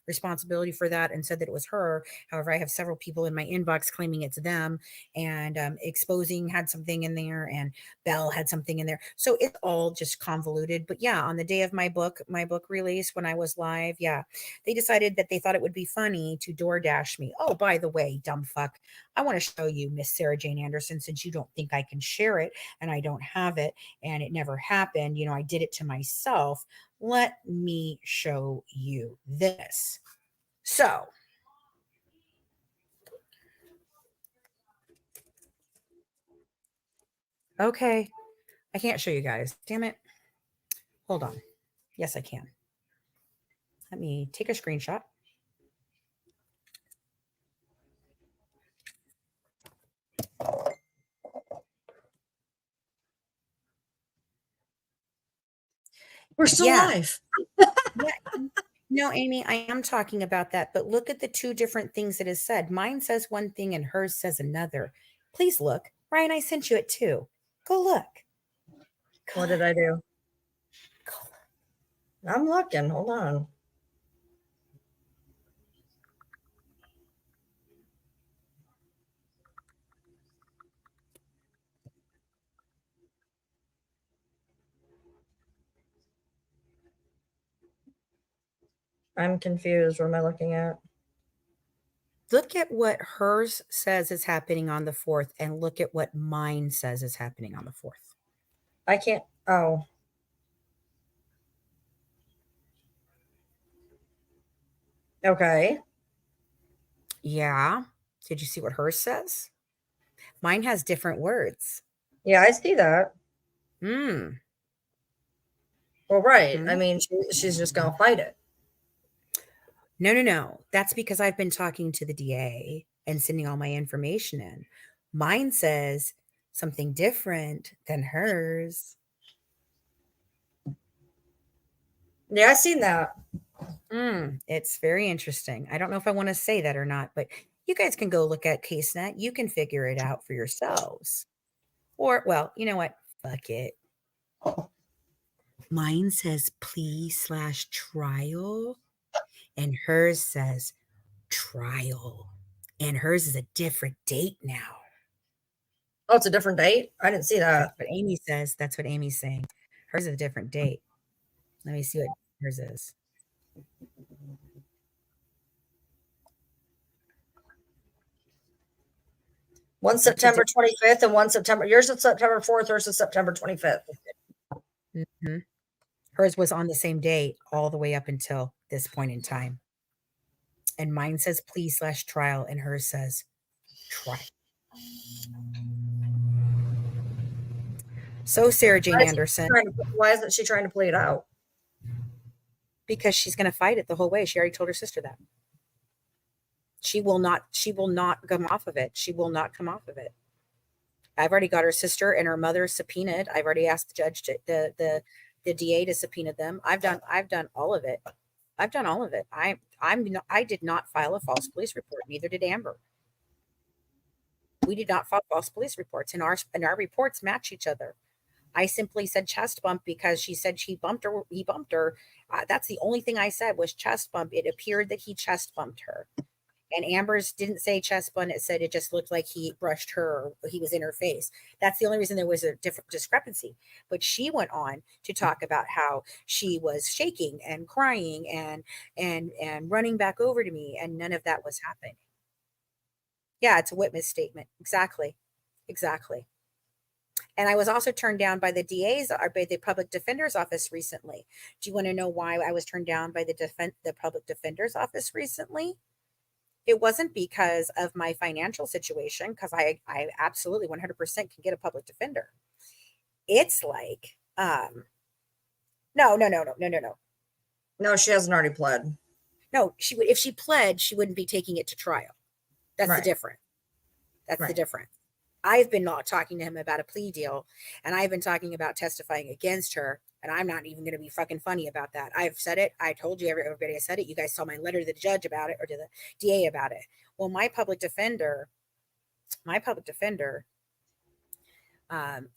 responsibility for that and said that it was her. However, I have several people in my inbox claiming it's them, and Exposing had something in there, and Belle had something in there. So it's all just convoluted. But yeah, on the day of my book release, when I was live, yeah, they decided that they thought it would be funny to DoorDash me. Oh, by the way, dumb fuck, I want to show you Miss Sarah Jane Anderson, since you don't think I can share it and I don't have it and it never happened. I did it to myself. Let me show you this. So, okay, I can't show you guys. Damn it. Hold on. Yes, I can. Let me take a screenshot. We're still live. Yeah. No, Amy, I am talking about that, but look at the 2 different things it is said. Mine says one thing and hers says another. Please look. Ryan, I sent you it too. Go look. What did I do? I'm looking. Hold on. I'm confused. What am I looking at? Look at what hers says is happening on the 4th and look at what mine says is happening on the 4th. I can't. Oh. Okay. Yeah. Did you see what hers says? Mine has different words. Yeah, I see that. Hmm. Well, right. I mean, she's just going to fight it. No. That's because I've been talking to the DA and sending all my information in. Mine says something different than hers. Yeah, I seen that. It's very interesting. I don't know if I want to say that or not, but you guys can go look at CaseNet. You can figure it out for yourselves. Or, well, you know what? Fuck it. Mine says plea/trial, and hers says trial. And hers is a different date now. Oh, it's a different date? I didn't see that. That's what Amy says. That's what Amy's saying. Hers is a different date. Let me see what hers is. One September 25th and one September. Yours is September 4th, hers is September 25th. Mm-hmm. Hers was on the same day all the way up until this point in time. And mine says plea/trial, and hers says trial. So, Sarah Jane Anderson, Why isn't she trying to play it out? because she's going to fight it the whole way. She already told her sister that. She will not come off of it. She will not come off of it. I've already got her sister and her mother subpoenaed. I've already asked the judge to the DA to subpoena them. I've done all of it. I've done all of it. I did not file a false police report. Neither did Amber. We did not file false police reports, and our reports match each other. I simply said chest bump because she said he bumped her. That's the only thing I said was chest bump. It appeared that he chest bumped her. And Amber's didn't say chest bump. It said it just looked like he brushed her or he was in her face. That's the only reason there was a different discrepancy. But she went on to talk about how she was shaking and crying and running back over to me, and none of that was happening. Yeah, it's a witness statement. Exactly. And I was also turned down by the DA's or by the public defender's office recently. Do you want to know why I was turned down by the public defender's office recently? It wasn't because of my financial situation, because I absolutely 100% can get a public defender. It's like, no. No, she hasn't already pled. No, she would. If she pled, she wouldn't be taking it to trial. That's the difference. That's the difference. I've been not talking to him about a plea deal, and I've been talking about testifying against her, and I'm not even going to be fucking funny about that. I've said it. I told you, everybody I said it. You guys saw my letter to the judge about it, or to the DA about it. Well, my public defender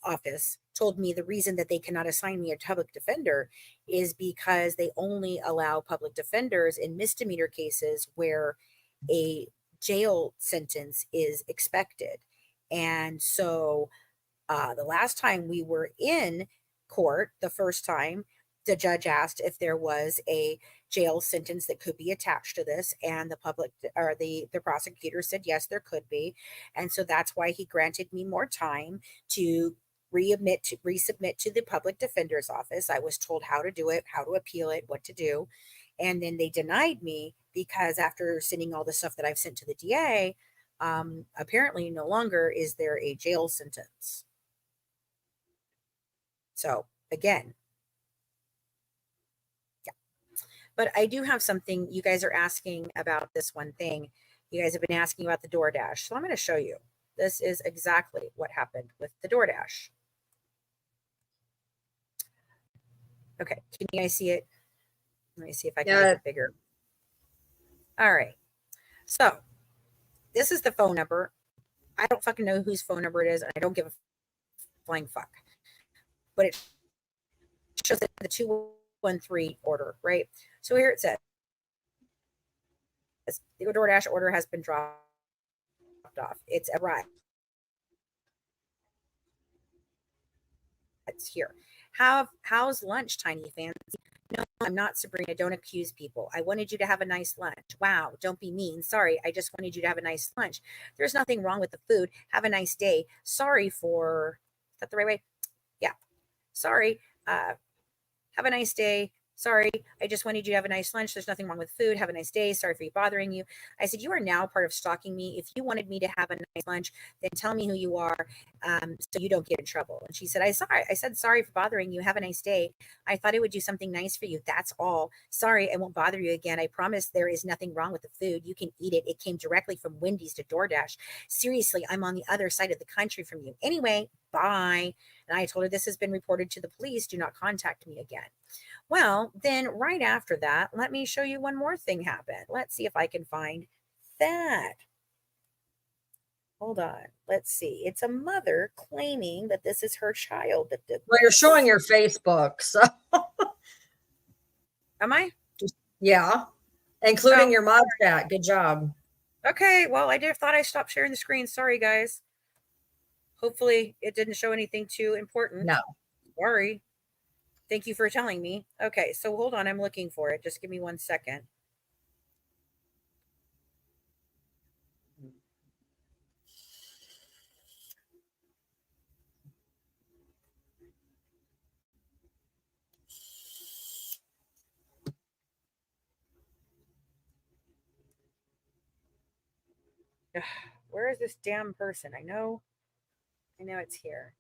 office told me the reason that they cannot assign me a public defender is because they only allow public defenders in misdemeanor cases where a jail sentence is expected. And so the last time we were in court, the first time, the judge asked if there was a jail sentence that could be attached to this, and the prosecutor said yes, there could be. And so that's why he granted me more time to resubmit to the public defender's office. I was told how to do it, how to appeal it, what to do. And then they denied me because after sending all the stuff that I've sent to the DA, apparently no longer is there a jail sentence. So again, yeah. But I do have something. You guys are asking about this one thing. You guys have been asking about the DoorDash. So I'm going to show you. This is exactly what happened with the DoorDash. Okay. Can you guys see it? Let me see if I can make it bigger. All right. So this is the phone number. I don't fucking know whose phone number it is, and I don't give a flying fuck. But it shows that the 213 order, right? So here it says, the DoorDash order has been dropped off. It's arrived. It's here. How's lunch, Tiny Fancy? No, I'm not, Sabrina. Don't accuse people. I wanted you to have a nice lunch. Wow, don't be mean. Sorry, I just wanted you to have a nice lunch. There's nothing wrong with the food. Have a nice day. Sorry for, is that the right way? Yeah. Sorry. Have a nice day. Sorry, I just wanted you to have a nice lunch. There's nothing wrong with food. Have a nice day. Sorry for bothering you. I said, you are now part of stalking me. If you wanted me to have a nice lunch, then tell me who you are, so you don't get in trouble. And she said, I said, sorry for bothering you. Have a nice day. I thought I would do something nice for you. That's all. Sorry, I won't bother you again. I promise there is nothing wrong with the food. You can eat it. It came directly from Wendy's to DoorDash. Seriously, I'm on the other side of the country from you. Anyway, bye. And I told her, this has been reported to the police. Do not contact me again. Well, then right after that, let me show you one more thing happened. Let's see if I can find that. Hold on. Let's see. It's a mother claiming that this is her child that did. Well, you're showing your Facebook, so. Am I? Yeah. Including your mod chat. Good job. Okay. Well, I thought I stopped sharing the screen. Sorry, guys. Hopefully it didn't show anything too important. No. Sorry. Thank you for telling me. Okay, so hold on. I'm looking for it. Just give me 1 second. Ugh, where is this damn person? I know it's here.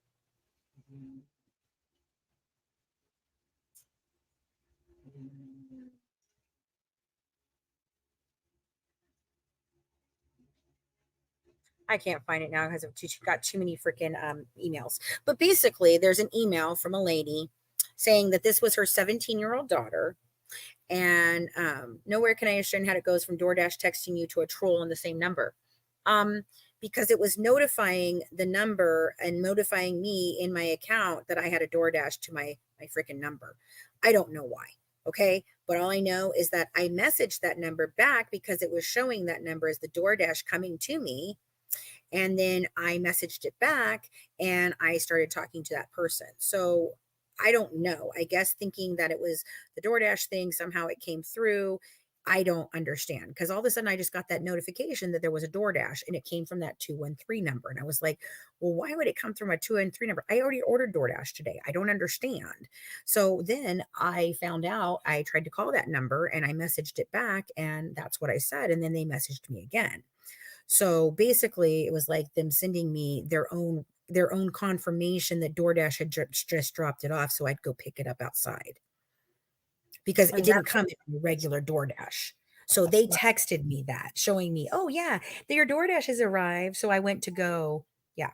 I can't find it now because I've got too many freaking emails. But basically, there's an email from a lady saying that this was her 17-year-old daughter. And nowhere can I understand how it goes from DoorDash texting you to a troll on the same number. Um, because it was notifying the number and notifying me in my account that I had a DoorDash to my freaking number. I don't know why. Okay. But all I know is that I messaged that number back because it was showing that number as the DoorDash coming to me. And then I messaged it back and I started talking to that person. So I don't know. I guess thinking that it was the DoorDash thing, somehow it came through. I don't understand because all of a sudden I just got that notification that there was a DoorDash and it came from that 213 number. And I was like, well, why would it come through my 213 number? I already ordered DoorDash today. I don't understand. So then I found out, I tried to call that number and I messaged it back and that's what I said. And then they messaged me again. So basically, it was like them sending me their own confirmation that DoorDash had just dropped it off, so I'd go pick it up outside because it And didn't come in regular DoorDash. So they texted me that, showing me, oh yeah, your DoorDash has arrived. So I went to go, yeah,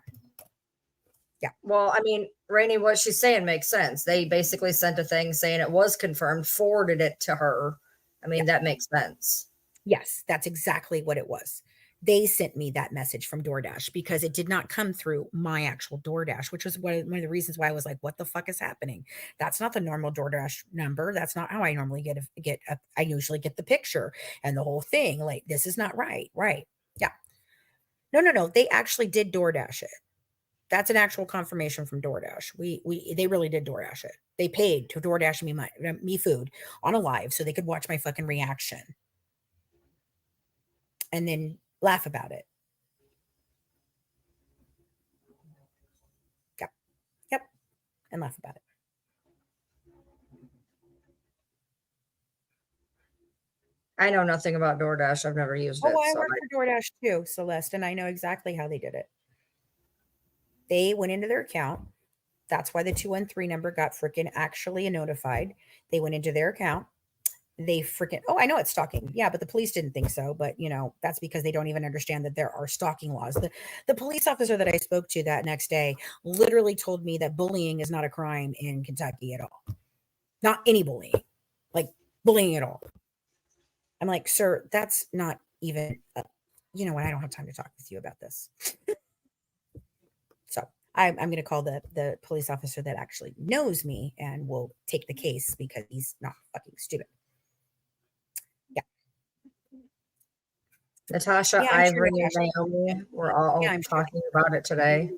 yeah. well, I mean, Rainey, what she's saying makes sense. They basically sent a thing saying it was confirmed, forwarded it to her. I mean, that makes sense. Yes, that's exactly what it was. They sent me that message from DoorDash because it did not come through my actual DoorDash, which was one of the reasons why I was like, "What the fuck is happening? That's not the normal DoorDash number. That's not how I normally get. I usually get the picture and the whole thing. Like this is not right. Right? Yeah. No, no, no. They actually did DoorDash it. That's an actual confirmation from DoorDash. They really did DoorDash it. They paid to DoorDash me food on a live so they could watch my fucking reaction and then laugh about it. Yep. Yep. And laugh about it. I know nothing about DoorDash. I've never used it. Oh, I So work for DoorDash too, Celeste, and I know exactly how they did it. They went into their account. That's why the 213 number got freaking actually notified. They went into their account. They freaking, oh, I know it's stalking. Yeah, but the police didn't think so. But, that's because they don't even understand that there are stalking laws. The police officer that I spoke to that next day literally told me that bullying is not a crime in Kentucky at all. Not any bullying, like bullying at all. I'm like, sir, that's not even, you know what? I don't have time to talk with you about this. So I'm going to call the police officer that actually knows me and will take the case because he's not fucking stupid. Yeah. Natasha, Yeah, I'm sure Ivory, and Natasha. Naomi were all Yeah, I'm sure. talking about it today.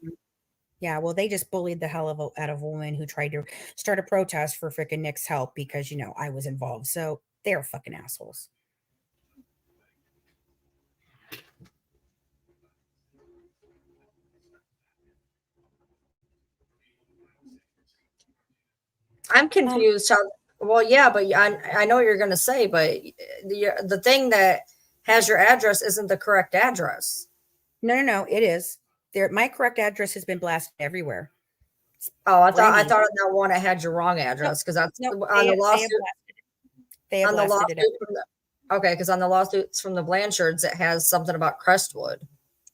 Yeah, well, they just bullied the hell out of a woman who tried to start a protest for freaking Nick's help because I was involved. So they're fucking assholes. I'm confused. Well, yeah, but I know what you're going to say, but the thing that has your address isn't the correct address. No, it is. My correct address has been blasted everywhere. Oh, I thought on that one it had your wrong address because that's No, on the lawsuit. They have blasted it. Okay, because on the lawsuits from the Blanchards, it has something about Crestwood.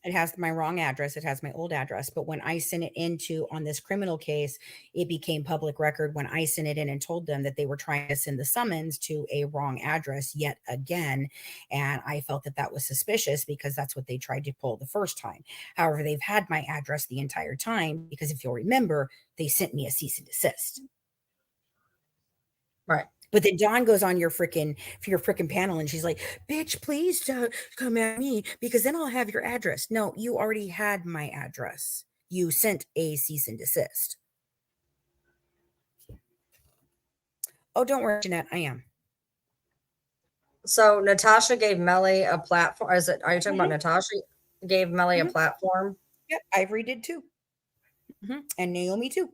It has my wrong address. It has my old address. But when I sent it into on this criminal case, it became public record when I sent it in and told them that they were trying to send the summons to a wrong address yet again. And I felt that that was suspicious because that's what they tried to pull the first time. However, they've had my address the entire time because if you'll remember, they sent me a cease and desist. Right. But then Dawn goes on your freaking panel and she's like, bitch, please don't come at me because then I'll have your address. No, you already had my address. You sent a cease and desist. Oh, don't worry, Jeanette. I am. So Natasha gave Melly a platform. Are you talking about Natasha gave Melly a platform? Yep. Ivory did too. And Naomi too.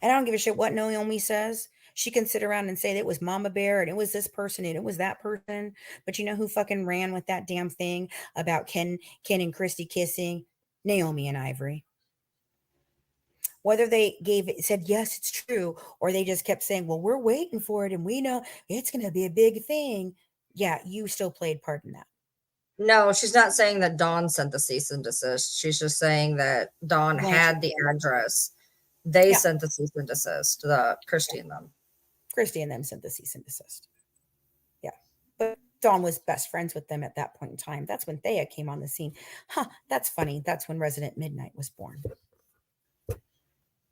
And I don't give a shit what Naomi says. She can sit around and say that it was Mama Bear and it was this person and it was that person. But you know who fucking ran with that damn thing about Ken and Christy kissing? Naomi and Ivory. Whether they said yes, it's true, or they just kept saying, well, we're waiting for it and we know it's going to be a big thing. Yeah, you still played part in that. No, she's not saying that Dawn sent the cease and desist. She's just saying that Dawn Blanchard. had the address. They Yeah. sent the cease and desist, the Christy and them. Christy and them sent the cease and desist. Yeah. But Dawn was best friends with them at that point in time. That's when Thea came on the scene. Huh, that's funny. That's when Resident Midnight was born.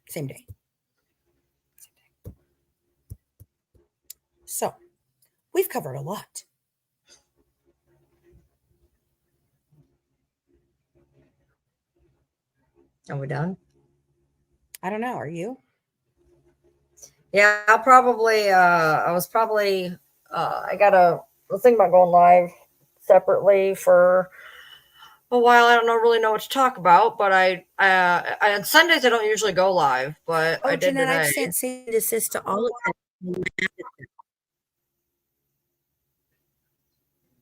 Same day. So, we've covered a lot. Are we done? I don't know. Are you? Yeah, I got a thing about going live separately for a while. I don't really know what to talk about, but I on Sundays I don't usually go live, but I did Jeanette, today. I've sent cease and desist to all of them.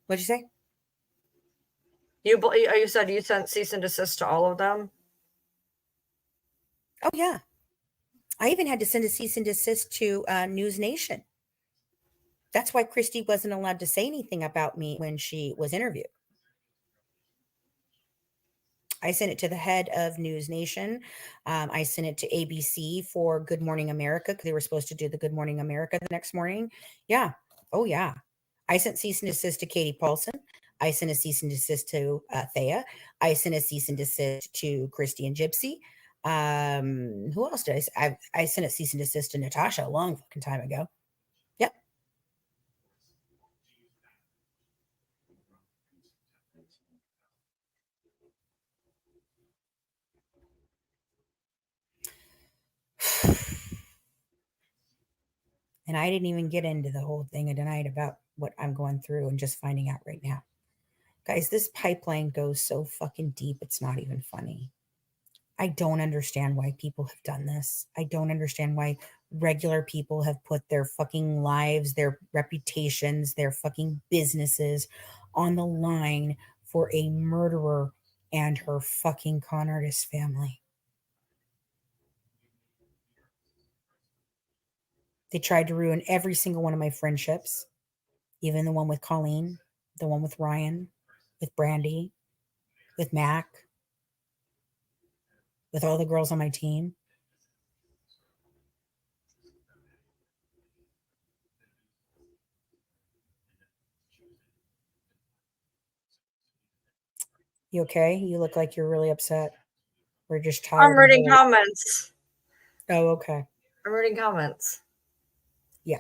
What'd you say? You said you sent cease and desist to all of them? Oh, yeah. I even had to send a cease and desist to News Nation. That's why Christy wasn't allowed to say anything about me when she was interviewed. I sent it to the head of News Nation. I sent it to ABC for Good Morning America because they were supposed to do the Good Morning America the next morning. Yeah. Oh, yeah. I sent cease and desist to Katie Paulson. I sent a cease and desist to Thea. I sent a cease and desist to Christy and Gypsy. Who else did I sent a cease and desist to Natasha a long fucking time ago. Yep. And I didn't even get into the whole thing tonight about what I'm going through and just finding out right now. Guys, this pipeline goes so fucking deep, it's not even funny. I don't understand why people have done this. I don't understand why regular people have put their fucking lives, their reputations, their fucking businesses on the line for a murderer and her fucking con artist family. They tried to ruin every single one of my friendships, even the one with Colleen, the one with Ryan, with Brandy, with Mac, with all the girls on my team. You okay? You look like you're really upset. We're just tired. I'm reading comments. Oh, okay. I'm reading comments. Yeah.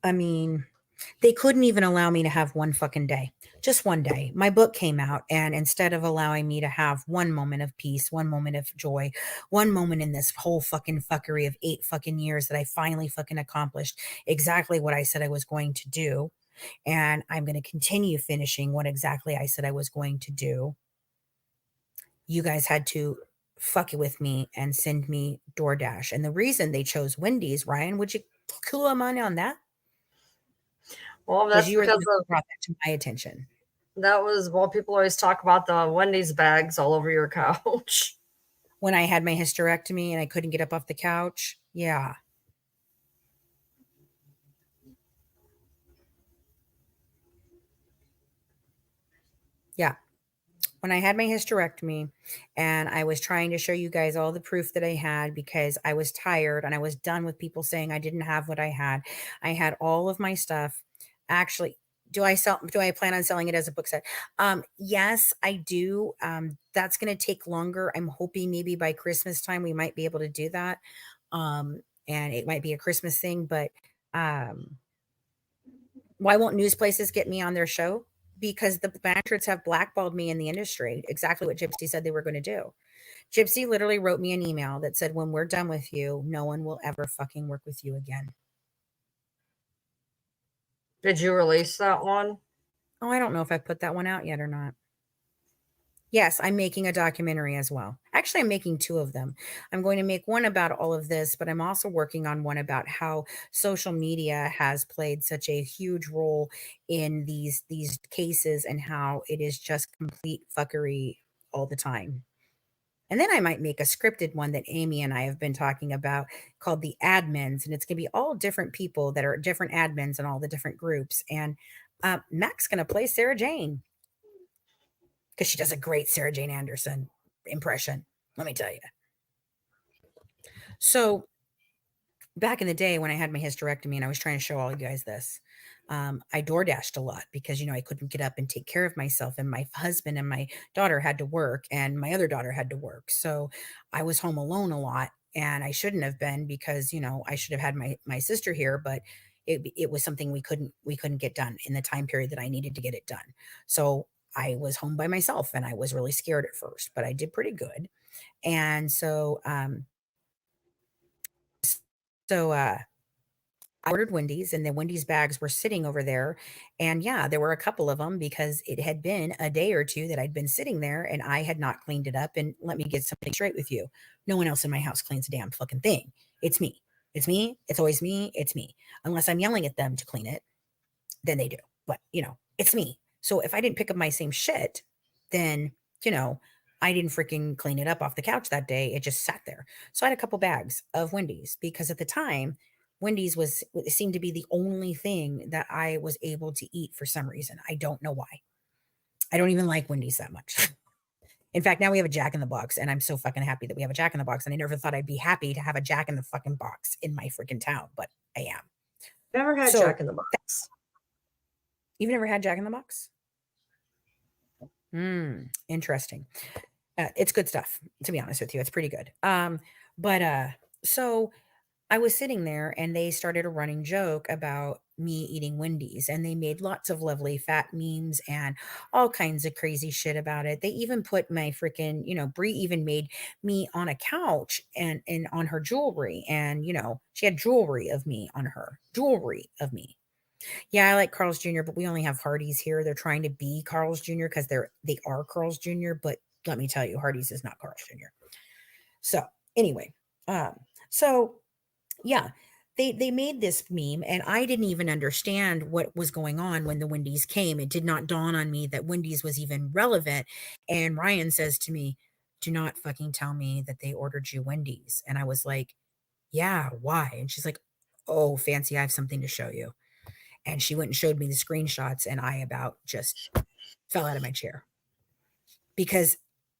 I mean, they couldn't even allow me to have one fucking day. Just one day. My book came out, and instead of allowing me to have one moment of peace, one moment of joy, one moment in this whole fucking fuckery of 8 fucking years that I finally fucking accomplished exactly what I said I was going to do, and I'm going to continue finishing what exactly I said I was going to do, you guys had to fuck it with me and send me DoorDash. And the reason they chose Wendy's, Ryan, would you clue them on that? Well, that's you were because the one who brought that to my attention. That was, well, people always talk about the Wendy's bags all over your couch. When I had my hysterectomy and I couldn't get up off the couch. Yeah. Yeah. When I had my hysterectomy and I was trying to show you guys all the proof that I had because I was tired and I was done with people saying I didn't have what I had. I had all of my stuff. Actually, do I plan on selling it as a book set? Yes, I do. That's going to take longer. I'm hoping maybe by Christmas time we might be able to do that. And it might be a Christmas thing, but why won't news places get me on their show? Because the Blanchards have blackballed me in the industry. Exactly what Gypsy said they were going to do. Gypsy literally wrote me an email that said, when we're done with you, no one will ever fucking work with you again. Did you release that one? Oh, I don't know if I put that one out yet or not. Yes, I'm making a documentary as well. Actually, I'm making two of them. I'm going to make one about all of this, but I'm also working on one about how social media has played such a huge role in these cases and how it is just complete fuckery all the time. And then I might make a scripted one that Amy and I have been talking about called The Admins. And it's going to be all different people that are different admins in all the different groups. And Mac's going to play Sarah Jane because she does a great Sarah Jane Anderson impression. Let me tell you. So back in the day when I had my hysterectomy and I was trying to show all you guys this, I door dashed a lot because I couldn't get up and take care of myself, and my husband and my daughter had to work, and my other daughter had to work, so I was home alone a lot, and I shouldn't have been because I should have had my sister here, but it was something we couldn't get done in the time period that I needed to get it done. So I was home by myself, and I was really scared at first, but I did pretty good, and so I ordered Wendy's, and the Wendy's bags were sitting over there. And yeah, there were a couple of them because it had been a day or two that I'd been sitting there and I had not cleaned it up. And let me get something straight with you. No one else in my house cleans a damn fucking thing. It's me. It's me. It's always me. It's me. Unless I'm yelling at them to clean it, then they do. But, it's me. So if I didn't pick up my same shit, then, you know, I didn't freaking clean it up off the couch that day. It just sat there. So I had a couple bags of Wendy's because at the time, Wendy's was it seemed to be the only thing that I was able to eat for some reason. I don't know why. I don't even like Wendy's that much. In fact, now we have a Jack in the Box, and I'm so fucking happy that we have a Jack in the Box. And I never thought I'd be happy to have a Jack in the fucking box in my freaking town, but I am. Never had So Jack in the Box. you've never had Jack in the Box? Interesting. It's good stuff, to be honest with you. It's pretty good. But so I was sitting there and they started a running joke about me eating Wendy's, and they made lots of lovely fat memes and all kinds of crazy shit about it. They even put my freaking, Brie even made me on a couch and on her jewelry, and she had jewelry of me on her. Jewelry of me. Yeah, I like Carl's Jr., but we only have Hardee's here. They're trying to be Carl's Jr. because they are Carl's Jr., but let me tell you, Hardee's is not Carl's Jr. So anyway, um, so yeah, they made this meme, and I didn't even understand what was going on when the Wendy's came. It did not dawn on me that Wendy's was even relevant. And Ryan says to me, "Do not fucking tell me that they ordered you Wendy's." And I was like, "Yeah, why?" And she's like, "Oh, Fancy, I have something to show you." And she went and showed me the screenshots, and I about just fell out of my chair. Because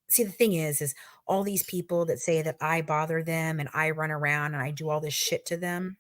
see, the thing is all these people that say that I bother them and I run around and I do all this shit to them,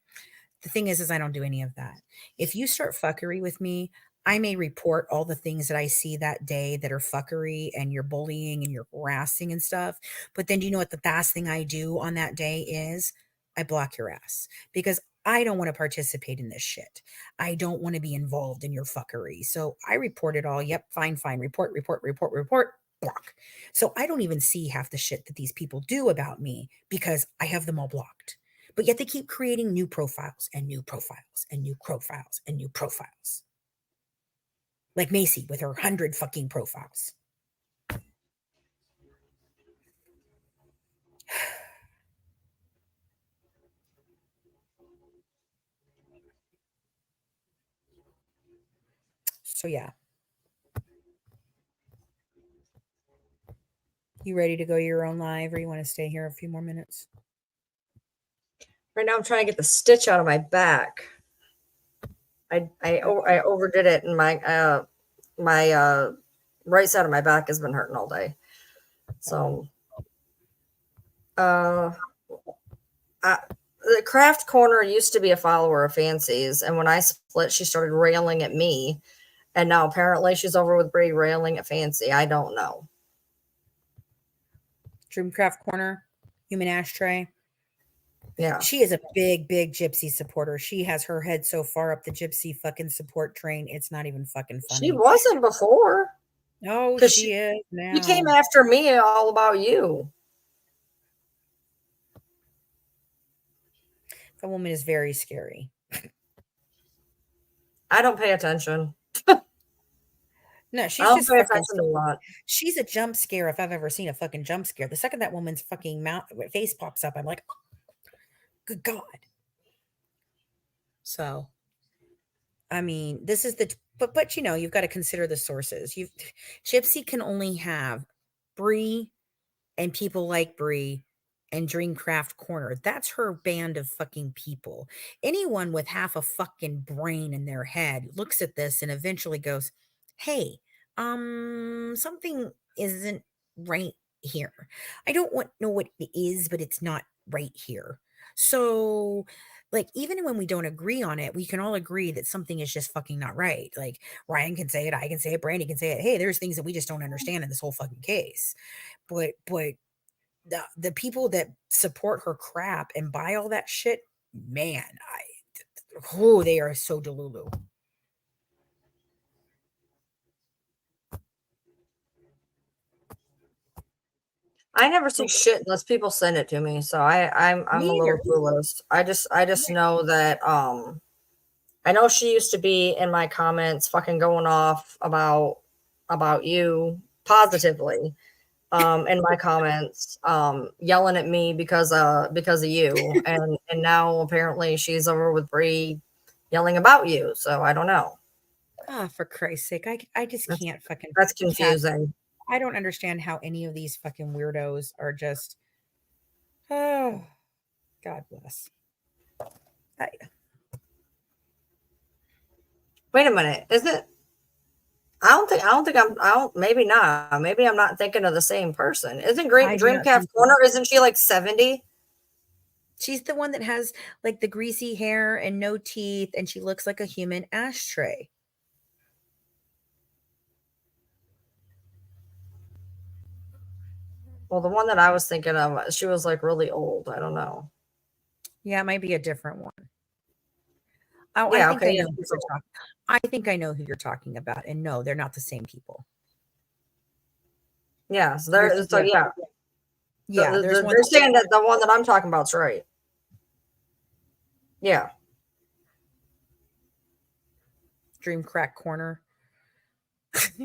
the thing is I don't do any of that. If you start fuckery with me, I may report all the things that I see that day that are fuckery and you're bullying and you're harassing and stuff. But then do you know what the last thing I do on that day is? I block your ass because I don't want to participate in this shit. I don't want to be involved in your fuckery. So I report it all. Yep, fine, fine. Report, report, report, report, block. So I don't even see half the shit that these people do about me because I have them all blocked. But yet they keep creating new profiles and new profiles and new profiles and new profiles. Like Macy with her 100 fucking profiles. So yeah. You ready to go your own live, or you want to stay here a few more minutes? Right now I'm trying to get the stitch out of my back. I overdid it, and my right side of my back has been hurting all day. So the craft corner used to be a follower of Fancy's, and when I split, she started railing at me, and now apparently she's over with Bree railing at Fancy. I don't know. Dreamcraft Corner, Human Ashtray. Yeah. She is a big, big Gypsy supporter. She has her head so far up the Gypsy fucking support train. It's not even fucking funny. She wasn't before. Oh, she is now. She came after me all about you. That woman is very scary. I don't pay attention. No, I she's don't just pay fucking. attention to a lot. She's a jump scare if I've ever seen a fucking jump scare. The second that woman's fucking face pops up, I'm like, oh, good God. So, I mean, this is the but you know, you've got to consider the sources. You've Gypsy can only have Bree and people like Bree and Dreamcraft Corner. That's her band of fucking people. Anyone with half a fucking brain in their head looks at this and eventually goes, "Hey, something isn't right here. I don't know what it is, but it's not right here." So, like, even when we don't agree on it, we can all agree that something is just fucking not right. Like, Ryan can say it, I can say it, Brandy can say it. Hey, there's things that we just don't understand in this whole fucking case. But the people that support her crap and buy all that shit, man, they are so delulu. I never see shit unless people send it to me. So I'm Me a little either. clueless. I just know that I know she used to be in my comments fucking going off about you positively in my comments yelling at me because of you and now apparently she's over with Bree yelling about you. So I don't know. Ah, for Christ's sake, I just That's can't fucking that's fathom. confusing. I don't understand how any of these fucking weirdos are just. Oh, God bless. I, Wait a minute. Isn't it? I don't, maybe not. Maybe I'm not thinking of the same person. Isn't I do not Dreamcast think so. Corner, isn't she like 70? She's the one that has like the greasy hair and no teeth, and she looks like a human ashtray. Well, the one that I was thinking of, she was like really old. I don't know. Yeah, it might be a different one. Oh, I Yeah, think okay, I yeah. know who you're talking. I think I know who you're talking about, and no, they're not the same people. Yeah, so There's so yeah, yeah. yeah. There's one They're saying that the one that I'm talking about is right. Yeah. Dream Crack Corner.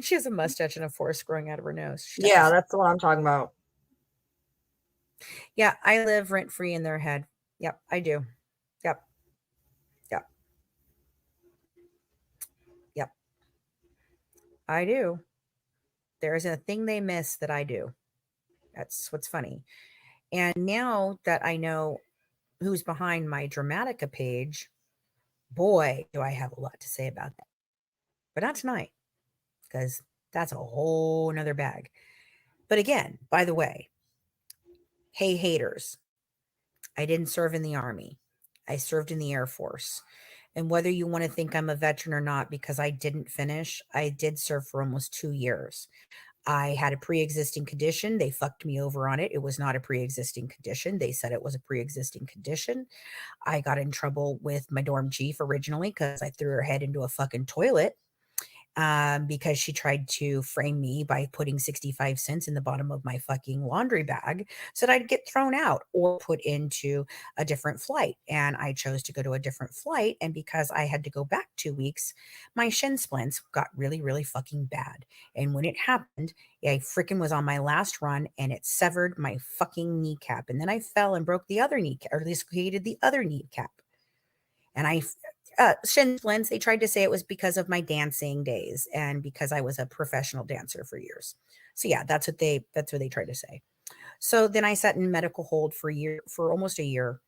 She has a mustache and a forest growing out of her nose. She Yeah, does. that's the one I'm talking about. Yeah, I live rent free in their head. Yep, I do. Yep, yep, yep. I do. There isn't a thing they miss that I do. That's what's funny. And now that I know who's behind my Dramatica page, boy, do I have a lot to say about that. But not tonight, because that's a whole nother bag. But again, by the way, hey, haters, I didn't serve in the Army. I served in the Air Force. And whether you want to think I'm a veteran or not, because I didn't finish, I did serve for almost 2 years. I had a pre-existing condition. They fucked me over on it. It was not a pre-existing condition. They said it was a pre-existing condition. I got in trouble with my dorm chief originally because I threw her head into a fucking toilet because she tried to frame me by putting 65 cents in the bottom of my fucking laundry bag so that I'd get thrown out or put into a different flight. And I chose to go to a different flight. And because I had to go back 2 weeks, my shin splints got really, really fucking bad. And when it happened, I freaking was on my last run and it severed my fucking kneecap. And then I fell and broke the other kneecap, or dislocated the other kneecap. And shin splints, they tried to say it was because of my dancing days and because I was a professional dancer for years. So yeah, that's what they tried to say. So then I sat in medical hold for almost a year.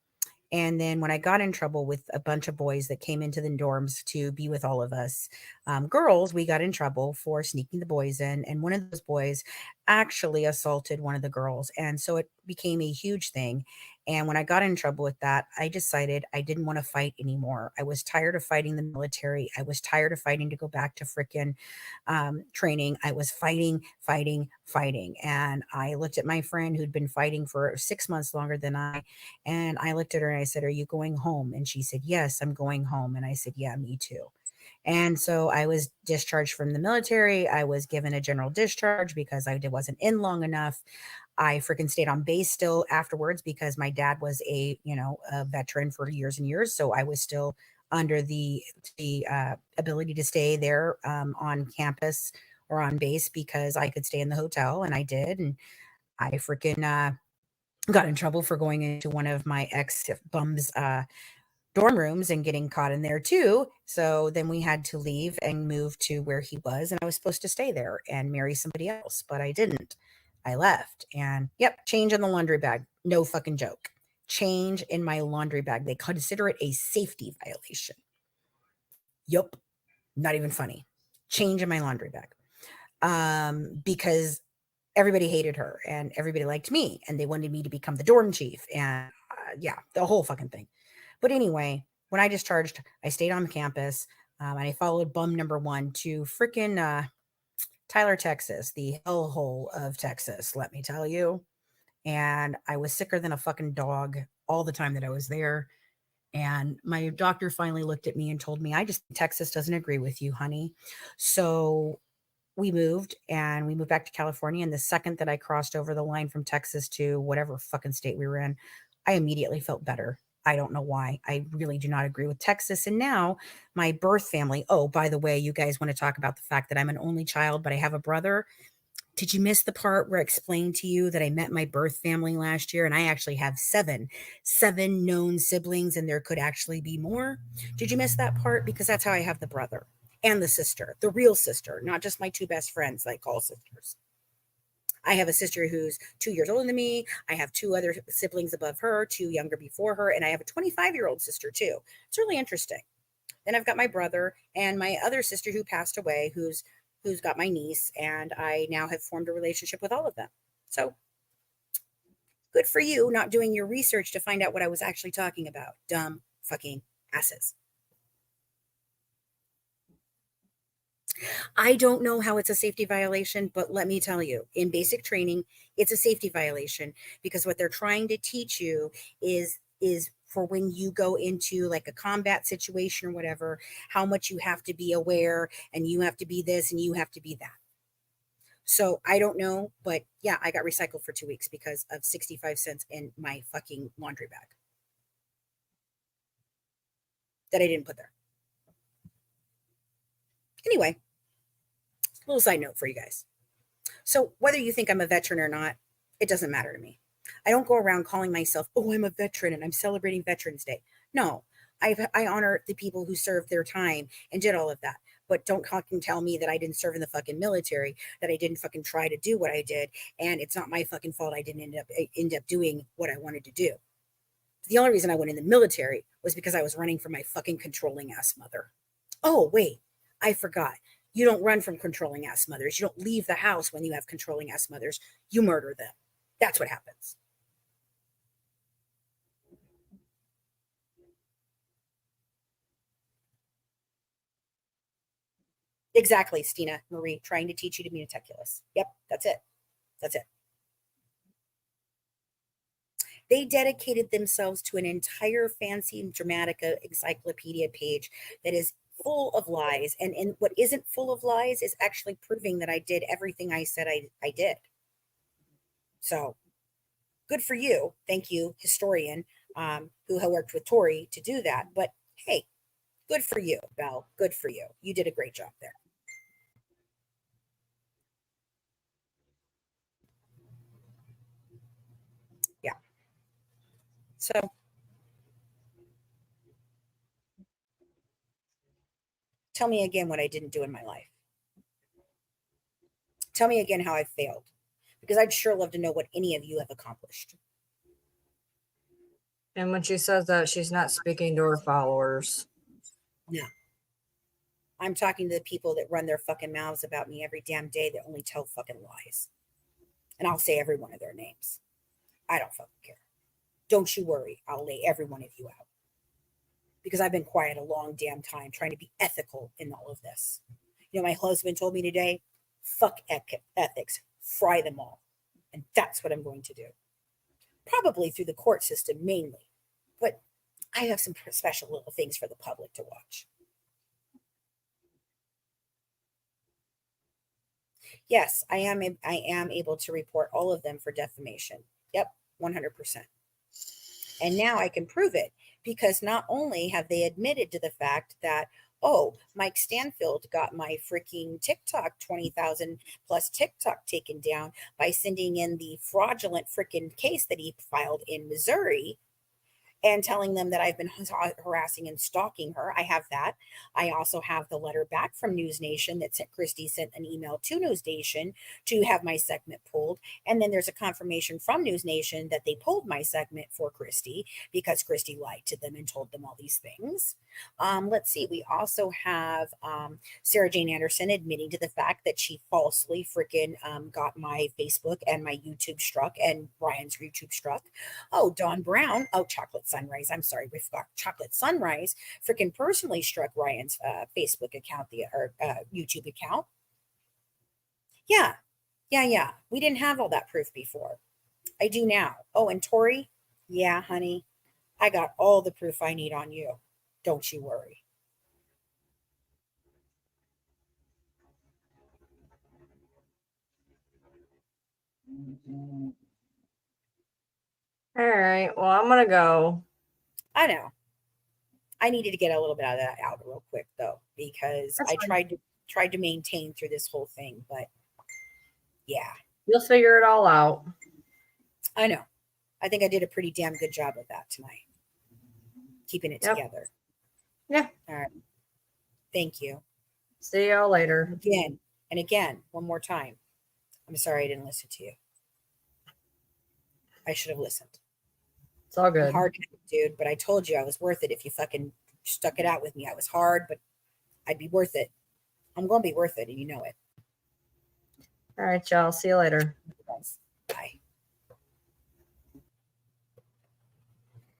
And then when I got in trouble with a bunch of boys that came into the dorms to be with all of us, girls, we got in trouble for sneaking the boys in. And one of those boys actually assaulted one of the girls. And so it became a huge thing. And when I got in trouble with that, I decided I didn't want to fight anymore. I was tired of fighting the military. I was tired of fighting to go back to frickin' training. I was fighting, fighting, fighting. And I looked at my friend who'd been fighting for 6 months longer than I, and I looked at her and I said, "Are you going home?" And she said, "Yes, I'm going home." And I said, "Yeah, me too." And so I was discharged from the military. I was given a general discharge because I wasn't in long enough. I freaking stayed on base still afterwards because my dad was a veteran for years and years. So I was still under the ability to stay there on campus or on base because I could stay in the hotel, and I did. And I freaking got in trouble for going into one of my ex bum's dorm rooms and getting caught in there too. So then we had to leave and move to where he was. And I was supposed to stay there and marry somebody else, but I didn't. I left. And yep, change in the laundry bag. No fucking joke. Change in my laundry bag. They consider it a safety violation. Yup. Not even funny. Change in my laundry bag. Because everybody hated her and everybody liked me and they wanted me to become the dorm chief. And yeah, the whole fucking thing. But anyway, when I discharged, I stayed on campus and I followed bum number one to freaking Tyler, Texas, the hellhole of Texas, let me tell you. And I was sicker than a fucking dog all the time that I was there. And my doctor finally looked at me and told me, Texas doesn't agree with you, honey. So we moved and we moved back to California. And the second that I crossed over the line from Texas to whatever fucking state we were in, I immediately felt better. I don't know why. I really do not agree with Texas. And now my birth family. Oh, by the way, you guys want to talk about the fact that I'm an only child, but I have a brother. Did you miss the part where I explained to you that I met my birth family last year and I actually have seven known siblings and there could actually be more? Did you miss that part? Because that's how I have the brother and the sister, the real sister, not just my two best friends that I call sisters. I have a sister who's 2 years older than me. I have two other siblings above her, two younger before her, and I have a 25-year-old sister too. It's really interesting. Then I've got my brother and my other sister who passed away, who's got my niece, and I now have formed a relationship with all of them. So good for you not doing your research to find out what I was actually talking about. Dumb fucking asses. I don't know how it's a safety violation, but let me tell you, in basic training, it's a safety violation because what they're trying to teach you is for when you go into like a combat situation or whatever, how much you have to be aware and you have to be this and you have to be that. So I don't know, but yeah, I got recycled for 2 weeks because of 65 cents in my fucking laundry bag that I didn't put there. Anyway, little side note for you guys. So whether you think I'm a veteran or not, it doesn't matter to me. I don't go around calling myself, oh, I'm a veteran and I'm celebrating Veterans Day. No, I honor the people who served their time and did all of that. But don't fucking tell me that I didn't serve in the fucking military, that I didn't fucking try to do what I did. And it's not my fucking fault I didn't end up doing what I wanted to do. The only reason I went in the military was because I was running from my fucking controlling ass mother. Oh, wait, I forgot. You don't run from controlling ass mothers. You don't leave the house when you have controlling ass mothers. You murder them. That's what happens. Exactly, Stina Marie, trying to teach you to be meticulous. Yep, that's it. That's it. They dedicated themselves to an entire fancy Dramatica encyclopedia page that is full of lies. And what isn't full of lies is actually proving that I did everything I said I did. So good for you. Thank you, historian, who worked with Tori to do that. But hey, good for you, Belle. Good for you. You did a great job there. Yeah. So tell me again what I didn't do in my life. Tell me again how I failed, because I'd sure love to know what any of you have accomplished. And when she says that, she's not speaking to her followers. No. I'm talking to the people that run their fucking mouths about me every damn day that only tell fucking lies. And I'll say every one of their names. I don't fucking care. Don't you worry. I'll lay every one of you out. Because I've been quiet a long damn time trying to be ethical in all of this. You know, my husband told me today, fuck ethics, fry them all. And that's what I'm going to do. Probably through the court system mainly. But I have some special little things for the public to watch. Yes, I am able to report all of them for defamation. Yep, 100%. And now I can prove it because not only have they admitted to the fact that, Oh, Mike Stanfield got my freaking TikTok 20,000 plus TikTok taken down by sending in the fraudulent freaking case that he filed in Missouri and telling them that I've been harassing and stalking her. I have that. I also have the letter back from News Nation that Christy sent an email to News Nation to have my segment pulled. And then there's a confirmation from News Nation that they pulled my segment for Christy because Christy lied to them and told them all these things. Let's see. We also have Sarah Jane Anderson admitting to the fact that she falsely freaking got my Facebook and my YouTube struck and Ryan's YouTube struck. Oh, Dawn Brown. Oh, Chocolate Sunrise. I'm sorry, we forgot Chocolate Sunrise. Freaking personally struck Ryan's Facebook account, or YouTube account. Yeah. We didn't have all that proof before. I do now. Oh, and Tori. Yeah, honey. I got all the proof I need on you. Don't you worry. All right. Well, I'm gonna go. I know. I needed to get a little bit of that out real quick though, because That's I fine. tried to maintain through this whole thing, but yeah, You'll figure it all out. I know. I think I did a pretty damn good job of that tonight, keeping it Yep. together. Yeah. All right. Thank you. See y'all later. Again and again, one more time. I'm sorry I didn't listen to you. I should have listened. It's all good. Hard, dude, but I told you I was worth it if you fucking stuck it out with me. I was hard, but I'd be worth it. I'm going to be worth it, and you know it. All right, y'all. See you later. Bye.